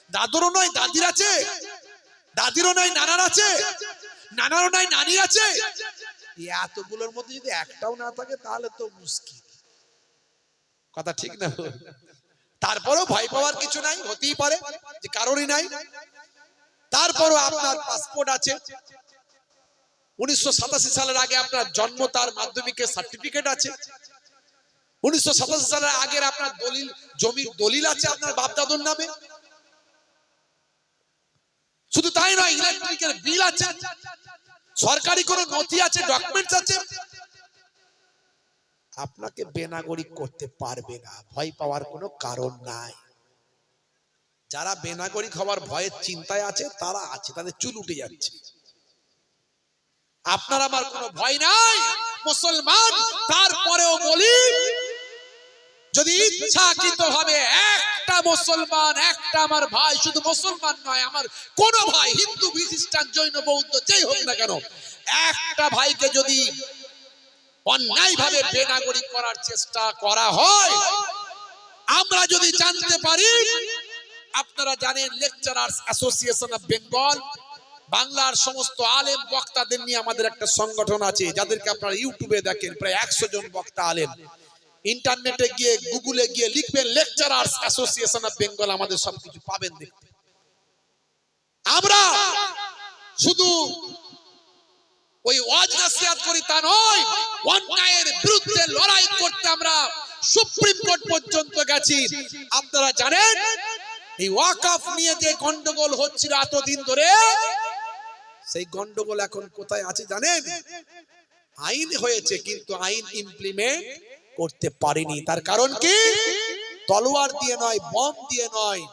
দাদুরও নাই, দাদির আছে? দাদিরও নাই, নানার আছে? নানারও নাই, নানির আছে? এতগুলোর মধ্যে যদি একটাও না থাকে তাহলে তো মুশকিল। কথা ঠিক না? তারপরেও ভয় পাওয়ার কিছু নাই, হতেই পারে যে কারোরই নাই। তারপরও আপনার পাসপোর্ট আছে, 1987 সালের আগে আপনার জন্ম, তার মাধ্যমিকের সার্টিফিকেট আছে, 1987 সালের আগের আপনার দলিল, জমির দলিল আছে আপনার বাপ দাদুর নামে। শুধু তাই নয়, ইলেকট্রিকের বিল আছে, সরকারি কোনো নথি আছে, ডকুমেন্টস আছে। আপনাকে বেনাগরিক করতে পারবে না, ভয় পাওয়ার কোনো কারণ নাই। যারা বেনাগরিক হওয়ার ভয়ের চিন্তায় আছে তারা আছে, তাদের চুল উঠে যাচ্ছে। আপনার আমার কোনো ভয় নাই, মুসলমান। তারপরেও বলি, যদি ইচ্ছাকৃত ভাবে একটা মুসলমান, একটা আমার ভাই, শুধু মুসলমান নয়, আমার কোন ভাই, হিন্দু খ্রিস্টান জৈন বৌদ্ধ যেই হোক না কেন, একটা ভাইকে যদি অন্যায় ভাবে বেনাগরিক করার চেষ্টা করা হয়, আমরা যদি জানতে পারি, আপনারা জানেন লেকচারার্স অ্যাসোসিয়েশন অফ বেঙ্গল, বাংলার সমস্ত আলেম বক্তাদের নিয়ে আমাদের একটা সংগঠন আছে, যাদেরকে আপনারা ইউটিউবে দেখেন, প্রায় 100 জন বক্তা আলেম। ইন্টারনেটে গিয়ে, গুগলে গিয়ে লিখবেন লেকচারার্স অ্যাসোসিয়েশন অফ বেঙ্গল, আমাদের সবকিছু পাবেন দেখতে। আমরা শুধু ওই ওয়াজ নাসিহত করি তা নয়, অন্যায়ের বিরুদ্ধে লড়াই করতে আমরা সুপ্রিম কোর্ট পর্যন্ত গেছি। আপনারা জানেন এই ওয়াকফ নিয়ে যে গন্ডগোল হচ্ছিল এতদিন ধরে, সেই গন্ডগোল এখন কোথায় আছে জানেন? আইন হয়েছে কিন্তু আইন ইমপ্লিমেন্ট করতে পারেনি। তার কারণ কি? তলোয়ার দিয়ে নয়, বম দিয়ে নয়,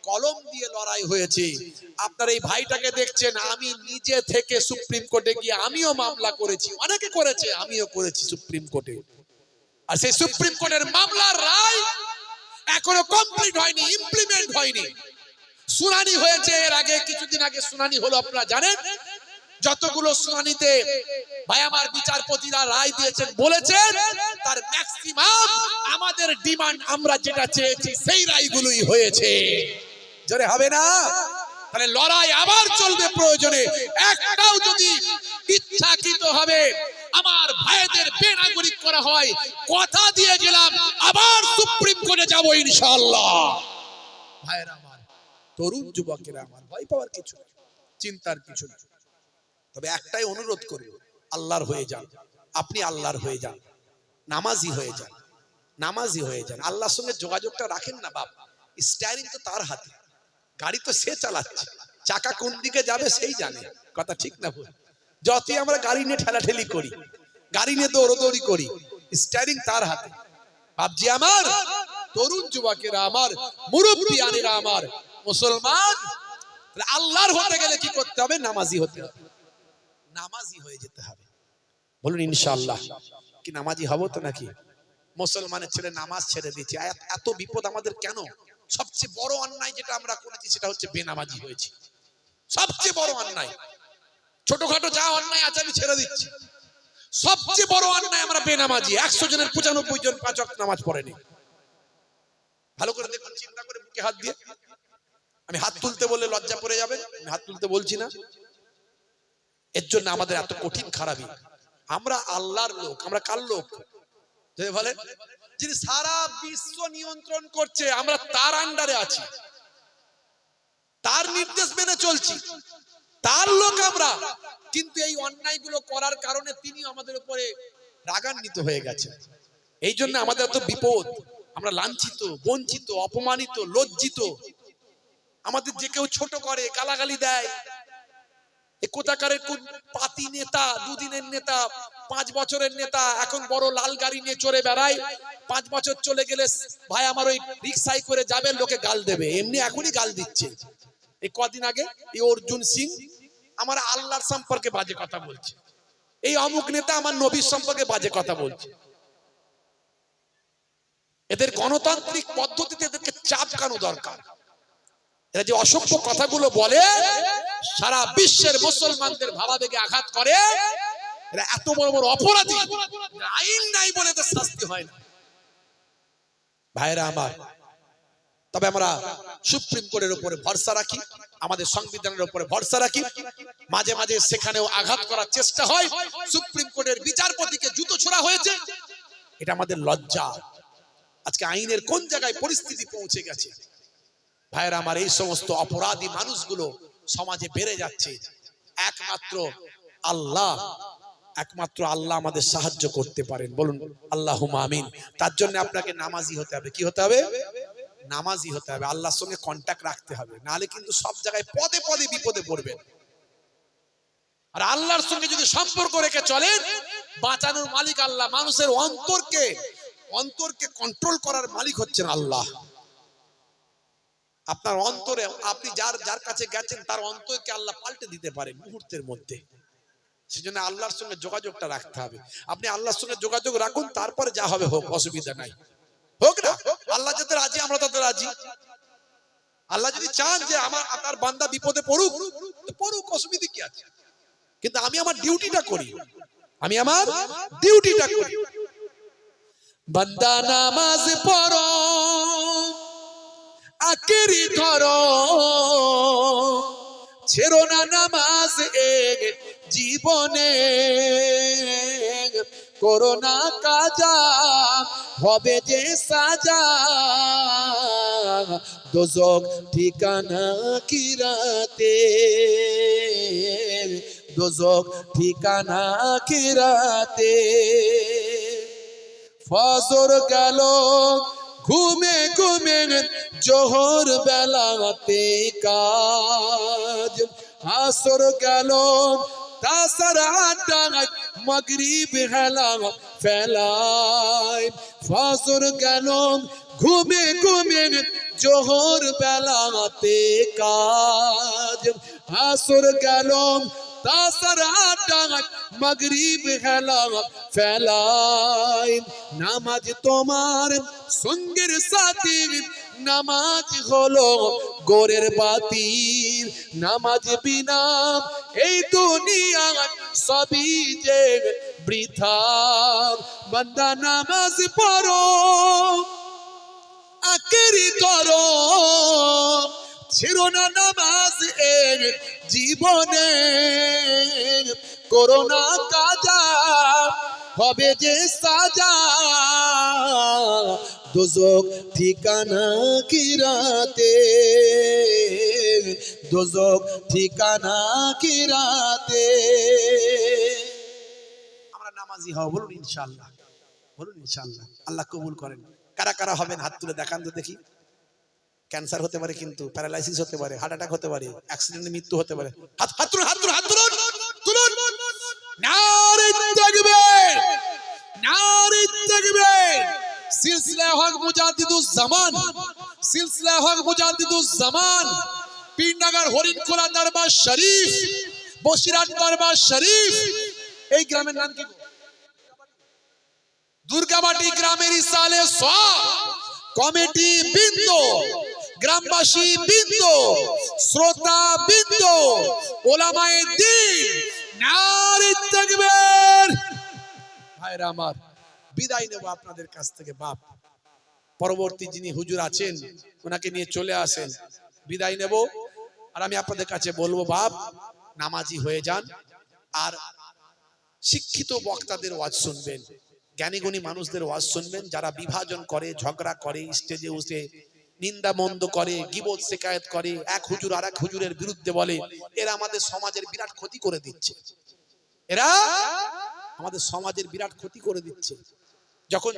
কলম দিয়ে লড়াই হয়েছে। আপনার এই ভাইটাকে দেখছেন, আমি নিজে থেকে সুপ্রিম কোর্টে গিয়ে আমিও মামলা করেছি, অনেকে করেছে, আমিও করেছি সুপ্রিম কোর্টে। আর সেই সুপ্রিম কোর্টের মামলার রায় এখনো কমপ্লিট হয়নি, ইমপ্লিমেন্ট হয়নি। শুনানি হয়েছে, এর আগে কিছুদিন আগে শুনানি হলো, আপনারা জানেন। যতগুলো শুনানিতে ভাই আমার বিচারপতিরা রায় দিয়েছেন, বলেছেন তার ম্যাক্সিমাম আমাদের ডিমান্ড, আমরা যেটা চেয়েছি সেই রায়গুলোই হয়েছে। জোরে হবে না? তাহলে লড়াই আবার চলবে প্রয়োজনে। একটাও যদি ইচ্ছাকৃত হবে আমার ভাইদের বেনাগরিক করা হয়, কথা দিয়ে গেলাম আবার সুপ্রিম কোর্টে যাব ইনশাআল্লাহ। ভাইরা আমার, তরুণ যুবকেরা আমার, ভয় পাওয়ার কিছু নেই, চিন্তার কিছু নেই। তবে একটাই অনুরোধ করব, আল্লাহর হয়ে যান। আপনি আল্লাহর হয়ে যান, নামাজি হয়ে যান, নামাজি হয়ে যান। আল্লাহর সঙ্গে যোগাযোগটা রাখেন না বাপ। স্টিয়ারিং তো তার হাতে, গাড়ি তো সে চালাচ্ছে, চাকা কোন দিকে যাবে সেই জানে। কথা ঠিক না ভুল? যতই আমরা গাড়ি নিয়ে ঠেলাঠেলি করি, গাড়ি নিয়ে দৌড়দৌড়ি করি, স্টিয়ারিং তার হাতে। বাপজি আমার, তরুণ যুবকেরা আমার, মুরব্বিয়ানেরা আমার, মুসলমান, আল্লাহর হতে গেলে কি করতে হবে? নামাজি হতে হবে, নামাজি হয়ে যেতে হবে। বলুন ইনশাআল্লাহ। কি নামাজি হব তো নাকি? মুসলমানের ছেলে নামাজ ছেড়ে দিয়েছে, এত বিপদ আমাদের কেন? সবচেয়ে বড় অন্যায় যেটা আমরা করেছি সেটা হচ্ছে বেনামাজি হয়েছে, সবচেয়ে বড় অন্যায়। ছোটখাটো যা অন্যায় আছে আমি ছেড়ে দিচ্ছি, সবচেয়ে বড় অন্যায় আমরা বেনামাজি। 100 জনের 95 জন 5 ওয়াক্ত নামাজ পড়েনি। ভালো করে দেখুন, চিন্তা করে বুকে হাত দিয়ে। আমি হাত তুলতে বললে লজ্জা পড়ে যাবেন, আমি হাত তুলতে বলছি না। এর জন্য আমাদের এত কঠিন খারাপি। আমরা আল্লাহর লোক, আমরা কার লোক? বলেন, যিনি সারা বিশ্ব নিয়ন্ত্রণ করছে, আমরা তার আন্ডারে আছি, তার নির্দেশ মেনে চলছি, তার লোক আমরা। কিন্তু এই অন্যায়গুলো করার কারণে তিনি আমাদের উপরে রাগান্বিত হয়ে গেছে। এই জন্য আমাদের এত বিপদ। আমরা লাঞ্ছিত, বঞ্চিত, অপমানিত, লজ্জিত। আমাদের যে কেউ ছোট করে, গালাগালি দেয়। এই কোথাকারের কোন পাতি নেতা, দুদিনের নেতা, 5 বছরের নেতা, এখন বড় লাল গাড়ি নিয়ে চড়ে বেড়ায়। 5 বছর চলে গেলে ভাই আমার ওই রিক্সায় করে যাবে, লোকে গাল দেবে। এমনি এখনই গাল দিচ্ছে। এই কদিন আগে এই অর্জুন সিং আমার আল্লাহর সম্পর্কে বাজে কথা বলছে, এই অমুক নেতা আমার নবীর সম্পর্কে বাজে কথা বলছে। এদের গণতান্ত্রিক পদ্ধতিতে এদেরকে চাপকানো দরকার। এরা যে অসভ্য কথাগুলো বলে সারা বিশ্বের মুসলমানদের ভাবাবেগে আঘাত করে, এরা এত বড় বড় অপরাধী, আইন নাই বলে তো শাস্তি হয় না। ভাইরা আমার, তবে আমরা সুপ্রিম কোর্টের উপরে ভরসা রাখি, আমাদের সংবিধানের উপরে ভরসা রাখি। মাঝে মাঝে সেখানেও আঘাত করার চেষ্টা হয়। সুপ্রিম কোর্টের বিচারপতিকে জুতো ছোড়া হয়েছে, এটা আমাদের লজ্জা। আজকে আইনের কোন জায়গায় পরিস্থিতি পৌঁছে গেছে। ভাইরা আমার, এই সমস্ত অপরাধী মানুষগুলো সমাজে বেড়ে যাচ্ছে। একমাত্র আল্লাহ আমাদের সাহায্য করতে পারেন। বলুন আল্লাহুম্মা আমিন। তার জন্য আপনাকে নামাজি হতে হবে। কি হতে হবে? নামাজি হতে হবে। আল্লাহর সঙ্গে কন্টাক্ট রাখতে হবে, নাহলে কিন্তু সব জায়গায় পদে পদে বিপদে পড়বেন। আর আল্লাহর সঙ্গে যদি সম্পর্ক রেখে চলেন, বাঁচানোর মালিক আল্লাহ। মানুষের অন্তরকে কন্ট্রোল করার মালিক হচ্ছেন আল্লাহ। আপনার অন্তরে, আপনি যার কাছে গেছেন তার অন্তরকে আল্লাহ পাল্টে দিতে পারেন মুহূর্তের মধ্যে। সেজন্য আল্লাহর সঙ্গে যোগাযোগটা রাখতে হবে। আপনি আল্লাহর সঙ্গে যোগাযোগ রাখুন, তারপরে যা হবে হোক, অসুবিধা নাই। হোক না, আল্লাহ যাতে রাজি, আমরা তাতে রাজি। আল্লাহ যদি চান যে তার বান্দা বিপদে পড়ুক, তো পড়ুক, অসুবিধা কি আছে। কিন্তু আমি আমার ডিউটিটা করি, বান্দা নামাজ পড়ো, আকিরি ধরো, ছেড়ো না নামাজ এক জীবনে, করো না কাজা, হবে যে সাজা, দোজখ ঠিকানা কিরাতে, দোজখ ঠিকানা কিরাতে। ফজর গেল ঘুমে ঘুমে, জোহর বেলাতে কাজ, আসর গেল তাসর আড্ডায়, মাগরিব হেলা ফেলায়। ফজর গেল ঘুমে ঘুমে, জোহর বেলাতে কাজ, আসর গেল তাসর আড্ডায়, মাগরিব হেলা ফেলায়। নামাজ তোমার সঙ্গের সাথী, নামাজ হলো গোরের বাতি, নামাজ বিনা এই দুনিয়া সবই যে বৃথা। বান্দা নামাজ পড়ো, আকিরি করো, ছেড়ো না নামাজ এক জীবনে, করো না কাজা, হবে যে সাজা, দোজখ ঠিকানা কিরাতে, দোজখ ঠিকানা কিরাতে। আমরা নামাজি হব, বলুন ইনশাআল্লাহ, বলুন ইনশাআল্লাহ। আল্লাহ কবুল করেন। কারা কারা হবেন হাত তুলে দেখান তো দেখি। ক্যান্সার হতে পারে, কিন্তু প্যারালাইসিস হতে পারে, হার্ট অ্যাটাক হতে পারে, অ্যাক্সিডেন্টে মৃত্যু হতে পারে। হাত তুলুন, হাত তুলুন, হাত তুলুন, তুলুন। নারে তাকবীর, নারে তাকবীর। সিলসিলা হক মুজাদ্দিদুজ জামান, সিলসিলা হক মুজাদ্দিদুজ জামান, পীরনগর হরিণখোলা দরবার শরীফ, বসিরহাট দরবার শরীফ। এই গ্রামের নাম কি? দুর্গাবাটি গ্রামের ইসালে সব কমিটি বৃন্দ, গ্রামবাসী বৃন্দ, শ্রোতা বৃন্দ, ওলামায়ে দ্বীন, নারে তাকবীর। ভাইরা আমার, বিদায় নেব আপনাদের কাছ থেকে। বাপ পরবর্তী যিনি হুজুর আছেন ওনাকে নিয়ে চলে আসেন, বিদায় নেব। আর আমি আপনাদের কাছে বলবো, বাপ নামাজি হয়ে যান, আর শিক্ষিত বক্তাদের ওয়াজ শুনবেন, জ্ঞানীগুণী মানুষদের ওয়াজ শুনবেন। যারা বিভাজন করে, ঝগড়া করে, স্টেজে উঠে নিন্দা মন্দ করে, গীবত শিকায়েত করে, এক হুজুর আর এক হুজুরের বিরুদ্ধে বলে, এরা আমাদের সমাজের বিরাট ক্ষতি করে দিচ্ছে। এরা আমাদের সমাজের বিরাট ক্ষতি করে দিচ্ছে। যখন